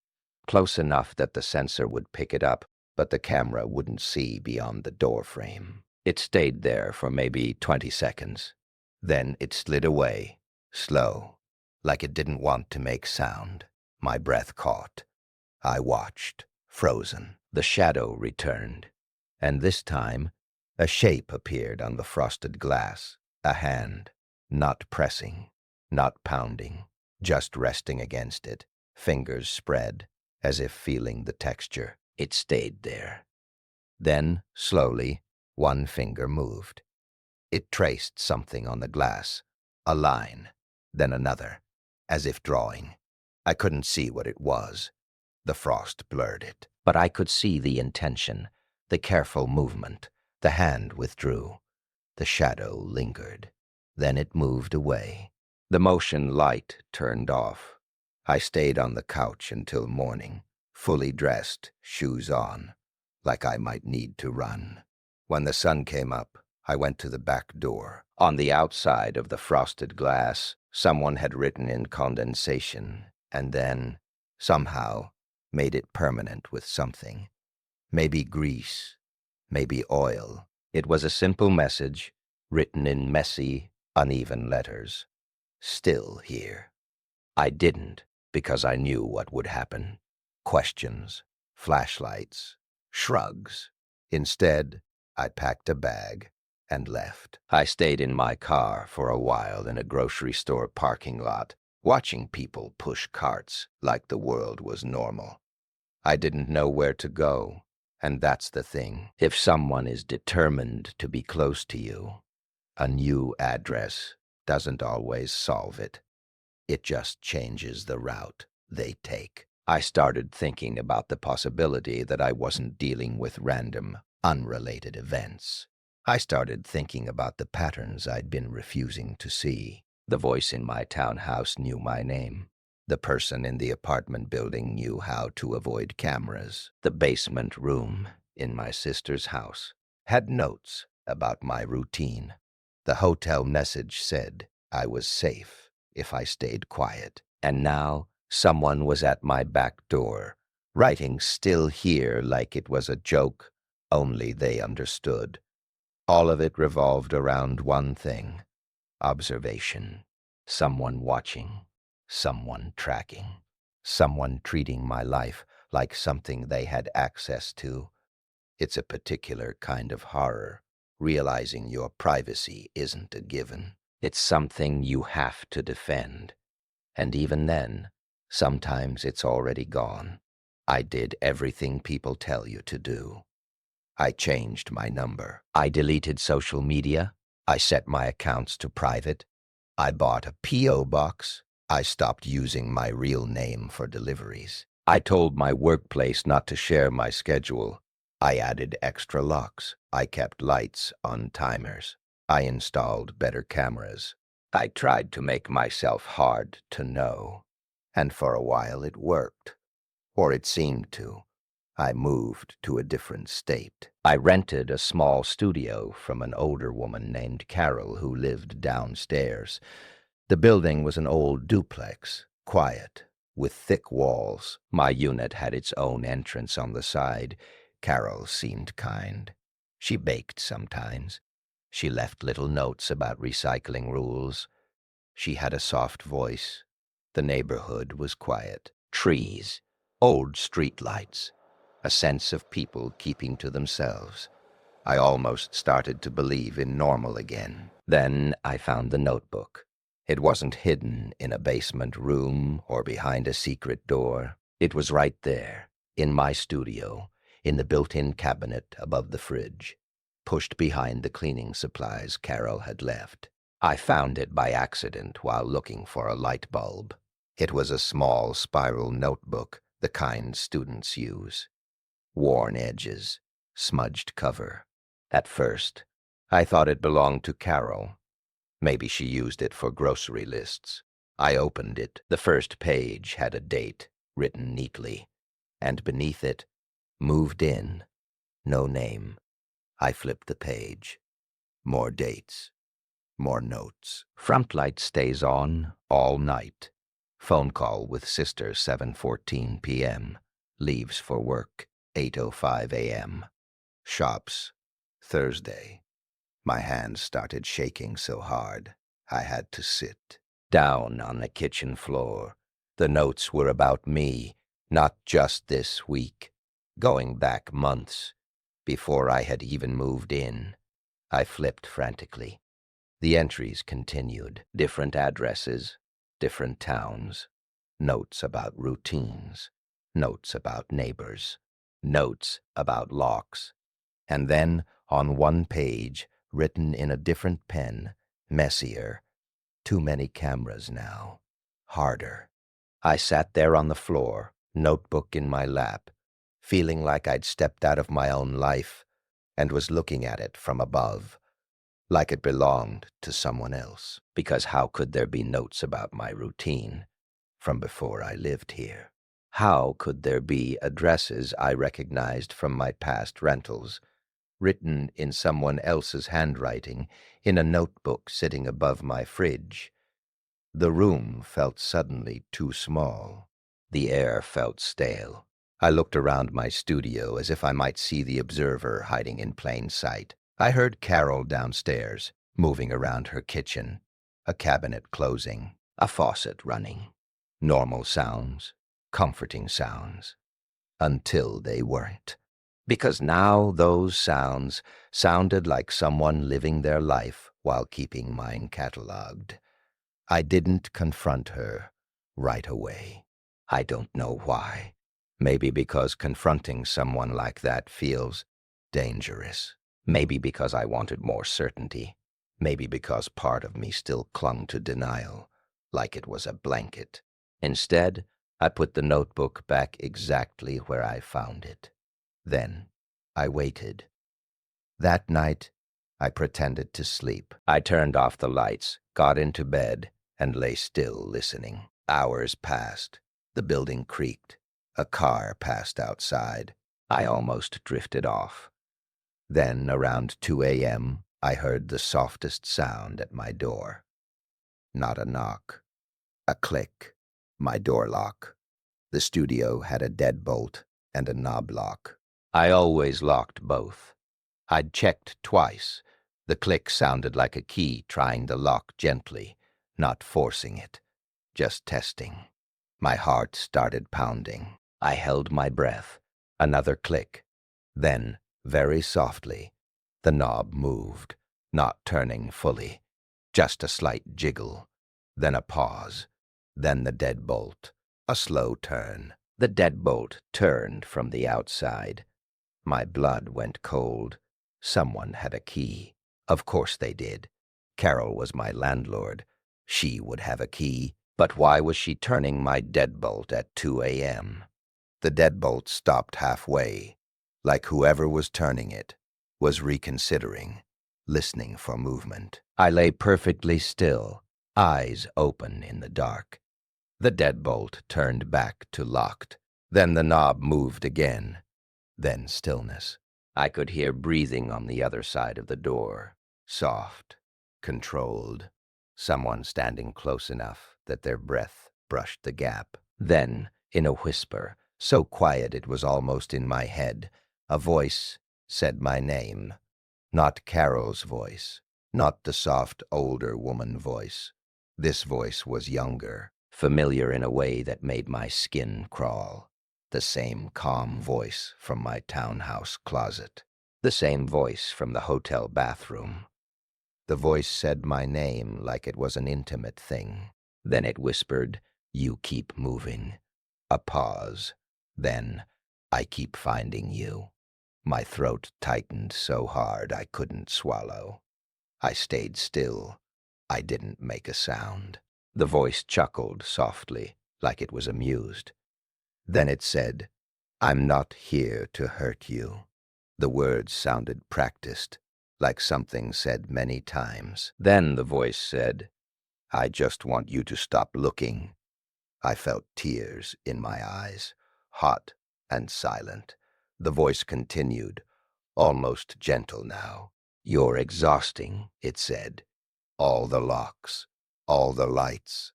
Close enough that the sensor would pick it up, but the camera wouldn't see beyond the door frame. It stayed there for maybe 20 seconds. Then it slid away, slow, like it didn't want to make sound. My breath caught. I watched, frozen. The shadow returned, and this time a shape appeared on the frosted glass, a hand, not pressing, not pounding, just resting against it, fingers spread, as if feeling the texture. It stayed there. Then, slowly, one finger moved. It traced something on the glass, a line, then another, as if drawing. I couldn't see what it was. The frost blurred it. But I could see the intention, the careful movement. The hand withdrew. The shadow lingered. Then it moved away. The motion light turned off. I stayed on the couch until morning, fully dressed, shoes on, like I might need to run. When the sun came up, I went to the back door. On the outside of the frosted glass, someone had written in condensation, and then, somehow, made it permanent with something. Maybe grease, maybe oil. It was a simple message, written in messy, uneven letters. Still here. I didn't, because I knew what would happen. Questions, flashlights, shrugs. Instead, I packed a bag and left. I stayed in my car for a while in a grocery store parking lot, watching people push carts like the world was normal. I didn't know where to go, and that's the thing. If someone is determined to be close to you, a new address doesn't always solve it. It just changes the route they take. I started thinking about the possibility that I wasn't dealing with random, unrelated events. I started thinking about the patterns I'd been refusing to see. The voice in my townhouse knew my name. The person in the apartment building knew how to avoid cameras. The basement room in my sister's house had notes about my routine. The hotel message said I was safe if I stayed quiet. And now someone was at my back door, writing "still here" like it was a joke, only they understood. All of it revolved around one thing: observation. Someone watching, someone tracking, someone treating my life like something they had access to. It's a particular kind of horror, realizing your privacy isn't a given. It's something you have to defend. And even then, sometimes it's already gone. I did everything people tell you to do. I changed my number. I deleted social media. I set my accounts to private. I bought a P.O. box. I stopped using my real name for deliveries. I told my workplace not to share my schedule. I added extra locks. I kept lights on timers. I installed better cameras. I tried to make myself hard to know. And for a while it worked. Or it seemed to. I moved to a different state. I rented a small studio from an older woman named Carol who lived downstairs. The building was an old duplex, quiet, with thick walls. My unit had its own entrance on the side. Carol seemed kind. She baked sometimes. She left little notes about recycling rules. She had a soft voice. The neighborhood was quiet. Trees, old street lights, a sense of people keeping to themselves. I almost started to believe in normal again. Then I found the notebook. It wasn't hidden in a basement room or behind a secret door. It was right there, in my studio, in the built-in cabinet above the fridge, pushed behind the cleaning supplies Carol had left. I found it by accident while looking for a light bulb. It was a small spiral notebook, the kind students use. Worn edges, smudged cover. At first, I thought it belonged to Carol. Maybe she used it for grocery lists. I opened it. The first page had a date, written neatly, and beneath it, moved in, no name. I flipped the page. More dates. More notes. Front light stays on all night. Phone call with sister 7:14 p.m. Leaves for work 8:05 a.m. Shops Thursday. My hands started shaking so hard I had to sit down on the kitchen floor. The notes were about me, not just this week, going back months, before I had even moved in. I flipped frantically. The entries continued. Different addresses, different towns. Notes about routines. Notes about neighbors. Notes about locks. And then, on one page, written in a different pen, messier, too many cameras now. Harder. I sat there on the floor, notebook in my lap, feeling like I'd stepped out of my own life and was looking at it from above, like it belonged to someone else. Because how could there be notes about my routine from before I lived here? How could there be addresses I recognized from my past rentals, written in someone else's handwriting in a notebook sitting above my fridge? The room felt suddenly too small. The air felt stale. I looked around my studio as if I might see the observer hiding in plain sight. I heard Carol downstairs, moving around her kitchen, a cabinet closing, a faucet running. Normal sounds, comforting sounds, until they weren't. Because now those sounds sounded like someone living their life while keeping mine catalogued. I didn't confront her right away. I don't know why. Maybe because confronting someone like that feels dangerous. Maybe because I wanted more certainty. Maybe because part of me still clung to denial, like it was a blanket. Instead, I put the notebook back exactly where I found it. Then, I waited. That night, I pretended to sleep. I turned off the lights, got into bed, and lay still listening. Hours passed. The building creaked. A car passed outside. I almost drifted off. Then, around 2 a.m., I heard the softest sound at my door. Not a knock. A click. My door lock. The studio had a deadbolt and a knob lock. I always locked both. I'd checked twice. The click sounded like a key trying to lock gently, not forcing it, just testing. My heart started pounding. I held my breath. Another click. Then, very softly, the knob moved, not turning fully, just a slight jiggle. Then a pause. Then the deadbolt. A slow turn. The deadbolt turned from the outside. My blood went cold. Someone had a key. Of course they did. Carol was my landlord. She would have a key. But why was she turning my deadbolt at 2 a.m.? The deadbolt stopped halfway, like whoever was turning it was reconsidering, listening for movement. I lay perfectly still, eyes open in the dark. The deadbolt turned back to locked. Then the knob moved again. Then stillness. I could hear breathing on the other side of the door. Soft, controlled. Someone standing close enough that their breath brushed the gap. Then, in a whisper, so quiet it was almost in my head, a voice said my name. Not Carol's voice, not the soft older woman voice. This voice was younger, familiar in a way that made my skin crawl. The same calm voice from my townhouse closet. The same voice from the hotel bathroom. The voice said my name like it was an intimate thing. Then it whispered, "You keep moving." A pause. Then, "I keep finding you." My throat tightened so hard I couldn't swallow. I stayed still. I didn't make a sound. The voice chuckled softly, like it was amused. Then it said, "I'm not here to hurt you." The words sounded practiced, like something said many times. Then the voice said, "I just want you to stop looking." I felt tears in my eyes, hot and silent. The voice continued, almost gentle now. "You're exhausting," it said. All the locks, all the lights.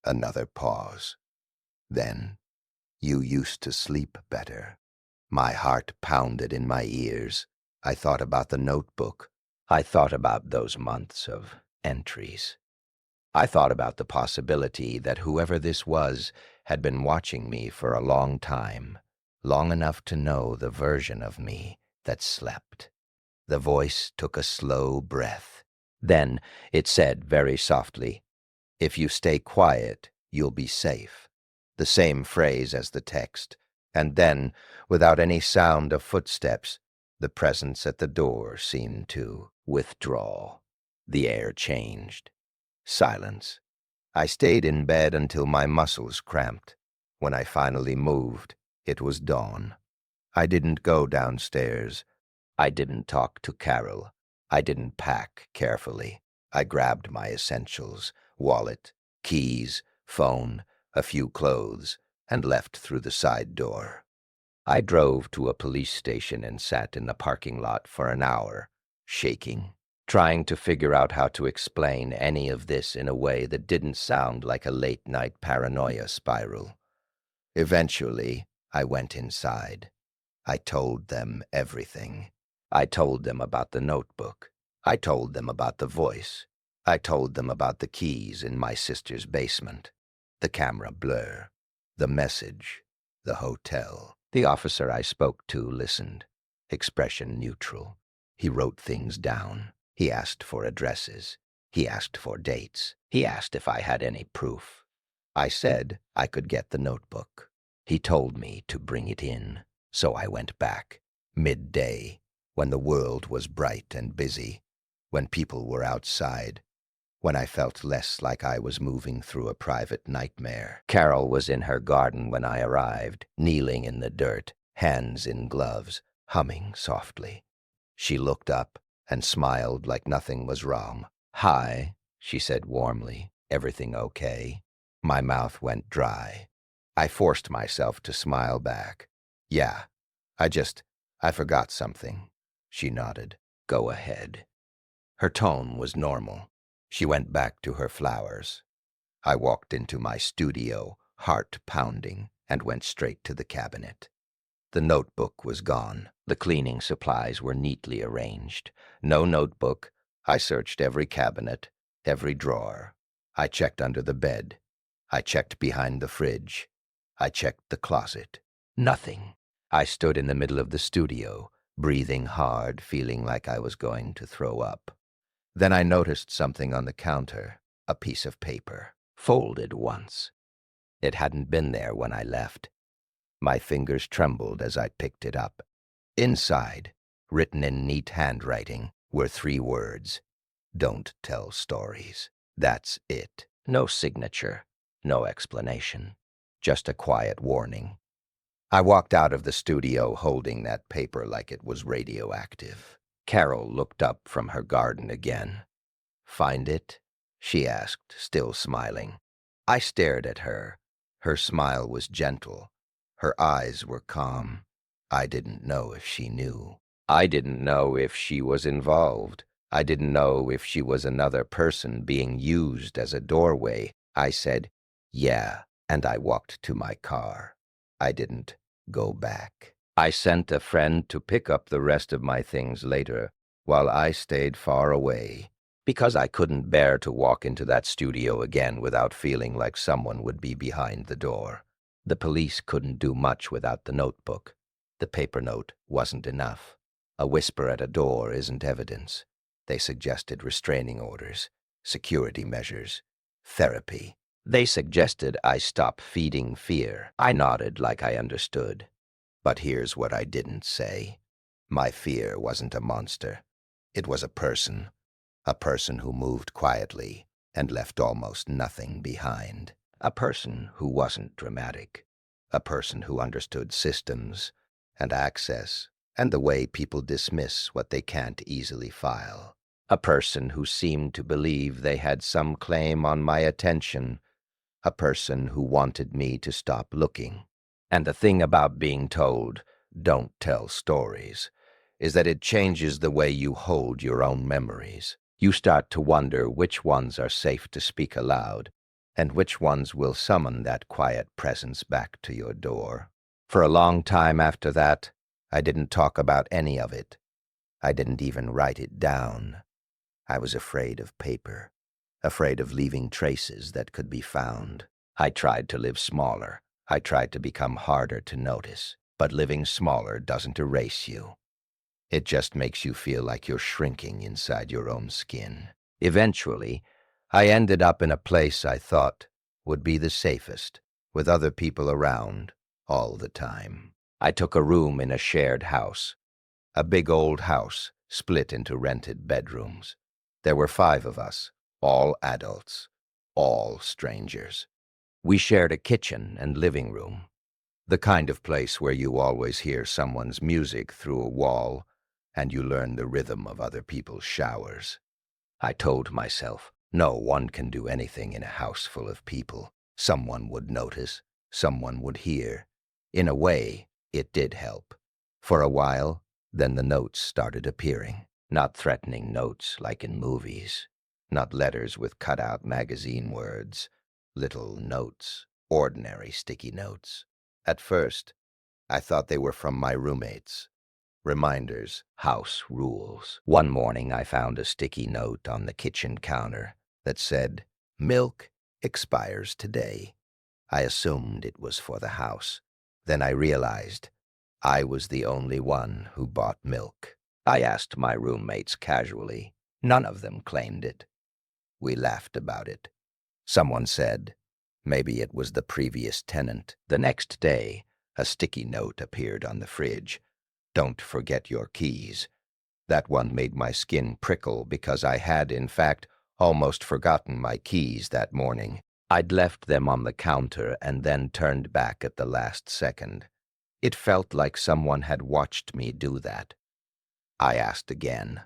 Another pause. Then, "You used to sleep better." My heart pounded in my ears. I thought about the notebook. I thought about those months of entries. I thought about the possibility that whoever this was had been watching me for a long time, long enough to know the version of me that slept. The voice took a slow breath. Then it said very softly, "If you stay quiet, you'll be safe." The same phrase as the text. And then, without any sound of footsteps, the presence at the door seemed to withdraw. The air changed. Silence. I stayed in bed until my muscles cramped. When I finally moved, it was dawn. I didn't go downstairs. I didn't talk to Carol. I didn't pack carefully. I grabbed my essentials, wallet, keys, phone, a few clothes, and left through the side door. I drove to a police station and sat in the parking lot for an hour, shaking, trying to figure out how to explain any of this in a way that didn't sound like a late-night paranoia spiral. Eventually, I went inside. I told them everything. I told them about the notebook. I told them about the voice. I told them about the keys in my sister's basement, the camera blur, the message, the hotel. The officer I spoke to listened, expression neutral. He wrote things down. He asked for addresses. He asked for dates. He asked if I had any proof. I said I could get the notebook. He told me to bring it in, so I went back, midday, when the world was bright and busy, when people were outside, when I felt less like I was moving through a private nightmare. Carol was in her garden when I arrived, kneeling in the dirt, hands in gloves, humming softly. She looked up and smiled like nothing was wrong. "Hi," she said warmly. "Everything okay?" My mouth went dry. I forced myself to smile back. "Yeah, I forgot something." She nodded. "Go ahead." Her tone was normal. She went back to her flowers. I walked into my studio, heart pounding, and went straight to the cabinet. The notebook was gone. The cleaning supplies were neatly arranged. No notebook. I searched every cabinet, every drawer. I checked under the bed. I checked behind the fridge. I checked the closet. Nothing. I stood in the middle of the studio, breathing hard, feeling like I was going to throw up. Then I noticed something on the counter, a piece of paper, folded once. It hadn't been there when I left. My fingers trembled as I picked it up. Inside, written in neat handwriting, were 3 words. "Don't tell stories." That's it. No signature, no explanation. Just a quiet warning. I walked out of the studio holding that paper like it was radioactive. Carol looked up from her garden again. "Find it?" she asked, still smiling. I stared at her. Her smile was gentle. Her eyes were calm. I didn't know if she knew. I didn't know if she was involved. I didn't know if she was another person being used as a doorway. I said, "Yeah," and I walked to my car. I didn't go back. I sent a friend to pick up the rest of my things later, while I stayed far away, because I couldn't bear to walk into that studio again without feeling like someone would be behind the door. The police couldn't do much without the notebook. The paper note wasn't enough. A whisper at a door isn't evidence. They suggested restraining orders, security measures, therapy. They suggested I stop feeding fear. I nodded like I understood. But here's what I didn't say. My fear wasn't a monster. It was a person who moved quietly and left almost nothing behind. A person who wasn't dramatic. A person who understood systems and access and the way people dismiss what they can't easily file. A person who seemed to believe they had some claim on my attention. A person who wanted me to stop looking. And the thing about being told, "Don't tell stories," is that it changes the way you hold your own memories. You start to wonder which ones are safe to speak aloud, and which ones will summon that quiet presence back to your door. For a long time after that, I didn't talk about any of it. I didn't even write it down. I was afraid of paper, afraid of leaving traces that could be found. I tried to live smaller. I tried to become harder to notice. But living smaller doesn't erase you. It just makes you feel like you're shrinking inside your own skin. Eventually, I ended up in a place I thought would be the safest, with other people around all the time. I took a room in a shared house, a big old house split into rented bedrooms. There were 5 of us, all adults, all strangers. We shared a kitchen and living room, the kind of place where you always hear someone's music through a wall and you learn the rhythm of other people's showers. I told myself, no one can do anything in a house full of people. Someone would notice, someone would hear. In a way, it did help. For a while, then the notes started appearing. Not threatening notes like in movies. Not letters with cut-out magazine words. Little notes, ordinary sticky notes. At first, I thought they were from my roommates. Reminders, house rules. One morning I found a sticky note on the kitchen counter that said, "Milk expires today." I assumed it was for the house. Then I realized I was the only one who bought milk. I asked my roommates casually. None of them claimed it. We laughed about it. Someone said, maybe it was the previous tenant. The next day, a sticky note appeared on the fridge. Don't forget your keys. That one made my skin prickle because I had, in fact, almost forgotten my keys that morning. I'd left them on the counter and then turned back at the last second. It felt like someone had watched me do that. I asked again.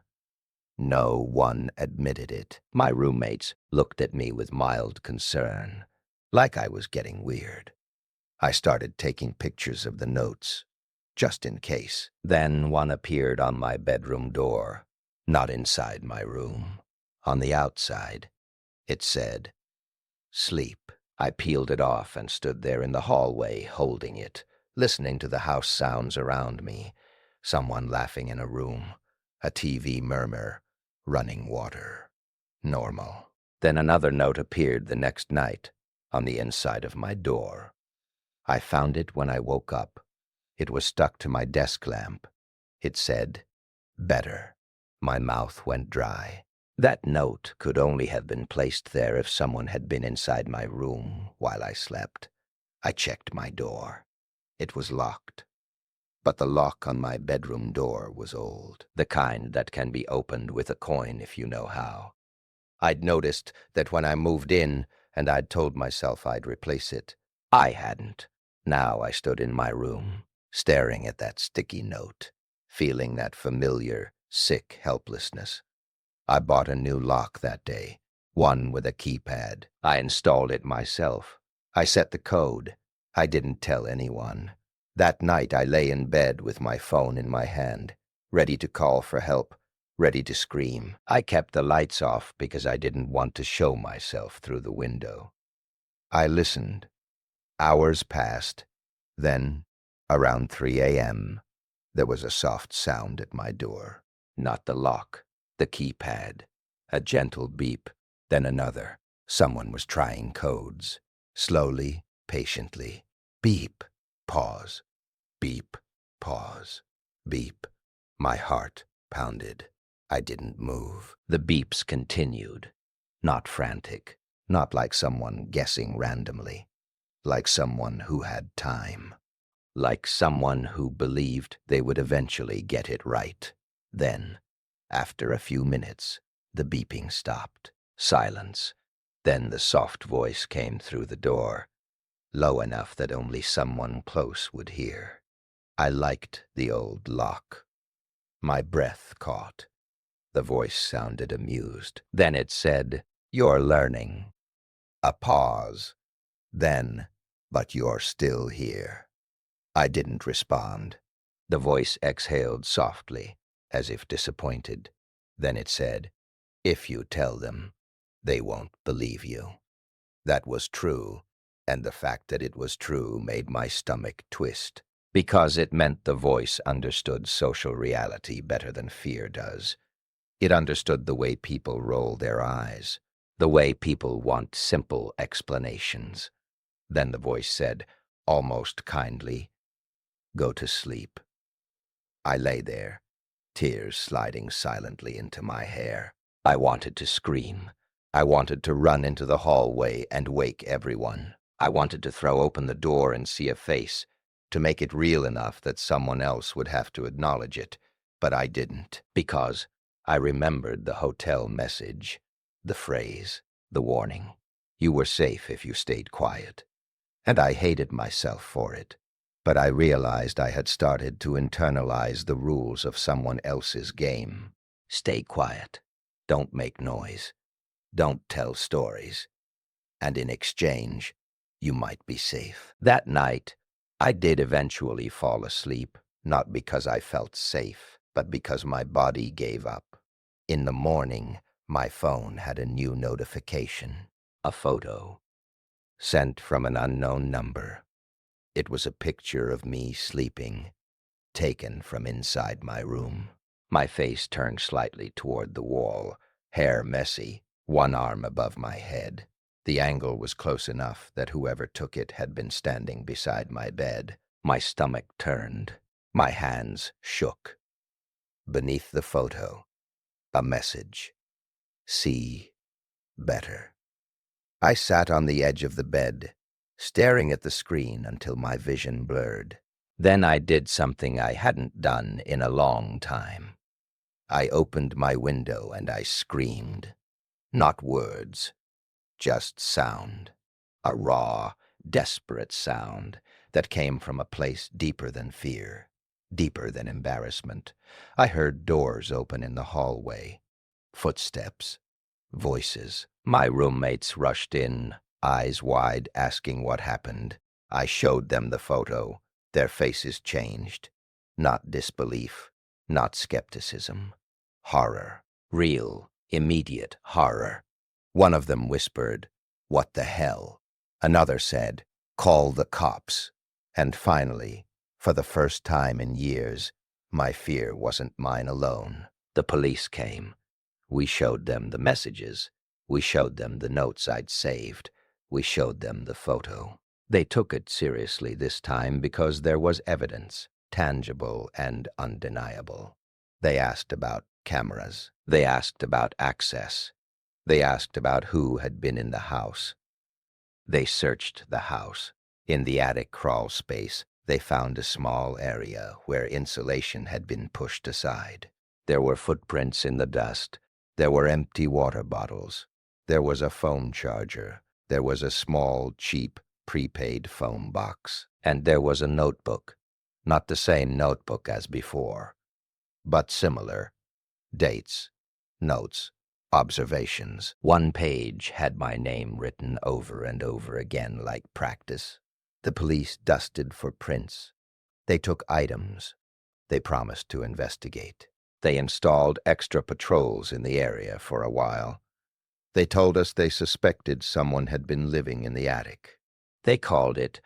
No one admitted it. My roommates looked at me with mild concern, like I was getting weird. I started taking pictures of the notes, just in case. Then one appeared on my bedroom door, not inside my room, on the outside. It said, "Sleep." I peeled it off and stood there in the hallway holding it, listening to the house sounds around me. Someone laughing in a room, a TV murmur, running water. Normal. Then another note appeared the next night, on the inside of my door. I found it when I woke up. It was stuck to my desk lamp. It said, "Better." My mouth went dry. That note could only have been placed there if someone had been inside my room while I slept. I checked my door. It was locked. But the lock on my bedroom door was old, the kind that can be opened with a coin if you know how. I'd noticed that when I moved in, and I'd told myself I'd replace it. I hadn't. Now I stood in my room, staring at that sticky note, feeling that familiar, sick helplessness. I bought a new lock that day, one with a keypad. I installed it myself. I set the code. I didn't tell anyone. That night I lay in bed with my phone in my hand, ready to call for help, ready to scream. I kept the lights off because I didn't want to show myself through the window. I listened. Hours passed. Then, around 3 a.m., there was a soft sound at my door. Not the lock, the keypad. A gentle beep, then another. Someone was trying codes. Slowly, patiently. Beep, pause. Beep, pause. Beep. My heart pounded. I didn't move. The beeps continued. Not frantic. Not like someone guessing randomly. Like someone who had time. Like someone who believed they would eventually get it right. Then, after a few minutes, the beeping stopped. Silence. Then the soft voice came through the door, low enough that only someone close would hear. I liked the old lock. My breath caught. The voice sounded amused. Then it said, "You're learning." A pause. Then, "But you're still here." I didn't respond. The voice exhaled softly, as if disappointed. Then it said, If you tell them, they won't believe you. That was true, and the fact that it was true made my stomach twist, because it meant the voice understood social reality better than fear does. It understood the way people roll their eyes, the way people want simple explanations. Then the voice said, almost kindly, "Go to sleep." I lay there, tears sliding silently into my hair. I wanted to scream. I wanted to run into the hallway and wake everyone. I wanted to throw open the door and see a face, to make it real enough that someone else would have to acknowledge it. But I didn't, because I remembered the hotel message, the phrase, the warning. You were safe if you stayed quiet. And I hated myself for it. But I realized I had started to internalize the rules of someone else's game. Stay quiet. Don't make noise. Don't tell stories. And in exchange, you might be safe. That night, I did eventually fall asleep, not because I felt safe, but because my body gave up. In the morning, my phone had a new notification, a photo, sent from an unknown number. It was a picture of me sleeping, taken from inside my room. My face turned slightly toward the wall, hair messy, one arm above my head. The angle was close enough that whoever took it had been standing beside my bed. My stomach turned. My hands shook. Beneath the photo, a message. See better. I sat on the edge of the bed, staring at the screen until my vision blurred. Then I did something I hadn't done in a long time. I opened my window and I screamed. Not words, just sound. A raw, desperate sound that came from a place deeper than fear, deeper than embarrassment. I heard doors open in the hallway, footsteps, voices. My roommates rushed in, eyes wide, asking what happened. I showed them the photo. Their faces changed. Not disbelief, not skepticism. Horror. Real, immediate horror. One of them whispered, "What the hell?" Another said, "Call the cops." And finally, for the first time in years, my fear wasn't mine alone. The police came. We showed them the messages. We showed them the notes I'd saved. We showed them the photo. They took it seriously this time because there was evidence, tangible and undeniable. They asked about cameras. They asked about access. They asked about who had been in the house. They searched the house. In the attic crawl space, they found a small area where insulation had been pushed aside. There were footprints in the dust. There were empty water bottles. There was a phone charger. There was a small, cheap, prepaid phone box. And there was a notebook. Not the same notebook as before, but similar. Dates, notes, observations. One page had my name written over and over again like practice. The police dusted for prints. They took items. They promised to investigate. They installed extra patrols in the area for a while. They told us they suspected someone had been living in the attic. They called it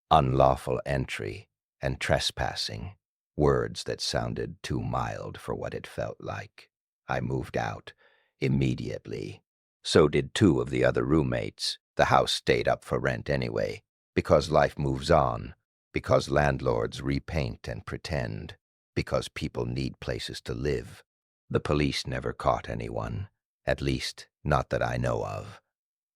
unlawful entry and trespassing, words that sounded too mild for what it felt like. I moved out immediately. So did two of the other roommates. The house stayed up for rent anyway, because life moves on, because landlords repaint and pretend, because people need places to live. The police never caught anyone, at least not that I know of.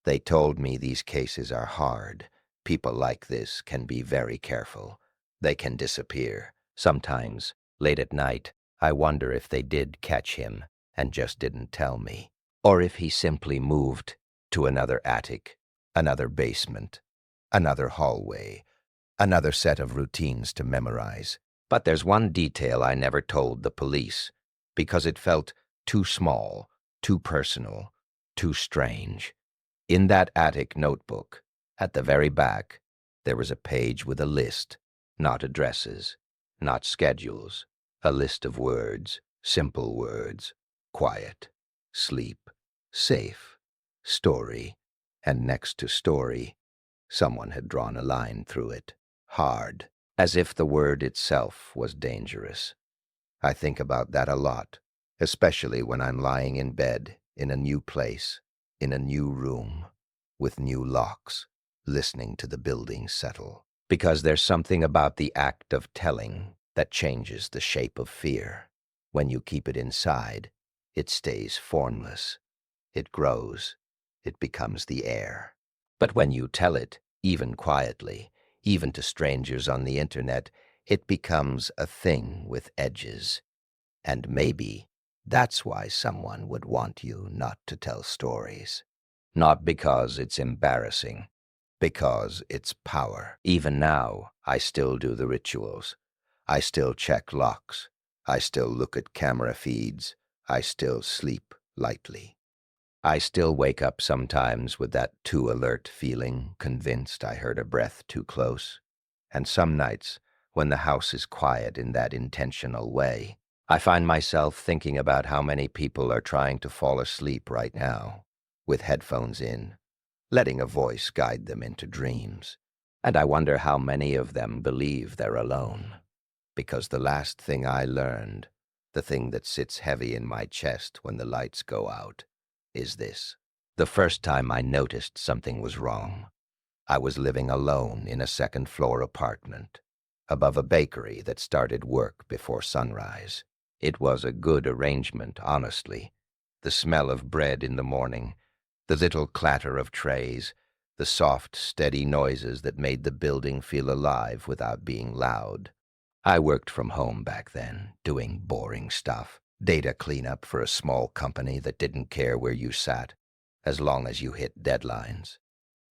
They told me these cases are hard. People like this can be very careful. They can disappear. Sometimes, late at night, I wonder if they did catch him and just didn't tell me, or if he simply moved to another attic, another basement, another hallway, another set of routines to memorize. But there's one detail I never told the police, because it felt too small, too personal, too strange. In that attic notebook, at the very back, there was a page with a list, not addresses, not schedules, a list of words, simple words: quiet, sleep, Safe, story, and next to story, someone had drawn a line through it, hard, as if the word itself was dangerous. I think about that a lot, especially when I'm lying in bed, in a new place, in a new room, with new locks, listening to the building settle. Because there's something about the act of telling that changes the shape of fear. When you keep it inside, it stays formless. It grows. It becomes the air. But when you tell it, even quietly, even to strangers on the internet, it becomes a thing with edges. And maybe that's why someone would want you not to tell stories. Not because it's embarrassing, because it's power. Even now, I still do the rituals. I still check locks. I still look at camera feeds. I still sleep lightly. I still wake up sometimes with that too alert feeling, convinced I heard a breath too close. And some nights, when the house is quiet in that intentional way, I find myself thinking about how many people are trying to fall asleep right now, with headphones in, letting a voice guide them into dreams. And I wonder how many of them believe they're alone. Because the last thing I learned, the thing that sits heavy in my chest when the lights go out, is this. The first time I noticed something was wrong, I was living alone in a second-floor apartment, above a bakery that started work before sunrise. It was a good arrangement, honestly. The smell of bread in the morning, the little clatter of trays, the soft, steady noises that made the building feel alive without being loud. I worked from home back then, doing boring stuff. Data cleanup for a small company that didn't care where you sat, as long as you hit deadlines.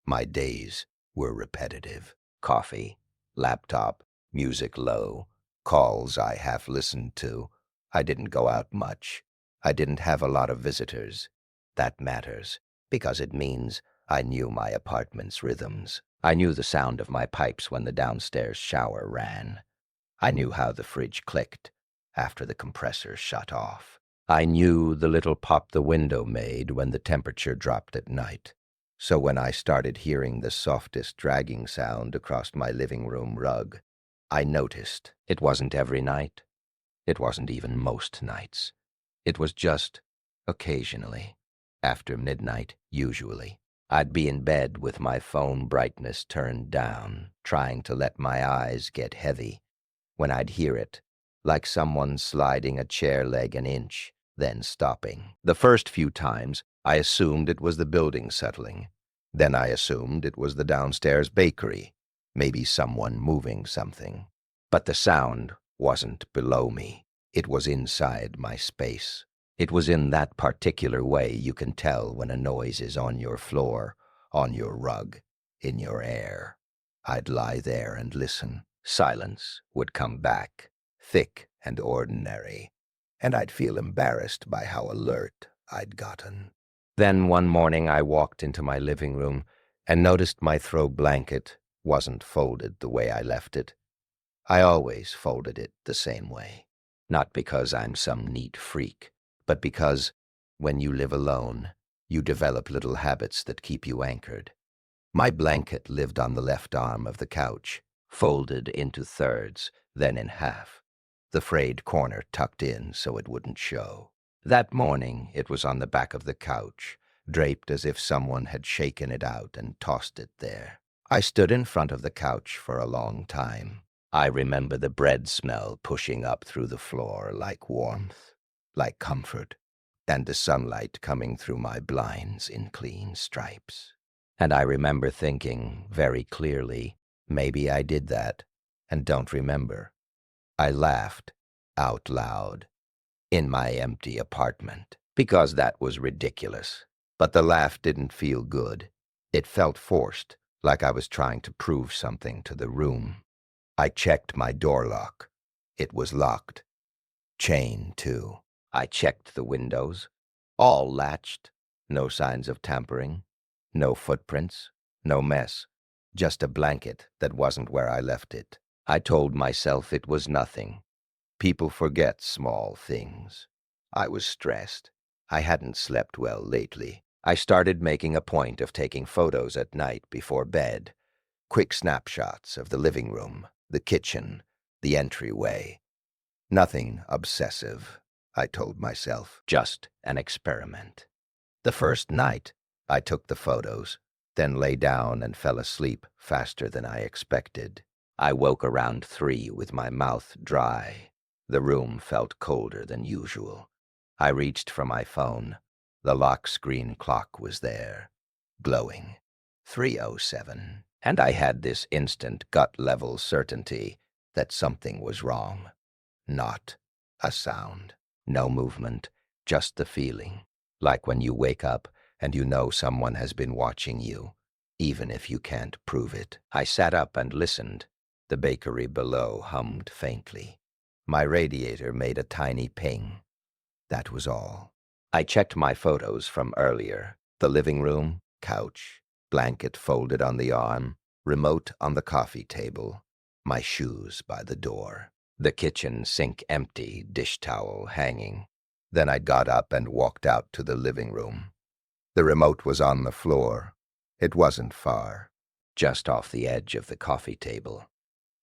My days were repetitive. Coffee, laptop, music low, calls I half listened to. I didn't go out much. I didn't have a lot of visitors. That matters, because it means I knew my apartment's rhythms. I knew the sound of my pipes when the downstairs shower ran. I knew how the fridge clicked after the compressor shut off. I knew the little pop the window made when the temperature dropped at night. So when I started hearing the softest dragging sound across my living room rug, I noticed it wasn't every night. It wasn't even most nights. It was just occasionally, after midnight, usually. I'd be in bed with my phone brightness turned down, trying to let my eyes get heavy, when I'd hear it, like someone sliding a chair leg an inch, then stopping. The first few times, I assumed it was the building settling. Then I assumed it was the downstairs bakery, maybe someone moving something. But the sound wasn't below me. It was inside my space. It was in that particular way you can tell when a noise is on your floor, on your rug, in your air. I'd lie there and listen. Silence would come back, thick and ordinary, and I'd feel embarrassed by how alert I'd gotten. Then one morning I walked into my living room and noticed my throw blanket wasn't folded the way I left it. I always folded it the same way. Not because I'm some neat freak, but because, when you live alone, you develop little habits that keep you anchored. My blanket lived on the left arm of the couch, folded into thirds, then in half, the frayed corner tucked in so it wouldn't show. That morning it was on the back of the couch, draped as if someone had shaken it out and tossed it there. I stood in front of the couch for a long time. I remember the bread smell pushing up through the floor like warmth, like comfort, and the sunlight coming through my blinds in clean stripes. And I remember thinking very clearly, maybe I did that and don't remember. I laughed out loud in my empty apartment because that was ridiculous. But the laugh didn't feel good. It felt forced, like I was trying to prove something to the room. I checked my door lock. It was locked. Chain, too. I checked the windows. All latched. No signs of tampering. No footprints. No mess. Just a blanket that wasn't where I left it. I told myself it was nothing. People forget small things. I was stressed. I hadn't slept well lately. I started making a point of taking photos at night before bed. Quick snapshots of the living room, the kitchen, the entryway. Nothing obsessive, I told myself. Just an experiment. The first night, I took the photos, then lay down and fell asleep faster than I expected. I woke around 3 with my mouth dry. The room felt colder than usual. I reached for my phone. The lock screen clock was there, glowing. 3:07. And I had this instant gut-level certainty that something was wrong. Not a sound, no movement, just the feeling. Like when you wake up and you know someone has been watching you, even if you can't prove it. I sat up and listened. The bakery below hummed faintly. My radiator made a tiny ping. That was all. I checked my photos from earlier. The living room, couch, blanket folded on the arm, remote on the coffee table, my shoes by the door. The kitchen sink empty, dish towel hanging. Then I got up and walked out to the living room. The remote was on the floor. It wasn't far, just off the edge of the coffee table.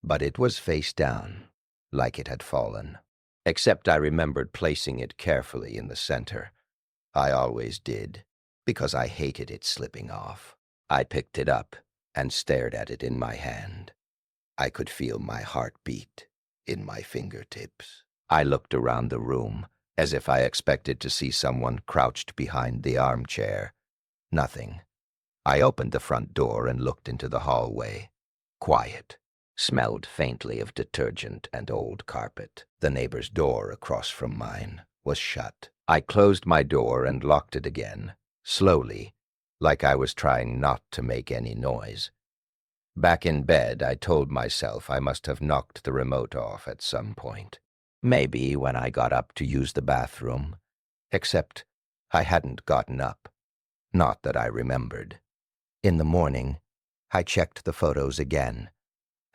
But it was face down, like it had fallen. Except I remembered placing it carefully in the center. I always did, because I hated it slipping off. I picked it up and stared at it in my hand. I could feel my heart beat in my fingertips. I looked around the room, as if I expected to see someone crouched behind the armchair. Nothing. I opened the front door and looked into the hallway. Quiet. Smelled faintly of detergent and old carpet. The neighbor's door across from mine was shut. I closed my door and locked it again, slowly, like I was trying not to make any noise. Back in bed, I told myself I must have knocked the remote off at some point. Maybe when I got up to use the bathroom. Except I hadn't gotten up. Not that I remembered. In the morning, I checked the photos again,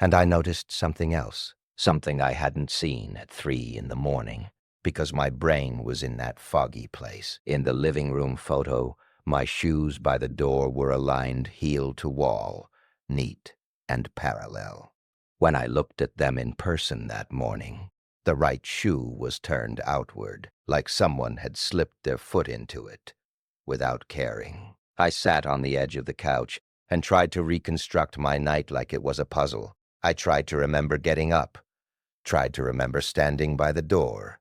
and I noticed something else, something I hadn't seen at 3 in the morning, because my brain was in that foggy place. In the living room photo, my shoes by the door were aligned heel to wall, neat and parallel. When I looked at them in person that morning, the right shoe was turned outward, like someone had slipped their foot into it, without caring. I sat on the edge of the couch and tried to reconstruct my night like it was a puzzle. I tried to remember getting up, tried to remember standing by the door.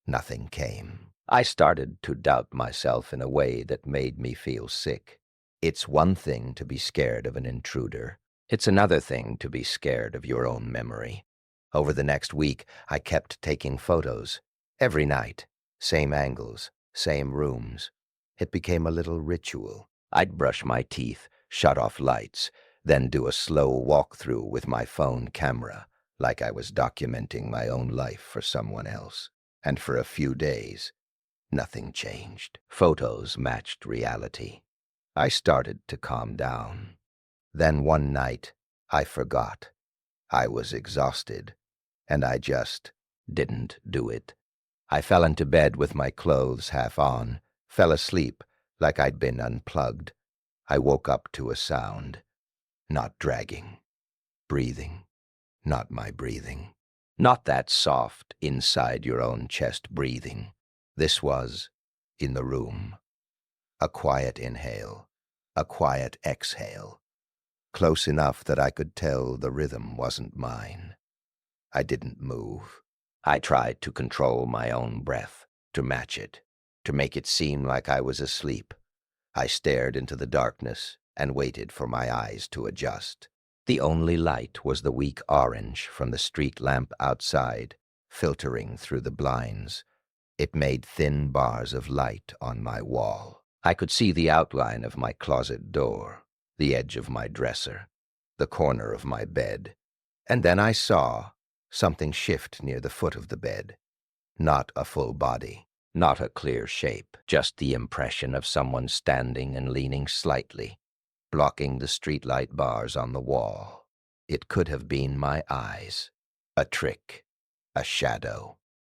Nothing came. I started to doubt myself in a way that made me feel sick. It's one thing to be scared of an intruder. It's another thing to be scared of your own memory. Over the next week, I kept taking photos. Every night. Same angles, same rooms. It became a little ritual. I'd brush my teeth, shut off lights, then do a slow walkthrough with my phone camera, like I was documenting my own life for someone else. And for a few days, nothing changed. Photos matched reality. I started to calm down. Then one night, I forgot. I was exhausted, and I just didn't do it. I fell into bed with my clothes half on, fell asleep like I'd been unplugged. I woke up to a sound. Not dragging. Breathing. Not my breathing. Not that soft, inside your own chest breathing. This was in the room. A quiet inhale. A quiet exhale. Close enough that I could tell the rhythm wasn't mine. I didn't move. I tried to control my own breath, to match it, to make it seem like I was asleep. I stared into the darkness and waited for my eyes to adjust. The only light was the weak orange from the street lamp outside, filtering through the blinds. It made thin bars of light on my wall. I could see the outline of my closet door, the edge of my dresser, the corner of my bed. And then I saw something shift near the foot of the bed. Not a full body, not a clear shape, just the impression of someone standing and leaning slightly, blocking the streetlight bars on the wall. It could have been my eyes. A trick. A shadow.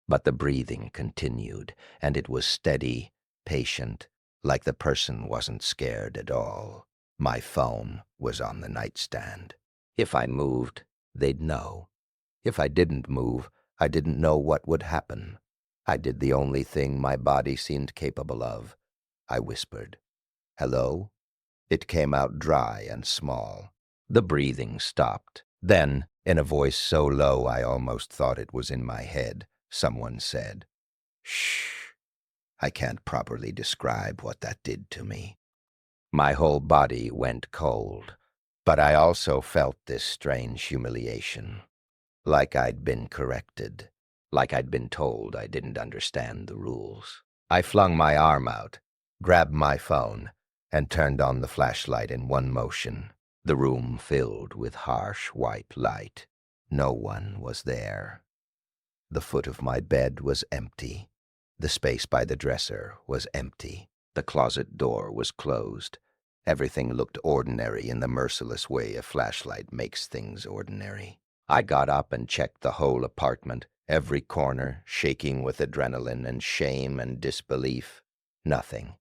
But the breathing continued, and it was steady, patient, like the person wasn't scared at all. My phone was on the nightstand. If I moved, they'd know. If I didn't move, I didn't know what would happen. I did the only thing my body seemed capable of. I whispered, "Hello?" It came out dry and small. The breathing stopped. Then, in a voice so low I almost thought it was in my head, someone said, "Shh." I can't properly describe what that did to me. My whole body went cold, but I also felt this strange humiliation, like I'd been corrected, like I'd been told I didn't understand the rules. I flung my arm out, grabbed my phone, and turned on the flashlight in one motion. The room filled with harsh white light. No one was there. The foot of my bed was empty. The space by the dresser was empty. The closet door was closed. Everything looked ordinary in the merciless way a flashlight makes things ordinary. I got up and checked the whole apartment, every corner, shaking with adrenaline and shame and disbelief. Nothing.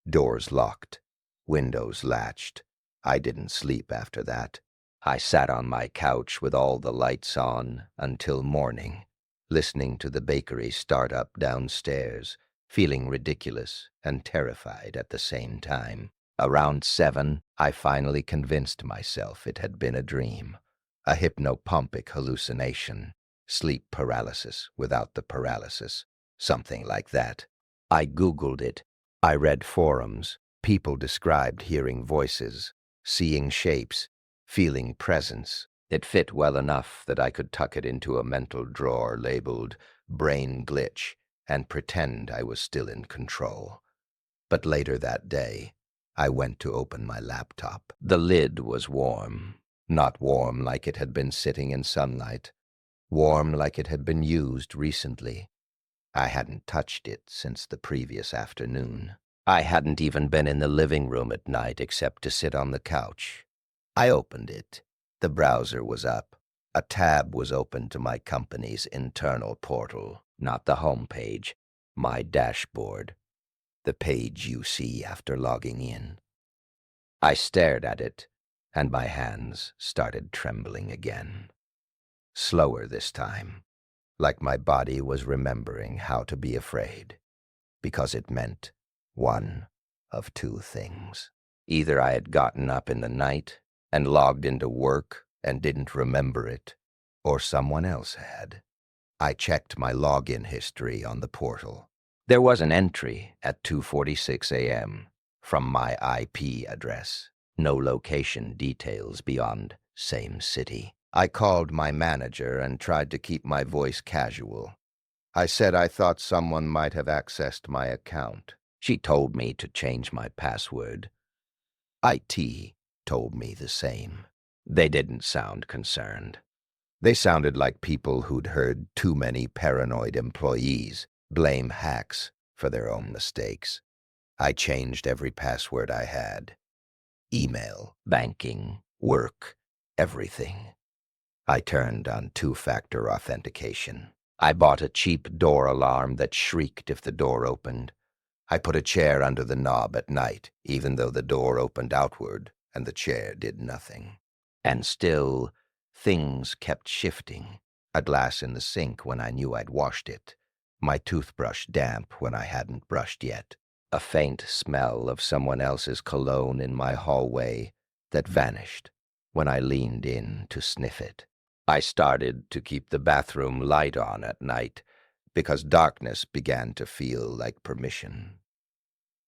Doors locked. Windows latched. I didn't sleep after that. I sat on my couch with all the lights on until morning, listening to the bakery start up downstairs, feeling ridiculous and terrified at the same time. Around 7, I finally convinced myself it had been a dream, a hypnopompic hallucination, sleep paralysis without the paralysis, something like that. I Googled it. I read forums. People described hearing voices, seeing shapes, feeling presence. It fit well enough that I could tuck it into a mental drawer labeled brain glitch and pretend I was still in control. But later that day, I went to open my laptop. The lid was warm, not warm like it had been sitting in sunlight, warm like it had been used recently. I hadn't touched it since the previous afternoon. I hadn't even been in the living room at night except to sit on the couch. I opened it. The browser was up. A tab was open to my company's internal portal, not the home page, my dashboard, the page you see after logging in. I stared at it, and my hands started trembling again. Slower this time, like my body was remembering how to be afraid, because it meant one of two things. Either I had gotten up in the night and logged into work and didn't remember it, or someone else had. I checked my login history on the portal. There was an entry at 2:46 a.m. from my IP address. No location details beyond same city. I called my manager and tried to keep my voice casual. I said I thought someone might have accessed my account. She told me to change my password. IT told me the same. They didn't sound concerned. They sounded like people who'd heard too many paranoid employees blame hacks for their own mistakes. I changed every password I had. Email, banking, work, everything. I turned on two-factor authentication. I bought a cheap door alarm that shrieked if the door opened. I put a chair under the knob at night, even though the door opened outward and the chair did nothing. And still, things kept shifting. A glass in the sink when I knew I'd washed it. My toothbrush damp when I hadn't brushed yet. A faint smell of someone else's cologne in my hallway that vanished when I leaned in to sniff it. I started to keep the bathroom light on at night because darkness began to feel like permission.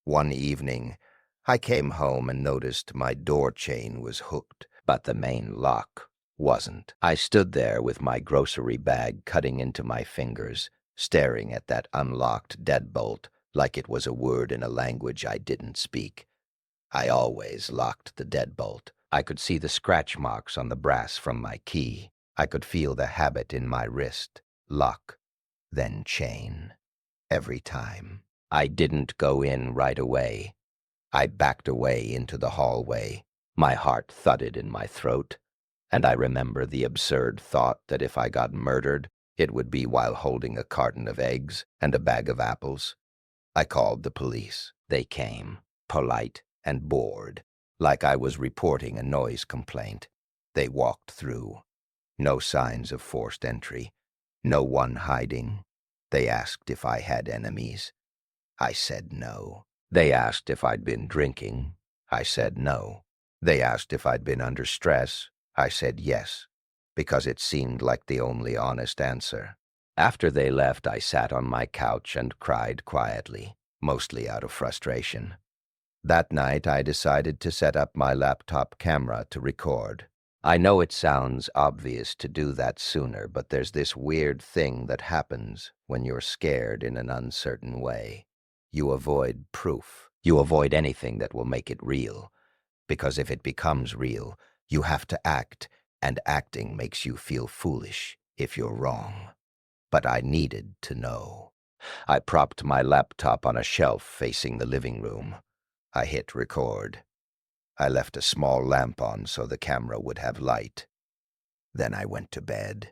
One evening, I came home and noticed my door chain was hooked, but the main lock wasn't. I stood there with my grocery bag cutting into my fingers, staring at that unlocked deadbolt like it was a word in a language I didn't speak. I always locked the deadbolt. I could see the scratch marks on the brass from my key. I could feel the habit in my wrist. Lock, then chain. Every time. I didn't go in right away. I backed away into the hallway. My heart thudded in my throat, and I remember the absurd thought that if I got murdered, it would be while holding a carton of eggs and a bag of apples. I called the police. They came, polite and bored, like I was reporting a noise complaint. They walked through. No signs of forced entry. No one hiding. They asked if I had enemies. I said no. They asked if I'd been drinking. I said no. They asked if I'd been under stress. I said yes, because it seemed like the only honest answer. After they left, I sat on my couch and cried quietly, mostly out of frustration. That night, I decided to set up my laptop camera to record. I know it sounds obvious to do that sooner, but there's this weird thing that happens when you're scared in an uncertain way. You avoid proof. You avoid anything that will make it real. Because if it becomes real, you have to act, and acting makes you feel foolish if you're wrong. But I needed to know. I propped my laptop on a shelf facing the living room. I hit record. I left a small lamp on so the camera would have light. Then I went to bed.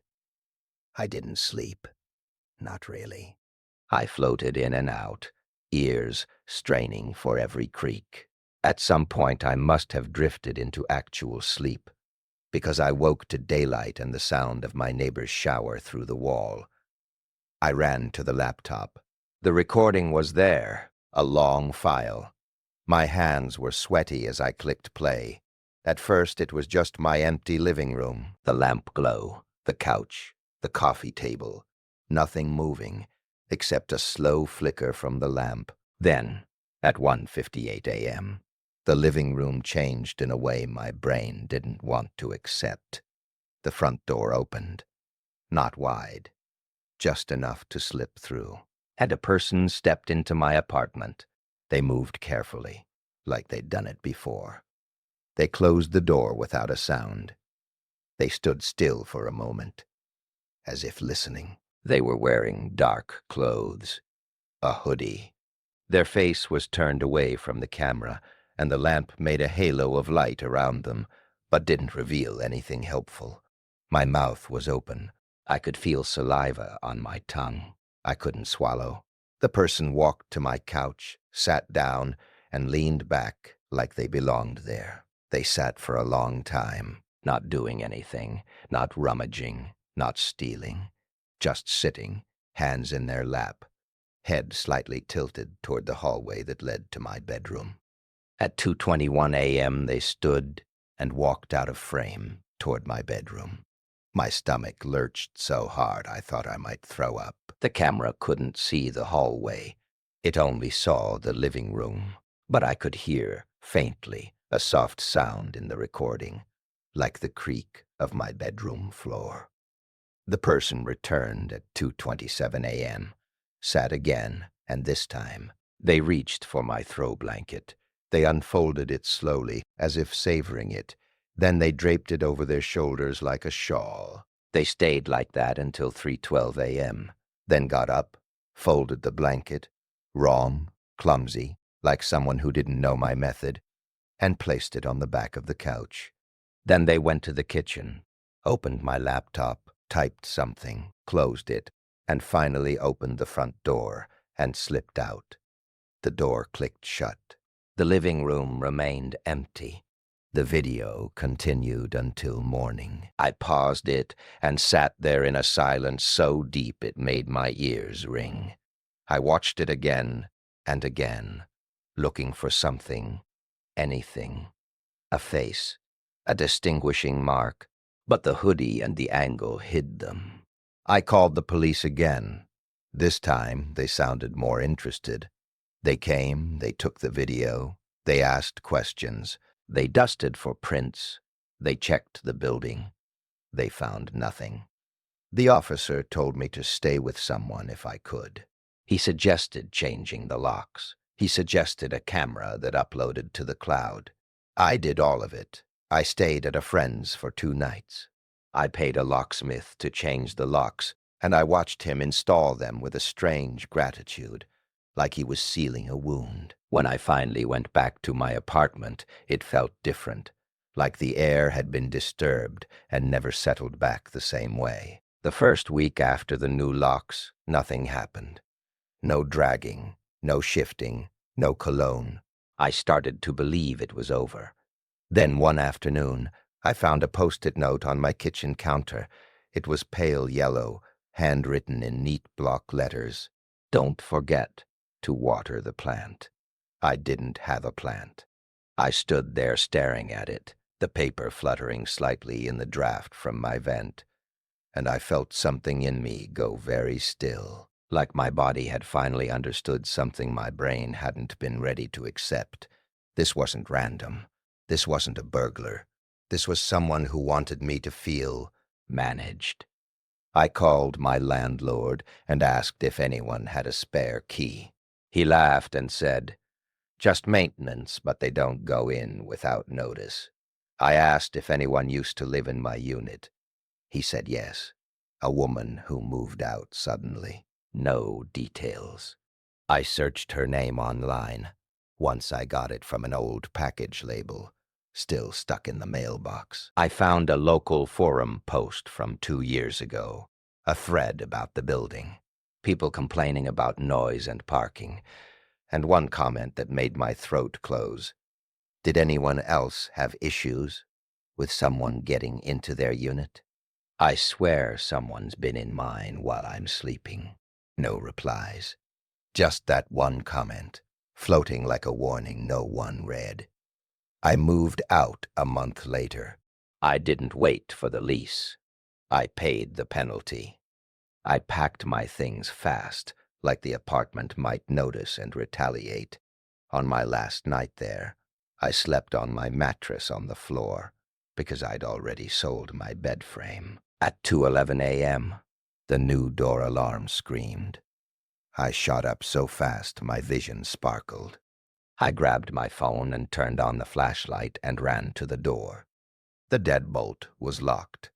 I didn't sleep. Not really. I floated in and out, ears straining for every creak. At some point, I must have drifted into actual sleep, because I woke to daylight and the sound of my neighbor's shower through the wall. I ran to the laptop. The recording was there, a long file. My hands were sweaty as I clicked play. At first, it was just my empty living room, the lamp glow, the couch, the coffee table, nothing moving, except a slow flicker from the lamp. Then, at 1:58 a.m., the living room changed in a way my brain didn't want to accept. The front door opened. Not wide, just enough to slip through. And a person stepped into my apartment. They moved carefully, like they'd done it before. They closed the door without a sound. They stood still for a moment, as if listening. They were wearing dark clothes, a hoodie. Their face was turned away from the camera, and the lamp made a halo of light around them, but didn't reveal anything helpful. My mouth was open. I could feel saliva on my tongue. I couldn't swallow. The person walked to my couch, sat down, and leaned back like they belonged there. They sat for a long time, not doing anything, not rummaging, not stealing, just sitting, hands in their lap, head slightly tilted toward the hallway that led to my bedroom. At 2:21 a.m., they stood and walked out of frame toward my bedroom. My stomach lurched so hard I thought I might throw up. The camera couldn't see the hallway. It only saw the living room. But I could hear, faintly, a soft sound in the recording, like the creak of my bedroom floor. The person returned at 2:27 a.m., sat again, and this time they reached for my throw blanket. They unfolded it slowly, as if savoring it. Then they draped it over their shoulders like a shawl. They stayed like that until 3:12 a.m., then got up, folded the blanket, wrong, clumsy, like someone who didn't know my method, and placed it on the back of the couch. Then they went to the kitchen, opened my laptop, typed something, closed it, and finally opened the front door and slipped out. The door clicked shut. The living room remained empty. The video continued until morning. I paused it and sat there in a silence so deep it made my ears ring. I watched it again and again, looking for something, anything, a face, a distinguishing mark, but the hoodie and the angle hid them. I called the police again. This time, they sounded more interested. They came, they took the video, they asked questions, they dusted for prints, they checked the building. They found nothing. The officer told me to stay with someone if I could. He suggested changing the locks. He suggested a camera that uploaded to the cloud. I did all of it. I stayed at a friend's for 2 nights. I paid a locksmith to change the locks, and I watched him install them with a strange gratitude, like he was sealing a wound. When I finally went back to my apartment, it felt different, like the air had been disturbed and never settled back the same way. The first week after the new locks, nothing happened. No dragging, No shifting, no cologne. I started to believe it was over. Then one afternoon, I found a post-it note on my kitchen counter. It was pale yellow, handwritten in neat block letters. Don't forget to water the plant. I didn't have a plant. I stood there staring at it, the paper fluttering slightly in the draft from my vent, and I felt something in me go very still, like my body had finally understood something my brain hadn't been ready to accept. This wasn't random. This wasn't a burglar. This was someone who wanted me to feel managed. I called my landlord and asked if anyone had a spare key. He laughed and said, "Just maintenance, but they don't go in without notice." I asked if anyone used to live in my unit. He said yes, a woman who moved out suddenly. No details. I searched her name online. Once I got it from an old package label, still stuck in the mailbox. I found a local forum post from 2 years ago, a thread about the building, people complaining about noise and parking, and one comment that made my throat close. Did anyone else have issues with someone getting into their unit? I swear someone's been in mine while I'm sleeping. No replies. Just that one comment, floating like a warning no one read. I moved out a month later. I didn't wait for the lease. I paid the penalty. I packed my things fast, like the apartment might notice and retaliate. On my last night there, I slept on my mattress on the floor, because I'd already sold my bed frame. At 2:11 a.m., the new door alarm screamed. I shot up so fast my vision sparkled. I grabbed my phone and turned on the flashlight and ran to the door. The deadbolt was locked.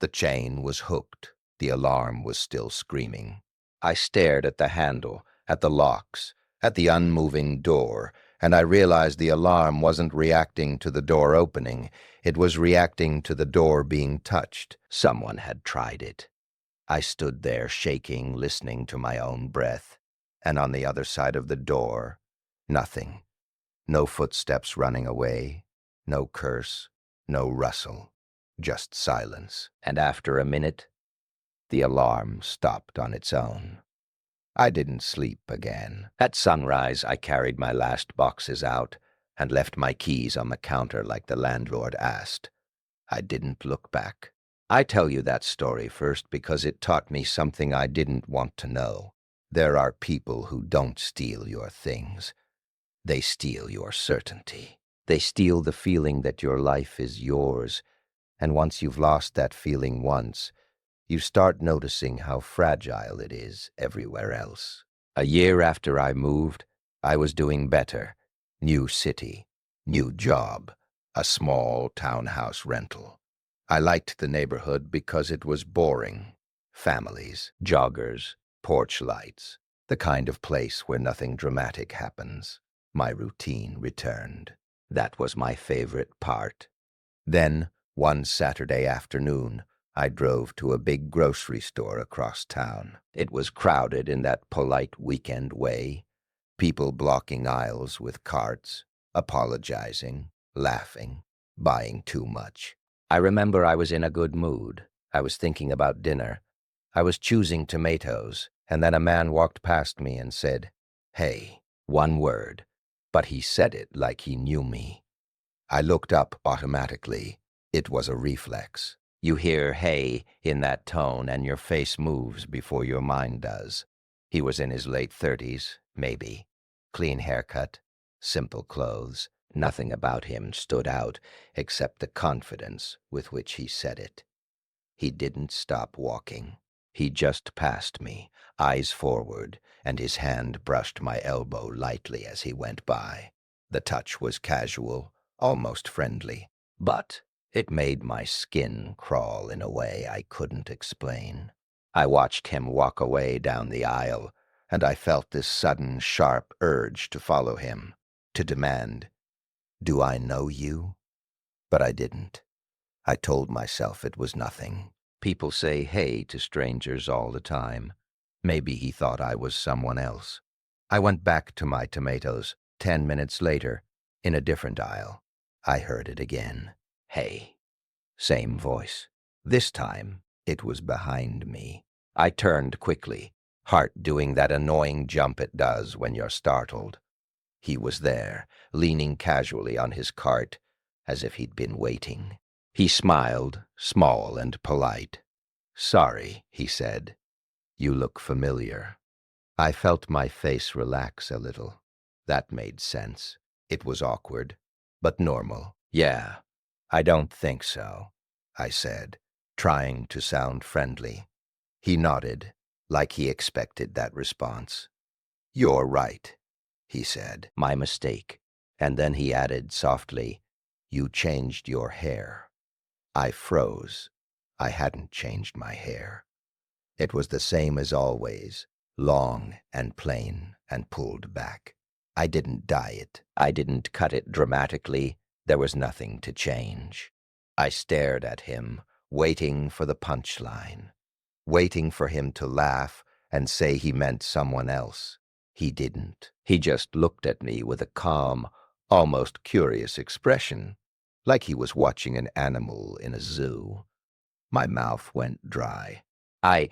The chain was hooked. The alarm was still screaming. I stared at the handle, at the locks, at the unmoving door, and I realized the alarm wasn't reacting to the door opening. It was reacting to the door being touched. Someone had tried it. I stood there shaking, listening to my own breath, and on the other side of the door, nothing. No footsteps running away, no curse, no rustle, just silence. And after a minute, the alarm stopped on its own. I didn't sleep again. At sunrise, I carried my last boxes out and left my keys on the counter like the landlord asked. I didn't look back. I tell you that story first because it taught me something I didn't want to know. There are people who don't steal your things. They steal your certainty. They steal the feeling that your life is yours, and once you've lost that feeling once, you start noticing how fragile it is everywhere else. A year after I moved, I was doing better. New city, new job, a small townhouse rental. I liked the neighborhood because it was boring. Families, joggers, porch lights, the kind of place where nothing dramatic happens. My routine returned. That was my favorite part. Then, one Saturday afternoon, I drove to a big grocery store across town. It was crowded in that polite weekend way, people blocking aisles with carts, apologizing, laughing, buying too much. I remember I was in a good mood. I was thinking about dinner. I was choosing tomatoes, and then a man walked past me and said, "Hey," one word, but he said it like he knew me. I looked up automatically. It was a reflex. You hear "hey" in that tone and your face moves before your mind does. He was in his late 30s, maybe. Clean haircut, simple clothes. Nothing about him stood out except the confidence with which he said it. He didn't stop walking. He just passed me, eyes forward, and his hand brushed my elbow lightly as he went by. The touch was casual, almost friendly, but it made my skin crawl in a way I couldn't explain. I watched him walk away down the aisle, and I felt this sudden, sharp urge to follow him, to demand, "Do I know you?" But I didn't. I told myself it was nothing. People say hey to strangers all the time. Maybe he thought I was someone else. I went back to my tomatoes. 10 minutes later, in a different aisle, I heard it again. Hey. Same voice. This time, it was behind me. I turned quickly, heart doing that annoying jump it does when you're startled. He was there, leaning casually on his cart, as if he'd been waiting. He smiled, small and polite. "Sorry," he said. "You look familiar." I felt my face relax a little. That made sense. It was awkward, but normal. "Yeah, I don't think so," I said, trying to sound friendly. He nodded, like he expected that response. "You're right," he said. "My mistake." And then he added softly, "You changed your hair." I froze. I hadn't changed my hair. It was the same as always, long and plain and pulled back. I didn't dye it. I didn't cut it dramatically. There was nothing to change. I stared at him, waiting for the punchline, waiting for him to laugh and say he meant someone else. He didn't. He just looked at me with a calm, almost curious expression, like he was watching an animal in a zoo. My mouth went dry. I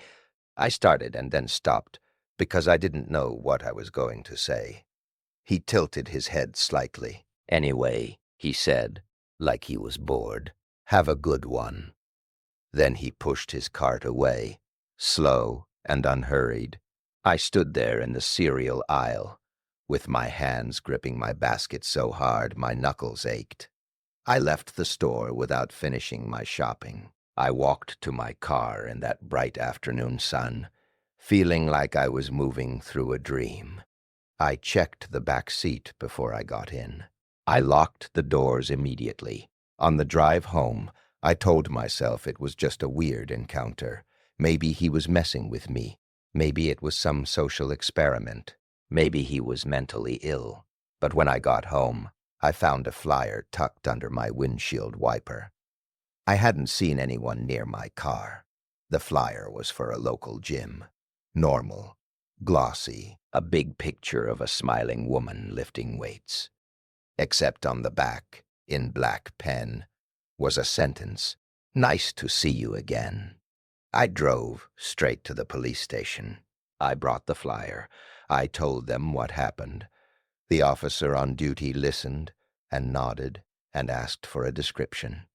started and then stopped, because I didn't know what I was going to say. He tilted his head slightly. "Anyway," he said, like he was bored, "have a good one." Then he pushed his cart away, slow and unhurried. I stood there in the cereal aisle, with my hands gripping my basket so hard my knuckles ached. I left the store without finishing my shopping. I walked to my car in that bright afternoon sun, feeling like I was moving through a dream. I checked the back seat before I got in. I locked the doors immediately. On the drive home, I told myself it was just a weird encounter. Maybe he was messing with me. Maybe it was some social experiment. Maybe he was mentally ill. But when I got home, I found a flyer tucked under my windshield wiper. I hadn't seen anyone near my car. The flyer was for a local gym. Normal, glossy, a big picture of a smiling woman lifting weights. Except on the back, in black pen, was a sentence, "Nice to see you again." I drove straight to the police station. I brought the flyer. I told them what happened. The officer on duty listened and nodded and asked for a description.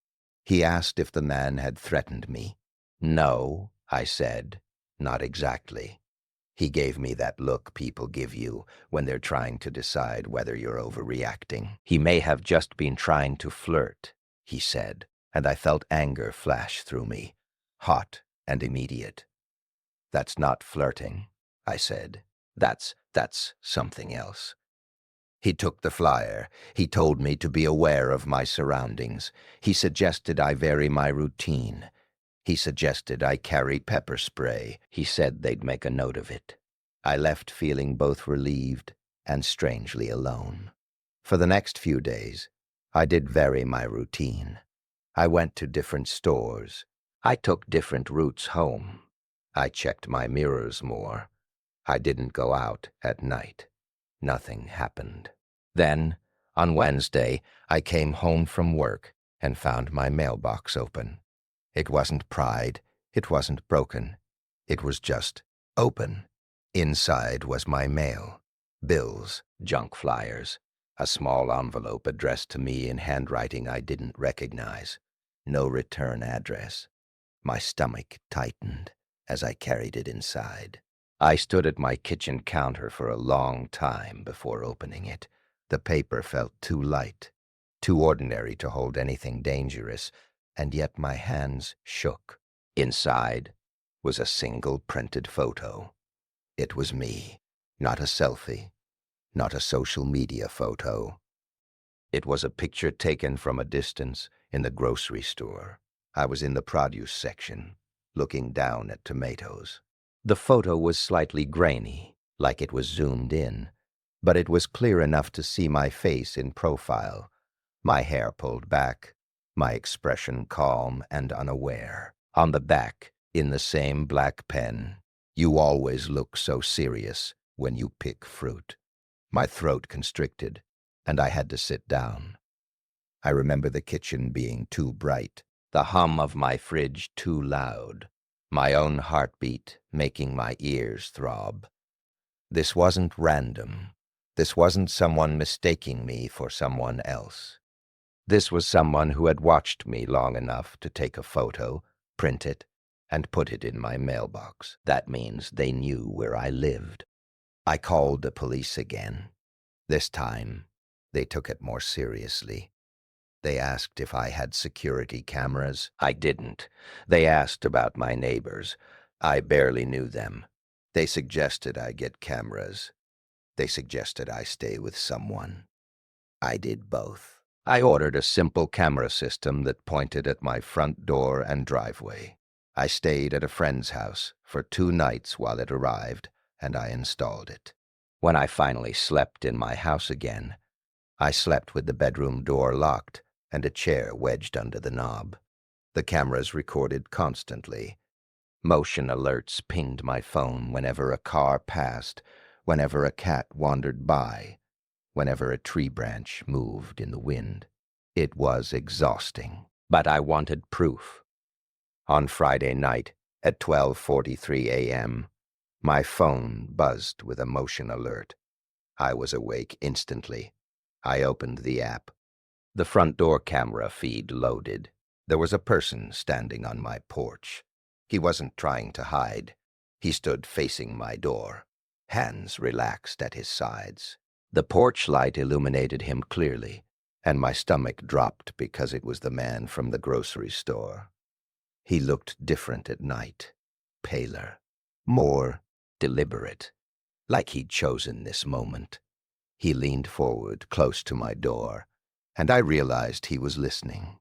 He asked if the man had threatened me. "No," I said, "not exactly." He gave me that look people give you when they're trying to decide whether you're overreacting. "He may have just been trying to flirt," he said, and I felt anger flash through me, hot and immediate. "That's not flirting," I said. That's something else." He took the flyer. He told me to be aware of my surroundings. He suggested I vary my routine. He suggested I carry pepper spray. He said they'd make a note of it. I left feeling both relieved and strangely alone. For the next few days, I did vary my routine. I went to different stores. I took different routes home. I checked my mirrors more. I didn't go out at night. Nothing happened. Then, on Wednesday, I came home from work and found my mailbox open. It wasn't pried. It wasn't broken. It was just open. Inside was my mail. Bills, junk flyers, a small envelope addressed to me in handwriting I didn't recognize. No return address. My stomach tightened as I carried it inside. I stood at my kitchen counter for a long time before opening it. The paper felt too light, too ordinary to hold anything dangerous, and yet my hands shook. Inside was a single printed photo. It was me, not a selfie, not a social media photo. It was a picture taken from a distance in the grocery store. I was in the produce section, looking down at tomatoes. The photo was slightly grainy, like it was zoomed in, but it was clear enough to see my face in profile, my hair pulled back, my expression calm and unaware. On the back, in the same black pen, "You always look so serious. when you pick fruit. My throat constricted, and I had to sit down. I remember the kitchen being too bright, the hum of my fridge too loud, my own heartbeat making my ears throb. This wasn't random. This wasn't someone mistaking me for someone else. This was someone who had watched me long enough to take a photo, print it, and put it in my mailbox. That means they knew where I lived. I called the police again. This time, they took it more seriously. They asked if I had security cameras. I didn't. They asked about my neighbors. I barely knew them. They suggested I get cameras. They suggested I stay with someone. I did both. I ordered a simple camera system that pointed at my front door and driveway. I stayed at a friend's house for 2 nights while it arrived, and I installed it. When I finally slept in my house again, I slept with the bedroom door locked and a chair wedged under the knob. The cameras recorded constantly. Motion alerts pinged my phone whenever a car passed, whenever a cat wandered by, whenever a tree branch moved in the wind. It was exhausting, but I wanted proof. On Friday night, at 12:43 a.m., my phone buzzed with a motion alert. I was awake instantly. I opened the app. The front door camera feed loaded. There was a person standing on my porch. He wasn't trying to hide. He stood facing my door, hands relaxed at his sides. The porch light illuminated him clearly, and my stomach dropped because it was the man from the grocery store. He looked different at night, paler, more deliberate, like he'd chosen this moment. He leaned forward, close to my door, and I realized he was listening.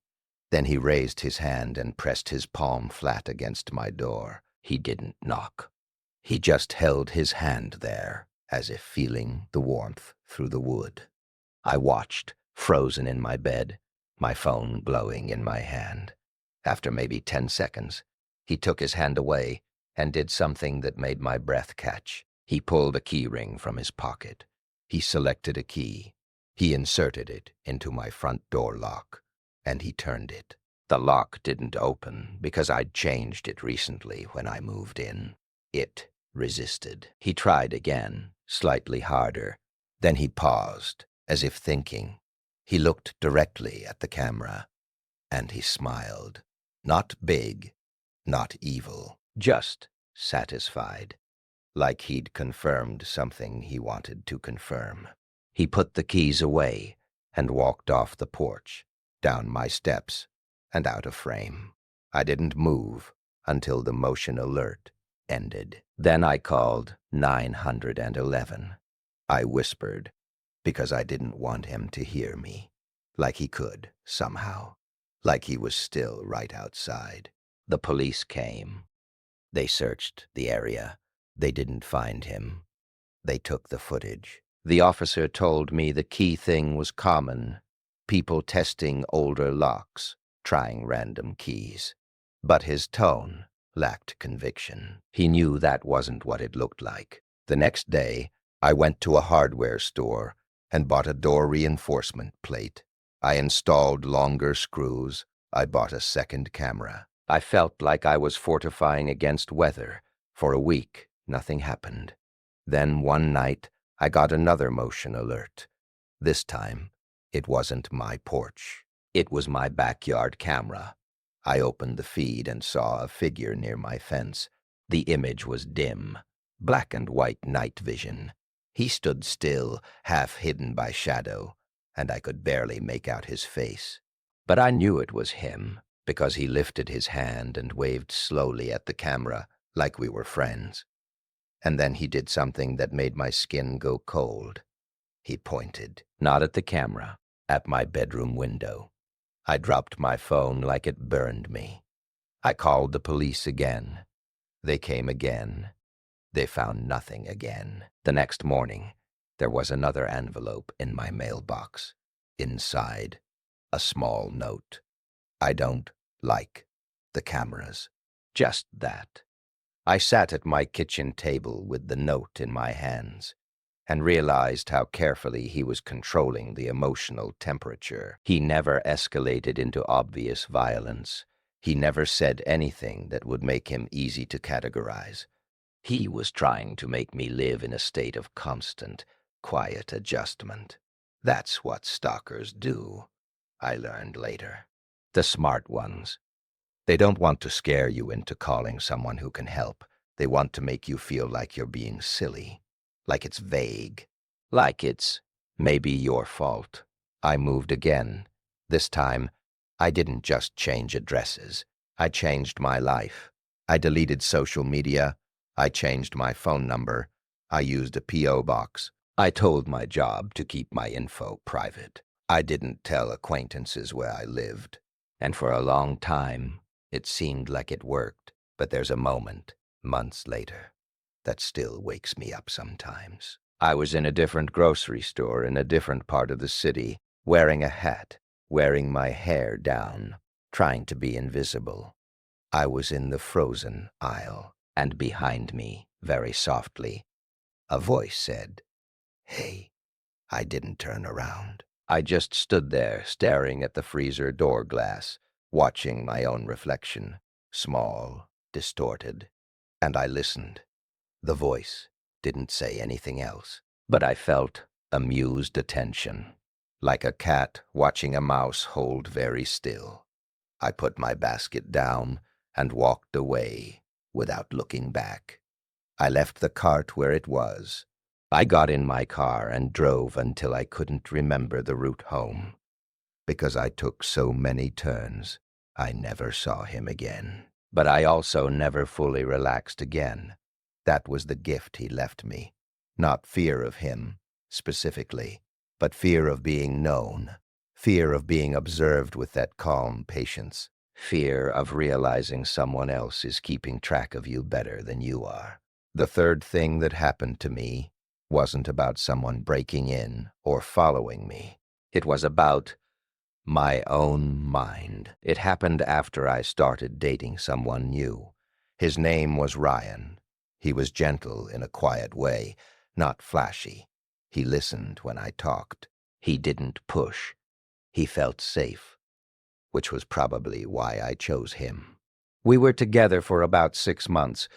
Then he raised his hand and pressed his palm flat against my door. He didn't knock. He just held his hand there, as if feeling the warmth through the wood. I watched, frozen in my bed, my phone glowing in my hand. After maybe 10 seconds, he took his hand away and did something that made my breath catch. He pulled a key ring from his pocket. He selected a key. He inserted it into my front door lock, and he turned it. The lock didn't open because I'd changed it recently when I moved in. It resisted. He tried again, slightly harder. Then he paused, as if thinking. He looked directly at the camera, and he smiled. Not big, not evil, just satisfied, like he'd confirmed something he wanted to confirm. He put the keys away and walked off the porch, down my steps, and out of frame. I didn't move until the motion alert ended. Then I called 911. I whispered, because I didn't want him to hear me, like he could, somehow, like he was still right outside. The police came. They searched the area. They didn't find him. They took the footage. The officer told me the key thing was common, people testing older locks, trying random keys. But his tone lacked conviction. He knew that wasn't what it looked like. The next day, I went to a hardware store and bought a door reinforcement plate. I installed longer screws. I bought a second camera. I felt like I was fortifying against weather. For a week, nothing happened. Then one night, I got another motion alert. This time, it wasn't my porch. It was my backyard camera. I opened the feed and saw a figure near my fence. The image was dim, black and white night vision. He stood still, half hidden by shadow, and I could barely make out his face. But I knew it was him, because he lifted his hand and waved slowly at the camera, like we were friends. And then he did something that made my skin go cold. He pointed, not at the camera, at my bedroom window. I dropped my phone like it burned me. I called the police again. They came again. They found nothing again. The next morning, there was another envelope in my mailbox. Inside, a small note. I don't like the cameras. Just that. I sat at my kitchen table with the note in my hands and realized how carefully he was controlling the emotional temperature. He never escalated into obvious violence. He never said anything that would make him easy to categorize. He was trying to make me live in a state of constant, quiet adjustment. That's what stalkers do, I learned later. The smart ones. They don't want to scare you into calling someone who can help. They want to make you feel like you're being silly, like it's vague, like it's maybe your fault. I moved again. This time, I didn't just change addresses. I changed my life. I deleted social media. I changed my phone number. I used a P.O. box. I told my job to keep my info private. I didn't tell acquaintances where I lived. And for a long time, it seemed like it worked. But there's a moment, months later, that still wakes me up sometimes. I was in a different grocery store in a different part of the city, wearing a hat, wearing my hair down, trying to be invisible. I was in the frozen aisle, and behind me, very softly, a voice said, "Hey." I didn't turn around. I just stood there, staring at the freezer door glass, watching my own reflection, small, distorted. And I listened. The voice didn't say anything else, but I felt amused attention, like a cat watching a mouse hold very still. I put my basket down and walked away without looking back. I left the cart where it was. I got in my car and drove until I couldn't remember the route home. Because I took so many turns, I never saw him again. But I also never fully relaxed again. That was the gift he left me. Not fear of him, specifically, but fear of being known. Fear of being observed with that calm patience. Fear of realizing someone else is keeping track of you better than you are. The third thing that happened to me wasn't about someone breaking in or following me. It was about my own mind. It happened after I started dating someone new. His name was Ryan. He was gentle in a quiet way, not flashy. He listened when I talked. He didn't push. He felt safe, which was probably why I chose him. We were together for about 6 months,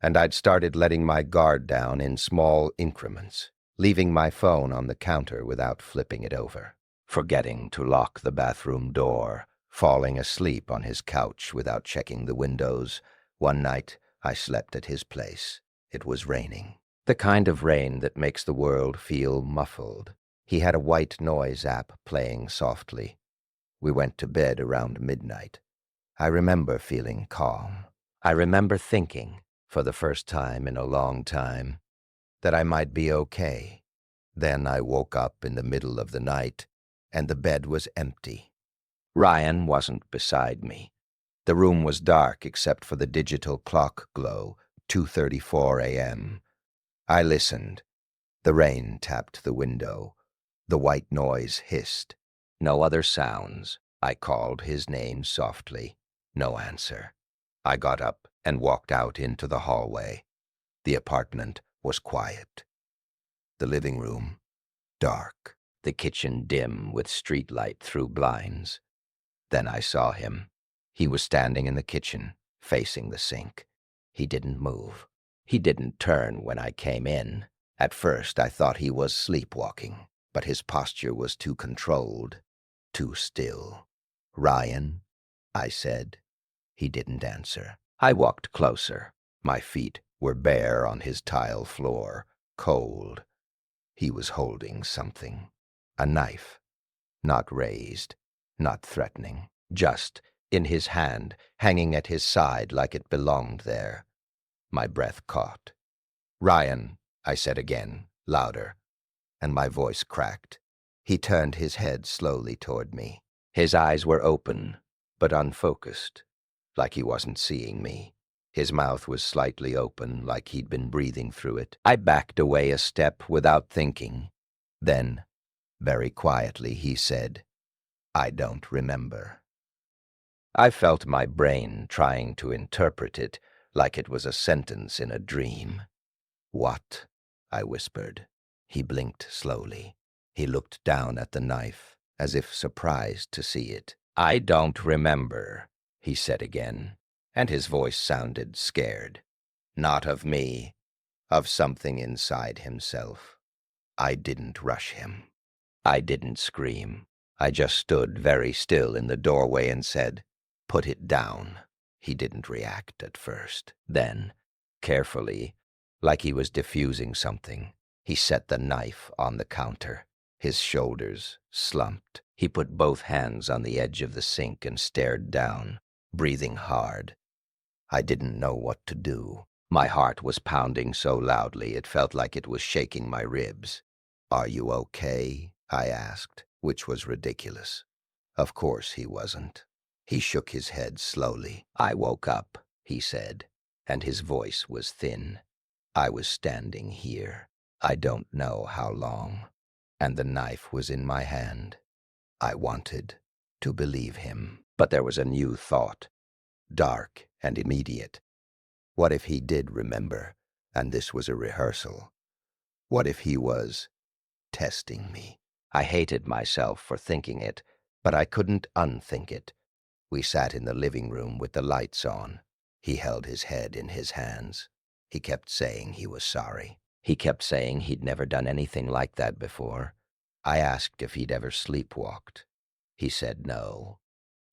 and I'd started letting my guard down in small increments, leaving my phone on the counter without flipping it over, forgetting to lock the bathroom door, falling asleep on his couch without checking the windows. One night, I slept at his place. It was raining. The kind of rain that makes the world feel muffled. He had a white noise app playing softly. We went to bed around midnight. I remember feeling calm. I remember thinking, for the first time in a long time, that I might be okay. Then I woke up in the middle of the night, and the bed was empty. Ryan wasn't beside me. The room was dark except for the digital clock glow, 2:34 a.m. I listened. The rain tapped the window. The white noise hissed. No other sounds. I called his name softly. No answer. I got up and walked out into the hallway. The apartment was quiet. The living room, dark. The kitchen dim with streetlight through blinds. Then I saw him. He was standing in the kitchen, facing the sink. He didn't move. He didn't turn when I came in. At first, I thought he was sleepwalking, but his posture was too controlled, too still. "Ryan," I said. He didn't answer. I walked closer. My feet were bare on his tile floor, cold. He was holding something. A knife. Not raised, not threatening. Just in his hand, hanging at his side like it belonged there. My breath caught. "Ryan," I said again, louder, and my voice cracked. He turned his head slowly toward me. His eyes were open, but unfocused, like he wasn't seeing me. His mouth was slightly open, like he'd been breathing through it. I backed away a step without thinking. Then, very quietly, he said, "I don't remember." I felt my brain trying to interpret it, like it was a sentence in a dream. "What?" I whispered. He blinked slowly. He looked down at the knife, as if surprised to see it. "I don't remember," he said again, and his voice sounded scared. "Not of me, of something inside himself. I didn't rush him. I didn't scream. I just stood very still in the doorway and said, 'Put it down.'" He didn't react at first. Then, carefully, like he was diffusing something, he set the knife on the counter. His shoulders slumped. He put both hands on the edge of the sink and stared down, breathing hard. I didn't know what to do. My heart was pounding so loudly it felt like it was shaking my ribs. "Are you okay?" I asked, which was ridiculous. Of course he wasn't. He shook his head slowly. "I woke up," he said, and his voice was thin. "I was standing here. I don't know how long. And the knife was in my hand." I wanted to believe him, but there was a new thought, dark and immediate. What if he did remember, and this was a rehearsal? What if he was testing me? I hated myself for thinking it, but I couldn't unthink it. We sat in the living room with the lights on. He held his head in his hands. He kept saying he was sorry. He kept saying he'd never done anything like that before. I asked if he'd ever sleepwalked. He said no.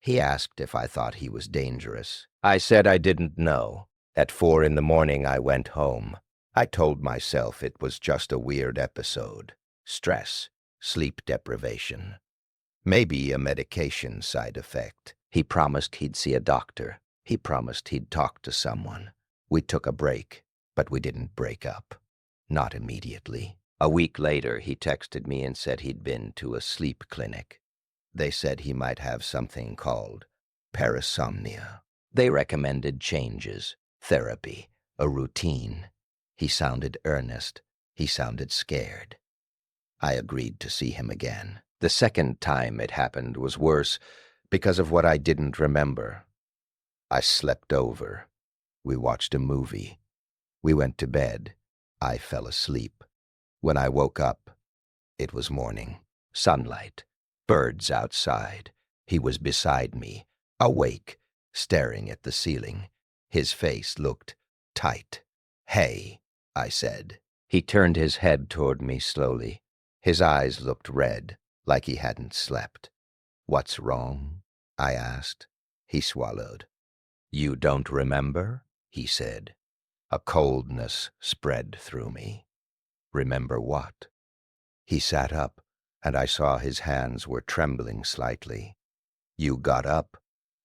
He asked if I thought he was dangerous. I said I didn't know. At 4 in the morning, I went home. I told myself it was just a weird episode. Stress, sleep deprivation. Maybe a medication side effect. He promised he'd see a doctor. He promised he'd talk to someone. We took a break, but we didn't break up. Not immediately. A week later, he texted me and said he'd been to a sleep clinic. They said he might have something called parasomnia. They recommended changes, therapy, a routine. He sounded earnest. He sounded scared. I agreed to see him again. The second time it happened was worse because of what I didn't remember. I slept over. We watched a movie. We went to bed. I fell asleep. When I woke up, it was morning. Sunlight. Birds outside. He was beside me, awake, staring at the ceiling. His face looked tight. "Hey," I said. He turned his head toward me slowly. His eyes looked red, like he hadn't slept. "What's wrong?" I asked. He swallowed. "You don't remember?" he said. A coldness spread through me. "Remember what?" He sat up, and I saw his hands were trembling slightly. "You got up,"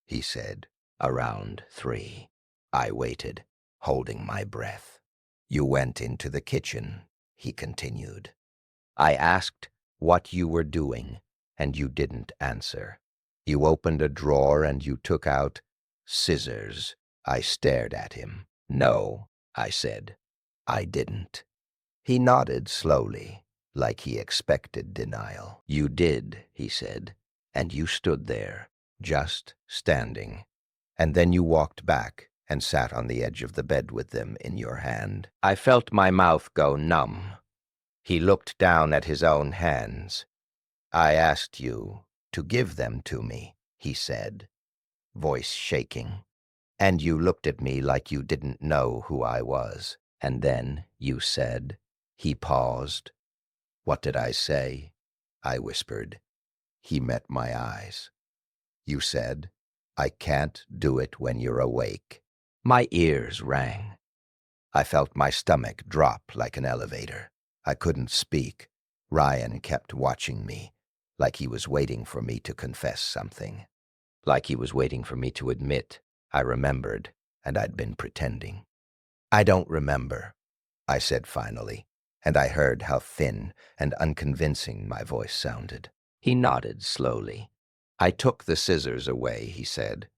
he said, "around 3. I waited, holding my breath. You went into the kitchen," he continued. "I asked what you were doing, and you didn't answer. You opened a drawer and you took out scissors." I stared at him. "No," I said, "I didn't." He nodded slowly, like he expected denial. "You did," he said, "and you stood there, just standing. And then you walked back and sat on the edge of the bed with them in your hand." I felt my mouth go numb. He looked down at his own hands. "I asked you to give them to me," he said, voice shaking. "And you looked at me like you didn't know who I was. And then you said..." He paused. "What did I say?" I whispered. He met my eyes. "You said, 'I can't do it when you're awake.'" My ears rang. I felt my stomach drop like an elevator. I couldn't speak. Ryan kept watching me, like he was waiting for me to confess something. Like he was waiting for me to admit I remembered and I'd been pretending. "I don't remember," I said finally, and I heard how thin and unconvincing my voice sounded. He nodded slowly. "I took the scissors away," he said.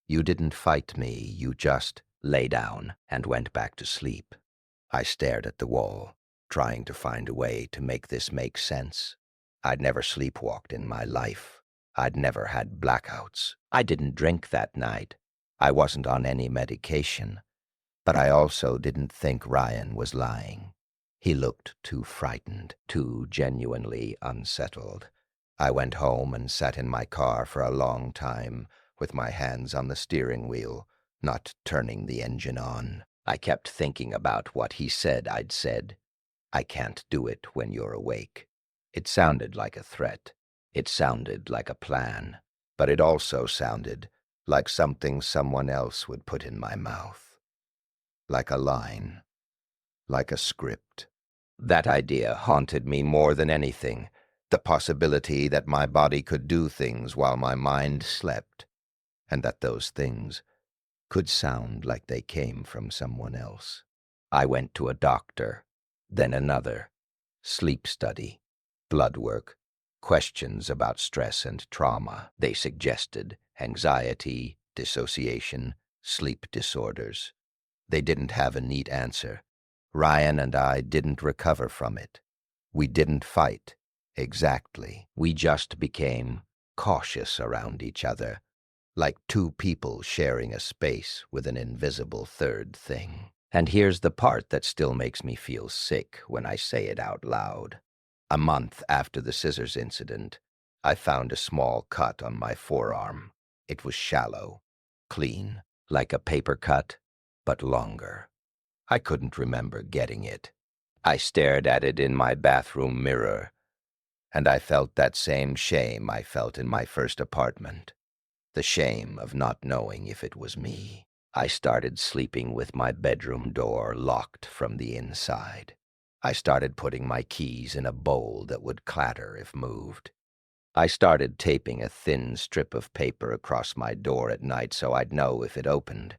"You didn't fight me, you just lay down and went back to sleep." I stared at the wall, trying to find a way to make this make sense. I'd never sleepwalked in my life. I'd never had blackouts. I didn't drink that night. I wasn't on any medication. But I also didn't think Ryan was lying. He looked too frightened, too genuinely unsettled. I went home and sat in my car for a long time, with my hands on the steering wheel, not turning the engine on. I kept thinking about what he said I'd said. I can't do it when you're awake. It sounded like a threat. It sounded like a plan. But it also sounded like something someone else would put in my mouth. Like a line. Like a script. That idea haunted me more than anything. The possibility that my body could do things while my mind slept, and that those things could sound like they came from someone else. I went to a doctor, then another. Sleep study, blood work, questions about stress and trauma. They suggested anxiety, dissociation, sleep disorders. They didn't have a neat answer. Ryan and I didn't recover from it. We didn't fight, exactly. We just became cautious around each other, like two people sharing a space with an invisible third thing. And here's the part that still makes me feel sick when I say it out loud. A month after the scissors incident, I found a small cut on my forearm. It was shallow, clean, like a paper cut, but longer. I couldn't remember getting it. I stared at it in my bathroom mirror, and I felt that same shame I felt in my first apartment. The shame of not knowing if it was me. I started sleeping with my bedroom door locked from the inside. I started putting my keys in a bowl that would clatter if moved. I started taping a thin strip of paper across my door at night so I'd know if it opened.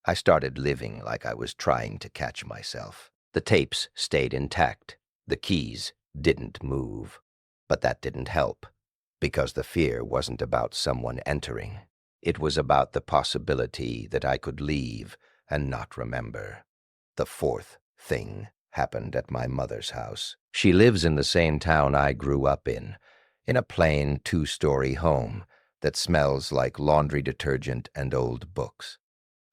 I started living like I was trying to catch myself. The tapes stayed intact. The keys didn't move. But that didn't help, because the fear wasn't about someone entering. It was about the possibility that I could leave and not remember. The fourth thing happened at my mother's house. She lives in the same town I grew up in a plain two-story home that smells like laundry detergent and old books.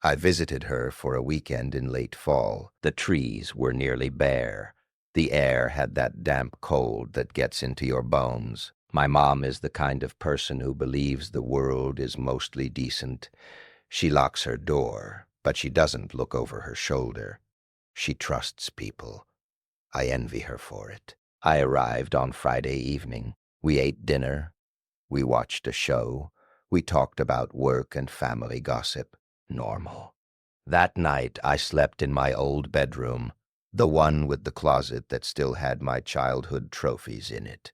I visited her for a weekend in late fall. The trees were nearly bare. The air had that damp cold that gets into your bones. My mom is the kind of person who believes the world is mostly decent. She locks her door, but she doesn't look over her shoulder. She trusts people. I envy her for it. I arrived on Friday evening. We ate dinner. We watched a show. We talked about work and family gossip. Normal. That night, I slept in my old bedroom, the one with the closet that still had my childhood trophies in it.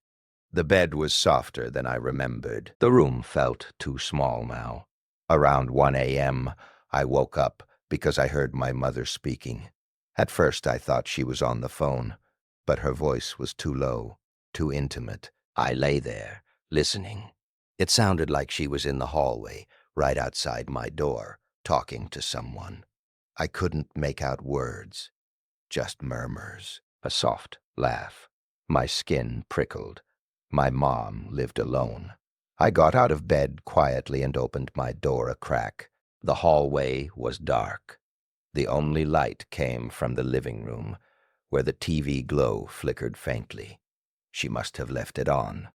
The bed was softer than I remembered. The room felt too small now. Around 1 a.m., I woke up because I heard my mother speaking. At first, I thought she was on the phone, but her voice was too low, too intimate. I lay there, listening. It sounded like she was in the hallway, right outside my door, talking to someone. I couldn't make out words, just murmurs. A soft laugh. My skin prickled. My mom lived alone. I got out of bed quietly and opened my door a crack. The hallway was dark. The only light came from the living room, where the TV glow flickered faintly. She must have left it on.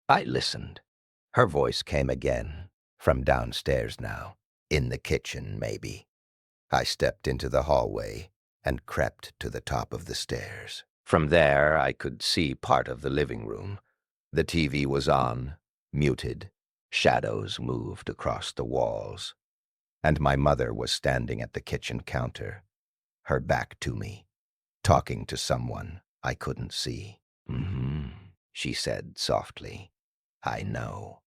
I listened. Her voice came again, from downstairs now, in the kitchen, maybe. I stepped into the hallway and crept to the top of the stairs. From there, I could see part of the living room. The TV was on, muted. Shadows moved across the walls. And my mother was standing at the kitchen counter, her back to me, talking to someone I couldn't see. "Mm-hmm," she said softly. "I know."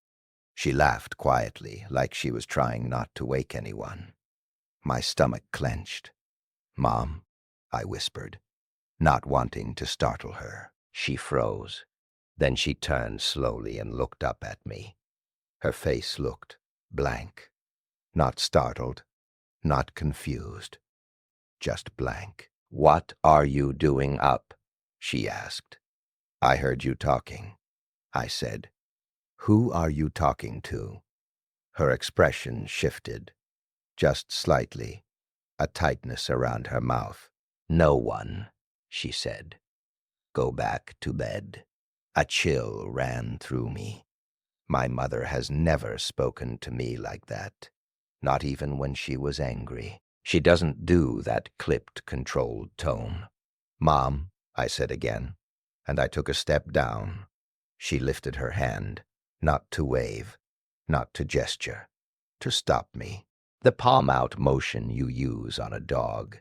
She laughed quietly, like she was trying not to wake anyone. My stomach clenched. "Mom," I whispered, not wanting to startle her. She froze. Then she turned slowly and looked up at me. Her face looked blank. Not startled, not confused, just blank. "What are you doing up?" she asked. "I heard you talking," I said. "Who are you talking to?" Her expression shifted, just slightly. a tightness around her mouth. "No one," she said. "Go back to bed." A chill ran through me. My mother has never spoken to me like that, not even when she was angry. She doesn't do that clipped, controlled tone. "Mom," I said again, and I took a step down. She lifted her hand, not to wave, not to gesture, to stop me. The palm-out motion you use on a dog,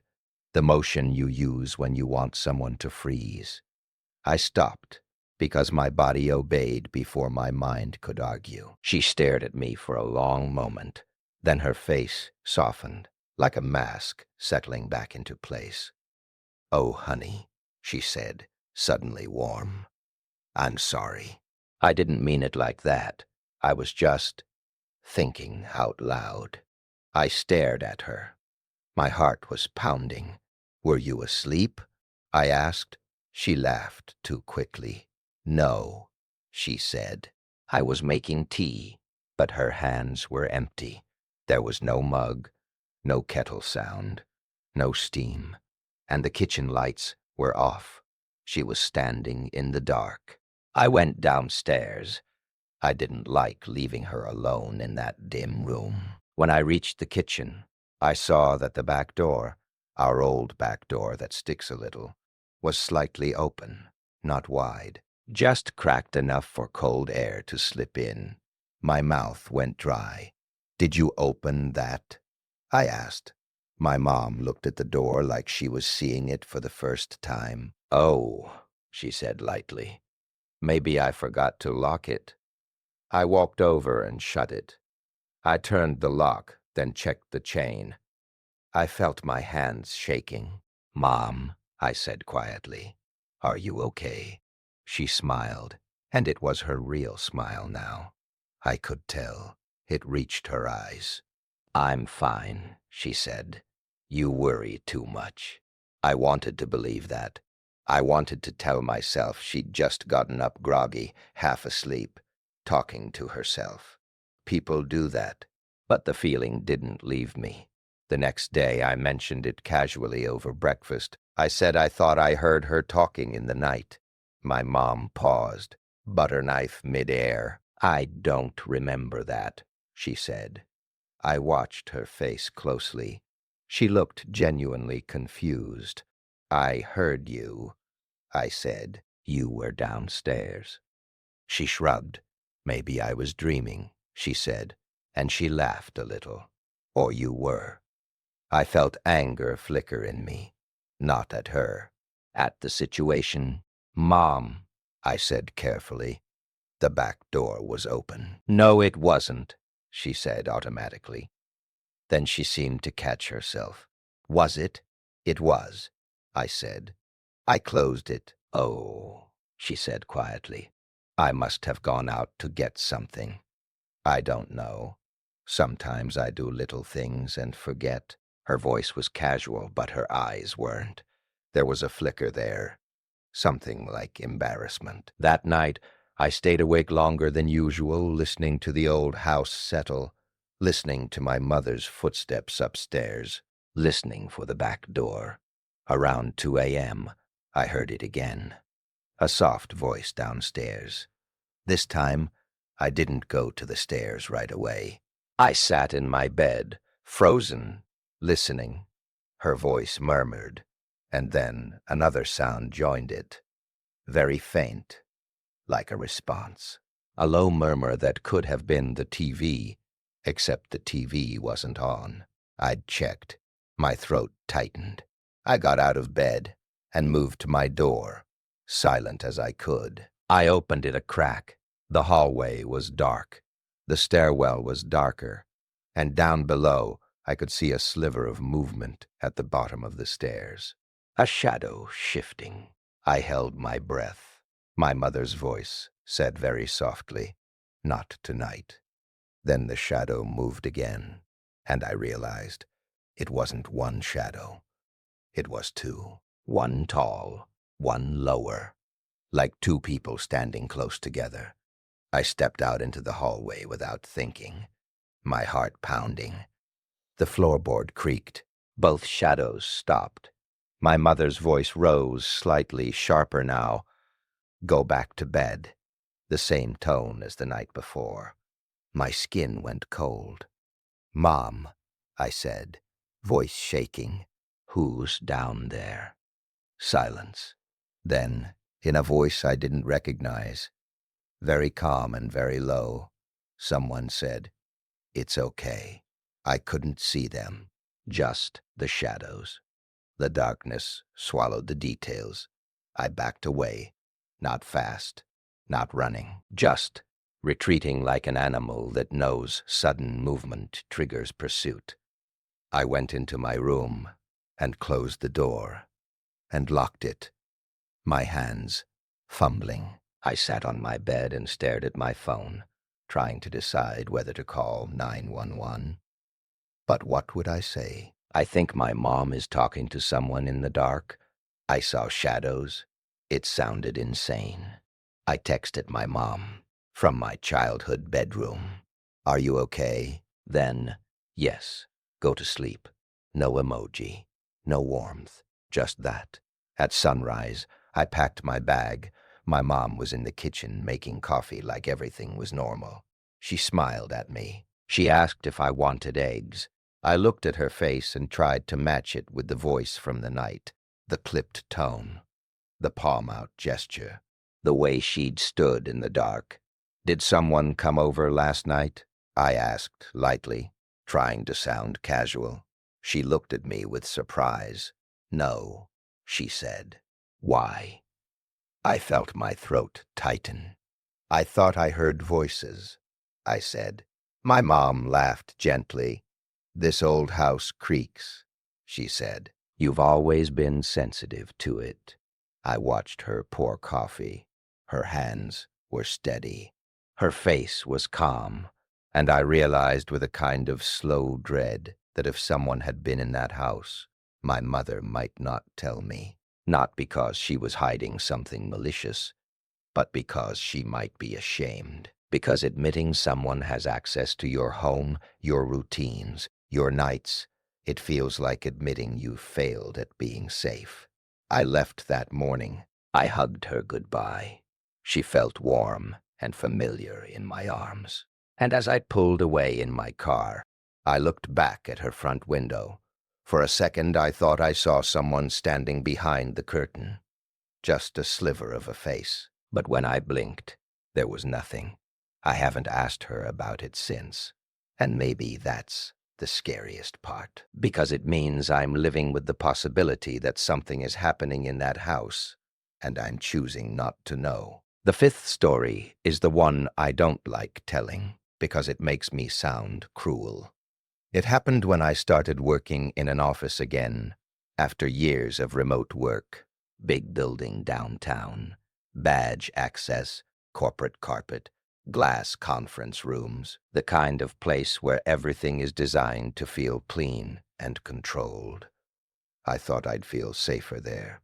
the motion you use when you want someone to freeze. I stopped because my body obeyed before my mind could argue. She stared at me for a long moment. Then her face softened, like a mask settling back into place. "Oh, honey," she said, suddenly warm. "I'm sorry. I didn't mean it like that. I was just thinking out loud." I stared at her. My heart was pounding. "Were you asleep?" I asked. She laughed too quickly. "No," she said. I was making tea, but her hands were empty. There was no mug, no kettle sound, no steam, and the kitchen lights were off. She was standing in the dark. I went downstairs. I didn't like leaving her alone in that dim room. When I reached the kitchen, I saw that the back door, our old back door that sticks a little, was slightly open, not wide, just cracked enough for cold air to slip in. My mouth went dry. "Did you open that?" I asked. My mom looked at the door like she was seeing it for the first time. "Oh," she said lightly. "Maybe I forgot to lock it." I walked over and shut it. I turned the lock, then checked the chain. I felt my hands shaking. "Mom," I said quietly, "are you okay?" She smiled, and it was her real smile now. I could tell. It reached her eyes. "I'm fine," she said. "You worry too much." I wanted to believe that. I wanted to tell myself she'd just gotten up groggy, half asleep, talking to herself. People do that. But the feeling didn't leave me. The next day I mentioned it casually over breakfast. I said I thought I heard her talking in the night. My mom paused, butter knife midair. "I don't remember that," she said. I watched her face closely. She looked genuinely confused. "I heard you," I said. "You were downstairs." She shrugged. "Maybe I was dreaming," she said, and she laughed a little. "Or you were." I felt anger flicker in me, not at her, at the situation. "Mom," I said carefully. The back door was open. "No, it wasn't," she said automatically. Then she seemed to catch herself. "Was it?" "It was," I said. "I closed it." "Oh," she said quietly. "I must have gone out to get something. I don't know. Sometimes I do little things and forget." Her voice was casual, but her eyes weren't. There was a flicker there, something like embarrassment. That night, I stayed awake longer than usual, listening to the old house settle, listening to my mother's footsteps upstairs, listening for the back door. Around 2 a.m., I heard it again. A soft voice downstairs. This time, I didn't go to the stairs right away. I sat in my bed, frozen, listening. Her voice murmured, and then another sound joined it, very faint, like a response. A low murmur that could have been the TV, except the TV wasn't on. I'd checked. My throat tightened. I got out of bed and moved to my door, silent as I could. I opened it a crack. The hallway was dark. The stairwell was darker, and down below I could see a sliver of movement at the bottom of the stairs. A shadow shifting. I held my breath. My mother's voice said very softly, "Not tonight." Then the shadow moved again, and I realized it wasn't one shadow. It was two. One tall, one lower, like two people standing close together. I stepped out into the hallway without thinking, my heart pounding. The floorboard creaked. Both shadows stopped. My mother's voice rose, slightly sharper now. Go back to bed. The same tone as the night before. My skin went cold. Mom, I said, voice shaking. Who's down there? Silence. Then, in a voice I didn't recognize, very calm and very low, someone said, "It's okay." I couldn't see them, just the shadows. The darkness swallowed the details. I backed away, not fast, not running, just retreating like an animal that knows sudden movement triggers pursuit. I went into my room and closed the door and locked it, my hands fumbling. I sat on my bed and stared at my phone, trying to decide whether to call 911. But what would I say? I think my mom is talking to someone in the dark. I saw shadows. It sounded insane. I texted my mom from my childhood bedroom. Are you okay? Then, yes, go to sleep. No emoji, no warmth, just that. At sunrise, I packed my bag. My mom was in the kitchen making coffee like everything was normal. She smiled at me. She asked if I wanted eggs. I looked at her face and tried to match it with the voice from the night, the clipped tone, the palm-out gesture, the way she'd stood in the dark. Did someone come over last night? I asked lightly, trying to sound casual. She looked at me with surprise. No, she said. Why? I felt my throat tighten. I thought I heard voices, I said. My mom laughed gently. This old house creaks, she said. You've always been sensitive to it. I watched her pour coffee. Her hands were steady. Her face was calm, and I realized with a kind of slow dread that if someone had been in that house, my mother might not tell me. Not because she was hiding something malicious, but because she might be ashamed. Because admitting someone has access to your home, your routines, your nights, it feels like admitting you failed at being safe. I left that morning. I hugged her goodbye. She felt warm and familiar in my arms. And as I pulled away in my car, I looked back at her front window. For a second, I thought I saw someone standing behind the curtain. Just a sliver of a face. But when I blinked, there was nothing. I haven't asked her about it since. And maybe that's the scariest part, because it means I'm living with the possibility that something is happening in that house, and I'm choosing not to know. The fifth story is the one I don't like telling, because it makes me sound cruel. It happened when I started working in an office again, after years of remote work. Big building downtown, badge access, corporate carpet, glass conference rooms, the kind of place where everything is designed to feel clean and controlled. I thought I'd feel safer there,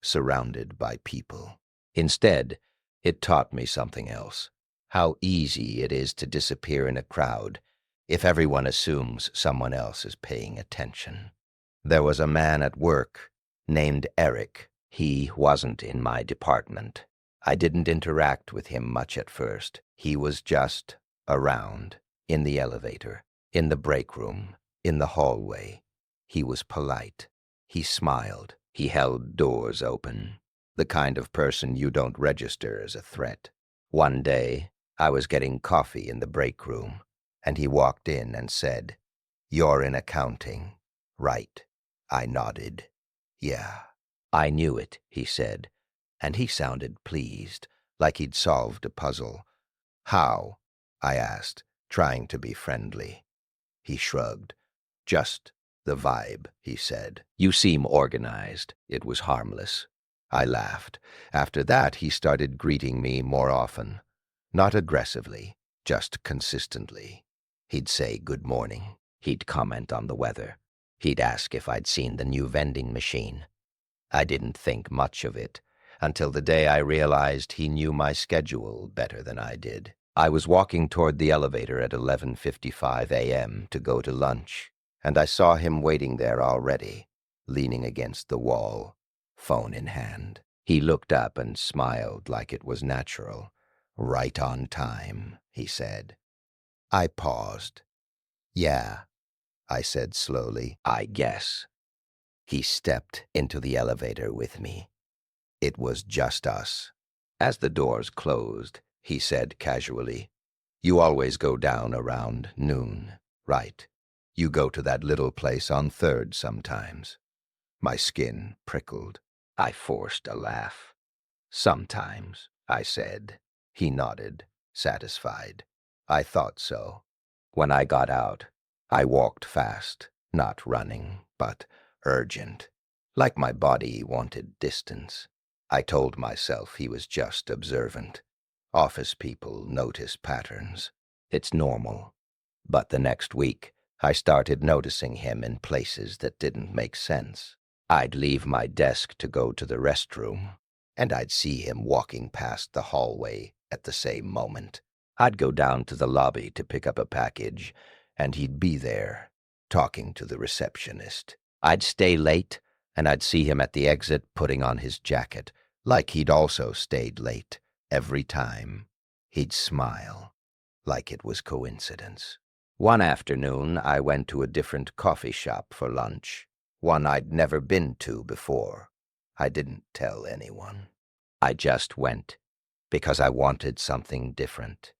surrounded by people. Instead, it taught me something else. How easy it is to disappear in a crowd if everyone assumes someone else is paying attention. There was a man at work named Eric. He wasn't in my department. I didn't interact with him much at first. He was just around, in the elevator, in the break room, in the hallway. He was polite. He smiled. He held doors open. The kind of person you don't register as a threat. One day, I was getting coffee in the break room, and he walked in and said, "You're in accounting, right?" I nodded. "Yeah." "I knew it," he said, and he sounded pleased, like he'd solved a puzzle. "How?" I asked, trying to be friendly. He shrugged. "Just the vibe," he said. "You seem organized." It was harmless. I laughed. After that, he started greeting me more often. Not aggressively, just consistently. He'd say good morning. He'd comment on the weather. He'd ask if I'd seen the new vending machine. I didn't think much of it until the day I realized he knew my schedule better than I did. I was walking toward the elevator at 11:55 a.m. to go to lunch, and I saw him waiting there already, leaning against the wall, phone in hand. He looked up and smiled like it was natural. "Right on time," he said. I paused. "Yeah," I said slowly, "I guess." He stepped into the elevator with me. It was just us. As the doors closed, he said casually, "You always go down around noon, right? You go to that little place on 3rd sometimes." My skin prickled. I forced a laugh. "Sometimes," I said. He nodded, satisfied. I thought so. When I got out, I walked fast, not running, but urgent, like my body wanted distance. I told myself he was just observant. Office people notice patterns. It's normal. But the next week, I started noticing him in places that didn't make sense. I'd leave my desk to go to the restroom, and I'd see him walking past the hallway at the same moment. I'd go down to the lobby to pick up a package, and he'd be there, talking to the receptionist. I'd stay late, and I'd see him at the exit putting on his jacket, like he'd also stayed late, every time. He'd smile, like it was coincidence. One afternoon, I went to a different coffee shop for lunch, one I'd never been to before. I didn't tell anyone. I just went, because I wanted something different.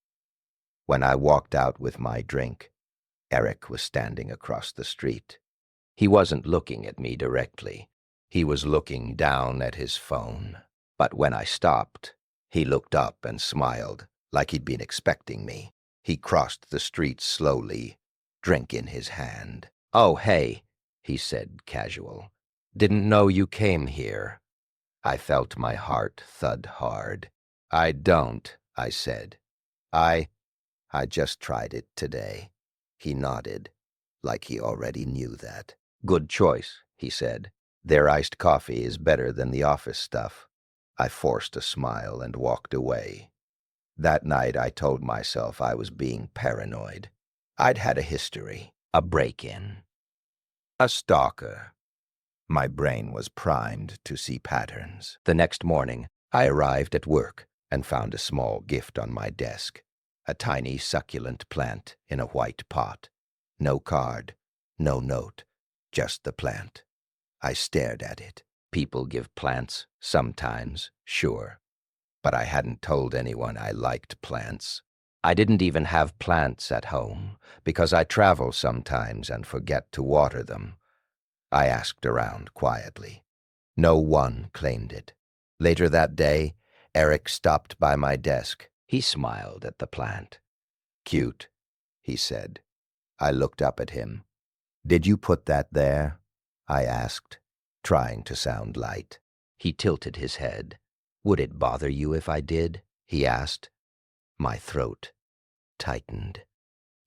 When I walked out with my drink, Eric was standing across the street. He wasn't looking at me directly. He was looking down at his phone. But when I stopped, he looked up and smiled, like he'd been expecting me. He crossed the street slowly, drink in his hand. "Oh, hey," he said, casual. "Didn't know you came here." I felt my heart thud hard. "I don't," I said. I just tried it today." He nodded, like he already knew that. "Good choice," he said. "Their iced coffee is better than the office stuff." I forced a smile and walked away. That night I told myself I was being paranoid. I'd had a history, a break-in, a stalker. My brain was primed to see patterns. The next morning, I arrived at work and found a small gift on my desk. A tiny succulent plant in a white pot. No card, no note, just the plant. I stared at it. People give plants sometimes, sure. But I hadn't told anyone I liked plants. I didn't even have plants at home, because I travel sometimes and forget to water them. I asked around quietly. No one claimed it. Later that day, Eric stopped by my desk. He smiled at the plant. "Cute," he said. I looked up at him. "Did you put that there?" I asked, trying to sound light. He tilted his head. "Would it bother you if I did?" he asked. My throat tightened.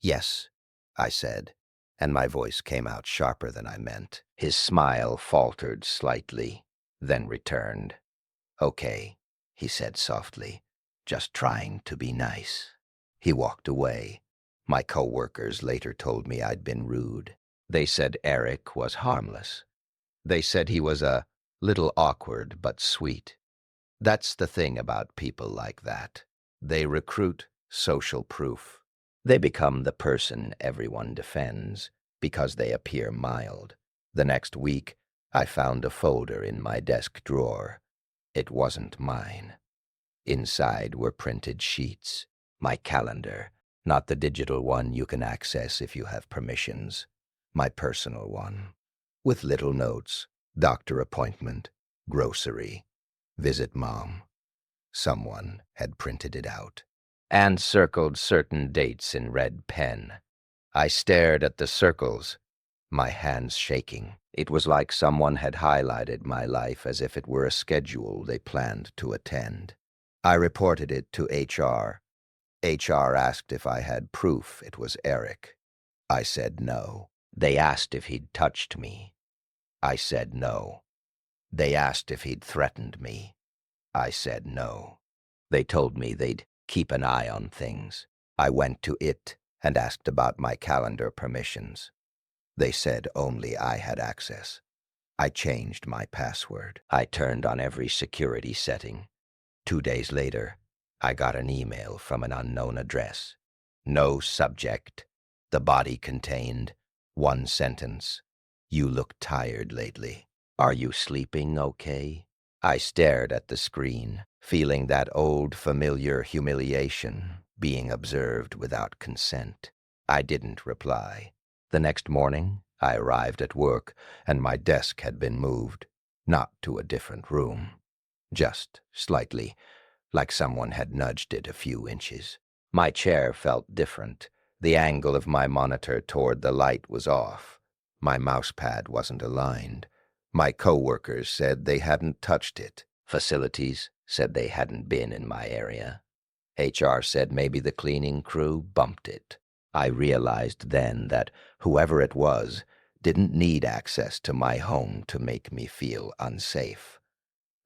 "Yes," I said, and my voice came out sharper than I meant. His smile faltered slightly, then returned. "Okay," he said softly, "just trying to be nice." He walked away. My coworkers later told me I'd been rude. They said Eric was harmless. They said he was a little awkward but sweet. That's the thing about people like that. They recruit social proof. They become the person everyone defends because they appear mild. The next week, I found a folder in my desk drawer. It wasn't mine. Inside were printed sheets. My calendar, not the digital one you can access if you have permissions. My personal one, with little notes, doctor appointment, grocery, visit mom. Someone had printed it out and circled certain dates in red pen. I stared at the circles, my hands shaking. It was like someone had highlighted my life as if it were a schedule they planned to attend. I reported it to HR. HR asked if I had proof it was Eric. I said no. They asked if he'd touched me. I said no. They asked if he'd threatened me. I said no. They told me they'd keep an eye on things. I went to it and asked about my calendar permissions. They said only I had access. I changed my password. I turned on every security setting. 2 days later, I got an email from an unknown address. No subject. The body contained one sentence. You look tired lately. Are you sleeping okay? I stared at the screen, feeling that old familiar humiliation, being observed without consent. I didn't reply. The next morning, I arrived at work, and my desk had been moved, not to a different room, just slightly, like someone had nudged it a few inches. My chair felt different. The angle of my monitor toward the light was off. My mousepad wasn't aligned. My coworkers said they hadn't touched it. Facilities said they hadn't been in my area. HR said maybe the cleaning crew bumped it. I realized then that whoever it was didn't need access to my home to make me feel unsafe.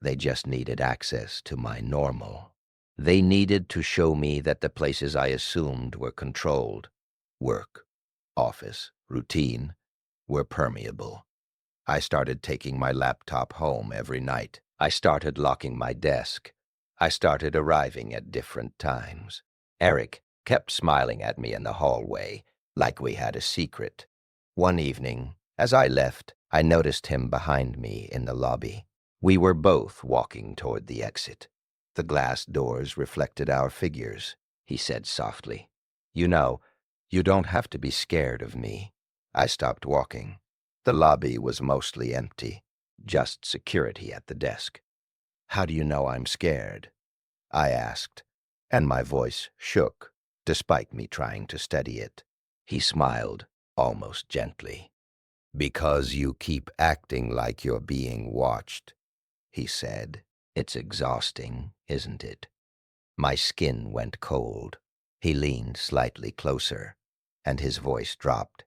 They just needed access to my normal. They needed to show me that the places I assumed were controlled, work, office, routine, were permeable. I started taking my laptop home every night. I started locking my desk. I started arriving at different times. Eric kept smiling at me in the hallway, like we had a secret. One evening, as I left, I noticed him behind me in the lobby. We were both walking toward the exit. The glass doors reflected our figures. He said softly, "You know, you don't have to be scared of me." I stopped walking. The lobby was mostly empty, just security at the desk. "How do you know I'm scared?" I asked, and my voice shook, despite me trying to steady it. He smiled, almost gently. "Because you keep acting like you're being watched," he said. "It's exhausting, isn't it?" My skin went cold. He leaned slightly closer, and his voice dropped.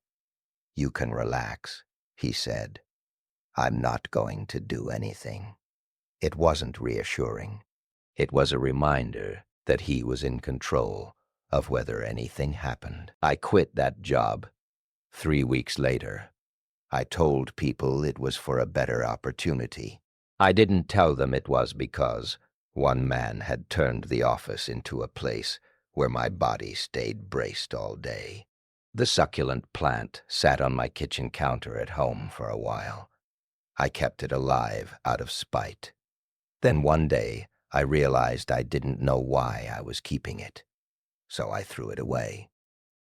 "You can relax," he said. "I'm not going to do anything." It wasn't reassuring. It was a reminder that he was in control of whether anything happened. I quit that job. 3 weeks later, I told people it was for a better opportunity. I didn't tell them it was because one man had turned the office into a place where my body stayed braced all day. The succulent plant sat on my kitchen counter at home for a while. I kept it alive out of spite. Then one day, I realized I didn't know why I was keeping it, so I threw it away.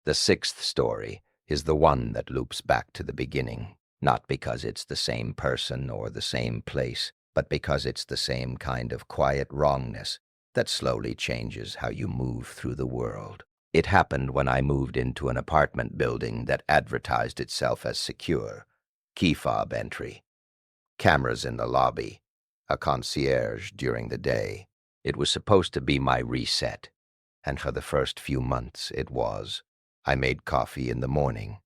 The sixth story is the one that loops back to the beginning, not because it's the same person or the same place, but because it's the same kind of quiet wrongness that slowly changes how you move through the world. It happened when I moved into an apartment building that advertised itself as secure. Key fob entry, cameras in the lobby, a concierge during the day. It was supposed to be my reset, and for the first few months it was. I made coffee in the morning.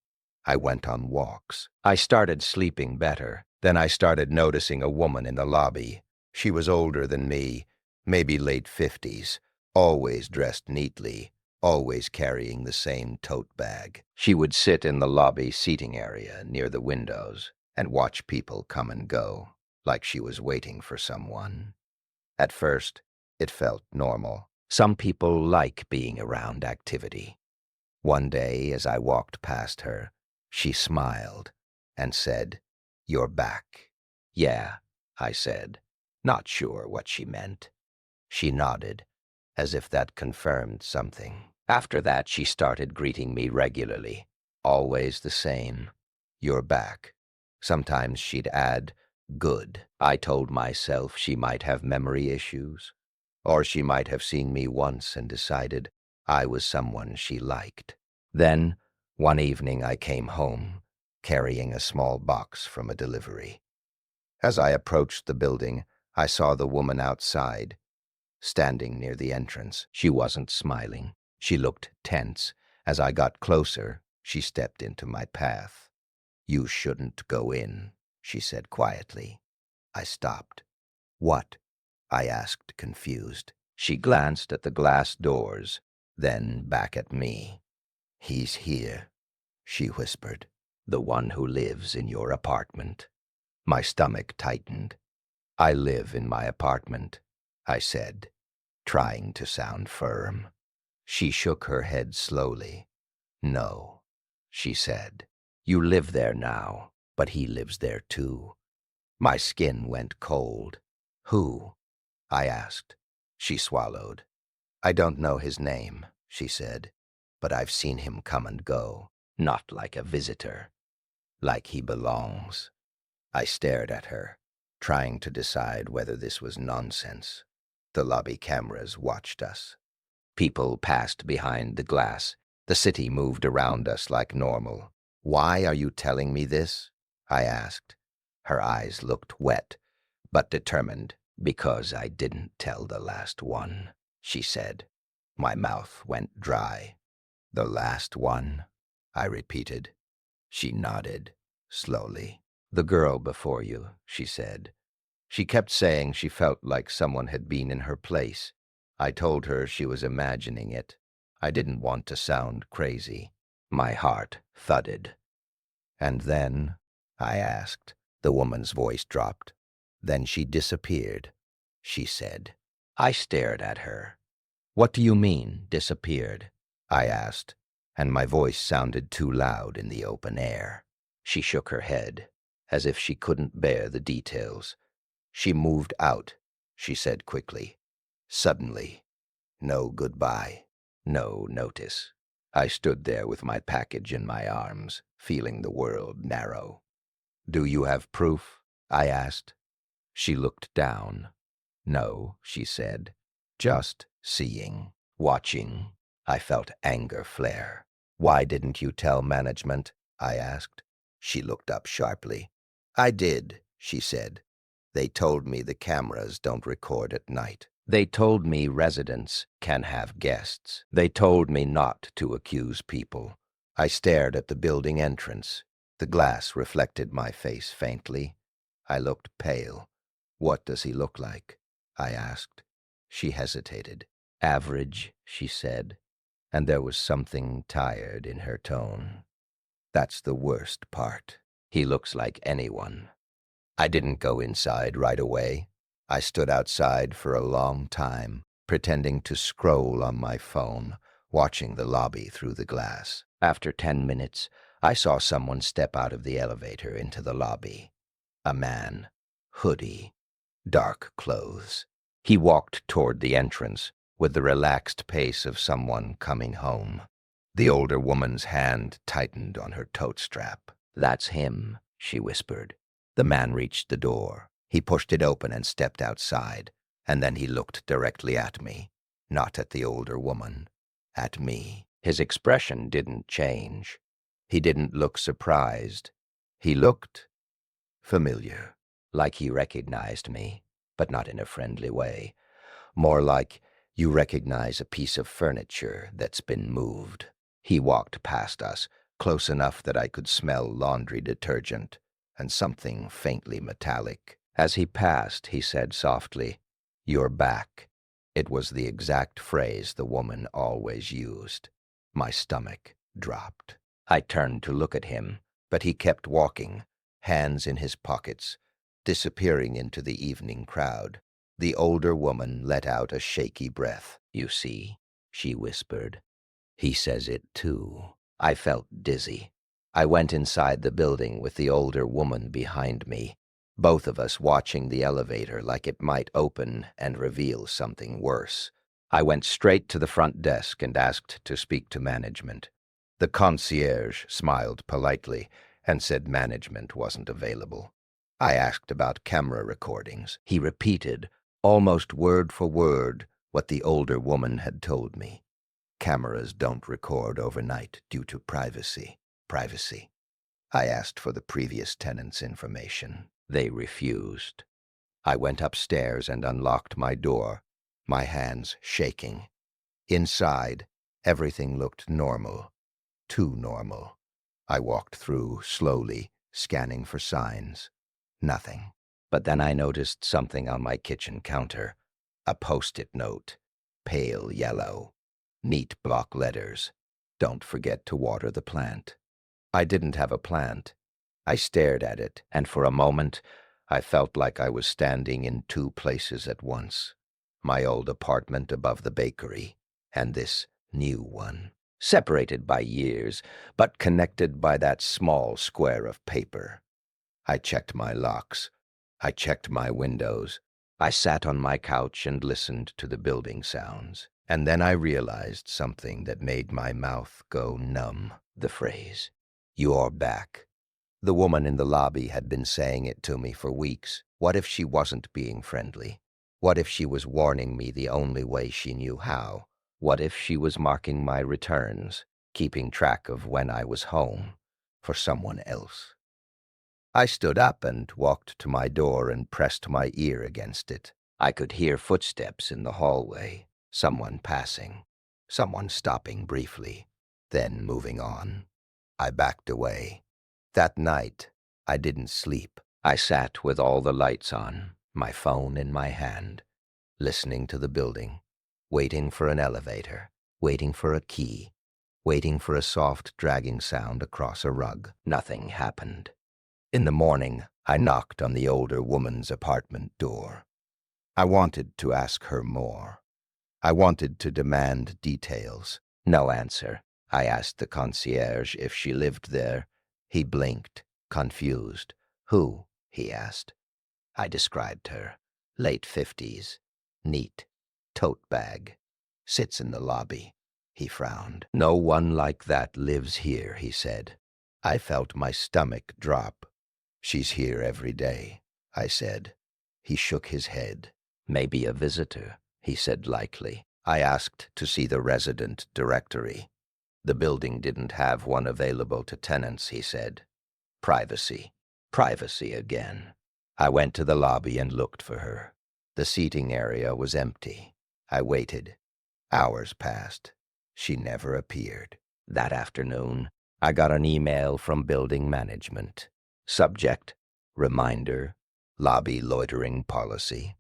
I went on walks. I started sleeping better. Then I started noticing a woman in the lobby. She was older than me, maybe late 50s, always dressed neatly, always carrying the same tote bag. She would sit in the lobby seating area near the windows and watch people come and go, like she was waiting for someone. At first, it felt normal. Some people like being around activity. One day, as I walked past her, she smiled and said, "You're back." "Yeah," I said, not sure what she meant. She nodded, as if that confirmed something. After that, she started greeting me regularly, always the same. "You're back." Sometimes she'd add, "Good." I told myself she might have memory issues, or she might have seen me once and decided I was someone she liked. Then, one evening I came home, carrying a small box from a delivery. As I approached the building, I saw the woman outside, standing near the entrance. She wasn't smiling. She looked tense. As I got closer, she stepped into my path. "You shouldn't go in," she said quietly. I stopped. "What?" I asked, confused. She glanced at the glass doors, then back at me. "He's here," she whispered. The one who lives in your apartment. My stomach tightened. I live in my apartment, I said, trying to sound firm. She shook her head slowly. No, she said. You live there now, but he lives there too. My skin went cold. Who? I asked. She swallowed. I don't know his name, she said, but I've seen him come and go, not like a visitor, like he belongs. I stared at her, trying to decide whether this was nonsense. The lobby cameras watched us. People passed behind the glass. The city moved around us like normal. Why are you telling me this? I asked. Her eyes looked wet, but determined. Because I didn't tell the last one, she said. My mouth went dry. The last one? I repeated. She nodded, slowly. The girl before you, she said. She kept saying she felt like someone had been in her place. I told her she was imagining it. I didn't want to sound crazy. My heart thudded. And then? I asked. The woman's voice dropped. Then she disappeared, she said. I stared at her. What do you mean, disappeared? I asked, and my voice sounded too loud in the open air. She shook her head, as if she couldn't bear the details. She moved out, she said quickly. Suddenly. No goodbye, no notice. I stood there with my package in my arms, feeling the world narrow. Do you have proof? I asked. She looked down. No, she said. Just seeing, watching. I felt anger flare. Why didn't you tell management? I asked. She looked up sharply. I did, she said. They told me the cameras don't record at night. They told me residents can have guests. They told me not to accuse people. I stared at the building entrance. The glass reflected my face faintly. I looked pale. What does he look like? I asked. She hesitated. Average, she said, and there was something tired in her tone. That's the worst part. He looks like anyone. I didn't go inside right away. I stood outside for a long time, pretending to scroll on my phone, watching the lobby through the glass. After 10 minutes, I saw someone step out of the elevator into the lobby. A man, hoodie, dark clothes. He walked toward the entrance with the relaxed pace of someone coming home. The older woman's hand tightened on her tote strap. That's him, she whispered. The man reached the door. He pushed it open and stepped outside, and then he looked directly at me, not at the older woman, at me. His expression didn't change. He didn't look surprised. He looked familiar, like he recognized me, but not in a friendly way. More like you recognize a piece of furniture that's been moved. He walked past us, close enough that I could smell laundry detergent and something faintly metallic. As he passed, he said softly, "You're back." It was the exact phrase the woman always used. My stomach dropped. I turned to look at him, but he kept walking, hands in his pockets, disappearing into the evening crowd. The older woman let out a shaky breath. You see, she whispered. He says it too. I felt dizzy. I went inside the building with the older woman behind me, both of us watching the elevator like it might open and reveal something worse. I went straight to the front desk and asked to speak to management. The concierge smiled politely and said management wasn't available. I asked about camera recordings. He repeated, almost word for word, what the older woman had told me. Cameras don't record overnight due to privacy. Privacy. I asked for the previous tenant's information. They refused. I went upstairs and unlocked my door, my hands shaking. Inside, everything looked normal. Too normal. I walked through slowly, scanning for signs. Nothing. But then I noticed something on my kitchen counter. A post-it note. Pale yellow. Neat block letters. Don't forget to water the plant. I didn't have a plant. I stared at it, and for a moment, I felt like I was standing in two places at once. My old apartment above the bakery, and this new one, separated by years, but connected by that small square of paper. I checked my locks. I checked my windows. I sat on my couch and listened to the building sounds. And then I realized something that made my mouth go numb. The phrase, "You're back." The woman in the lobby had been saying it to me for weeks. What if she wasn't being friendly? What if she was warning me the only way she knew how? What if she was marking my returns, keeping track of when I was home, for someone else? I stood up and walked to my door and pressed my ear against it. I could hear footsteps in the hallway, someone passing, someone stopping briefly, then moving on. I backed away. That night, I didn't sleep. I sat with all the lights on, my phone in my hand, listening to the building, waiting for an elevator, waiting for a key, waiting for a soft dragging sound across a rug. Nothing happened. In the morning, I knocked on the older woman's apartment door. I wanted to ask her more. I wanted to demand details. No answer. I asked the concierge if she lived there. He blinked, confused. "Who?" he asked. I described her. Late 50s. Neat. Tote bag. Sits in the lobby. He frowned. "No one like that lives here," he said. I felt my stomach drop. "She's here every day," I said. He shook his head. "Maybe a visitor," he said lightly. I asked to see the resident directory. The building didn't have one available to tenants, he said. Privacy. Privacy again. I went to the lobby and looked for her. The seating area was empty. I waited. Hours passed. She never appeared. That afternoon, I got an email from building management. Subject, reminder, lobby loitering policy.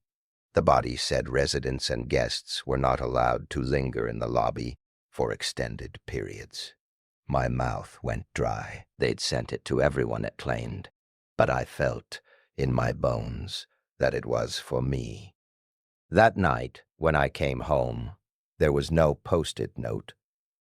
The body said residents and guests were not allowed to linger in the lobby for extended periods. My mouth went dry. They'd sent it to everyone, it claimed, but I felt in my bones that it was for me. That night, when I came home, there was no post-it note,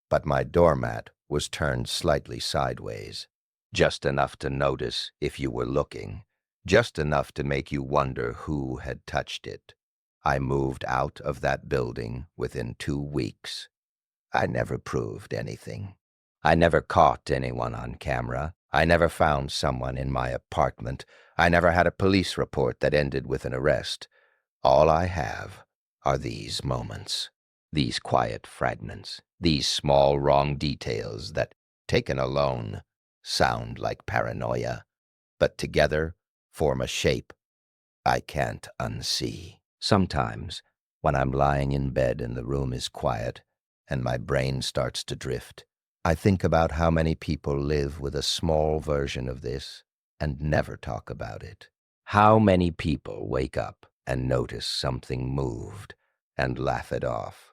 but my doormat was turned slightly sideways, just enough to notice if you were looking, just enough to make you wonder who had touched it. I moved out of that building within 2 weeks. I never proved anything. I never caught anyone on camera. I never found someone in my apartment. I never had a police report that ended with an arrest. All I have are these moments, these quiet fragments, these small wrong details that, taken alone, sound like paranoia, but together form a shape I can't unsee. Sometimes, when I'm lying in bed and the room is quiet and my brain starts to drift, I think about how many people live with a small version of this and never talk about it. How many people wake up and notice something moved and laugh it off.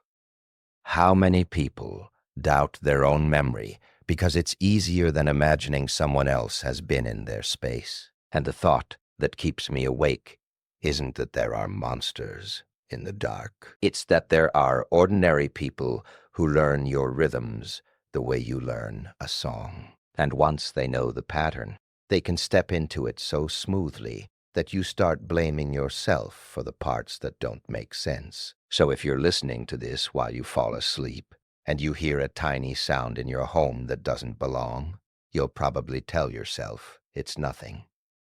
How many people doubt their own memory because it's easier than imagining someone else has been in their space. And the thought that keeps me awake isn't that there are monsters in the dark. It's that there are ordinary people who learn your rhythms the way you learn a song. And once they know the pattern, they can step into it so smoothly that you start blaming yourself for the parts that don't make sense. So if you're listening to this while you fall asleep, and you hear a tiny sound in your home that doesn't belong, you'll probably tell yourself it's nothing.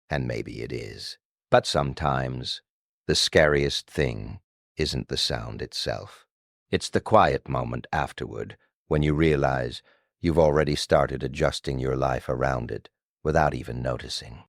And maybe it is. But sometimes, the scariest thing isn't the sound itself. It's the quiet moment afterward when you realize you've already started adjusting your life around it without even noticing.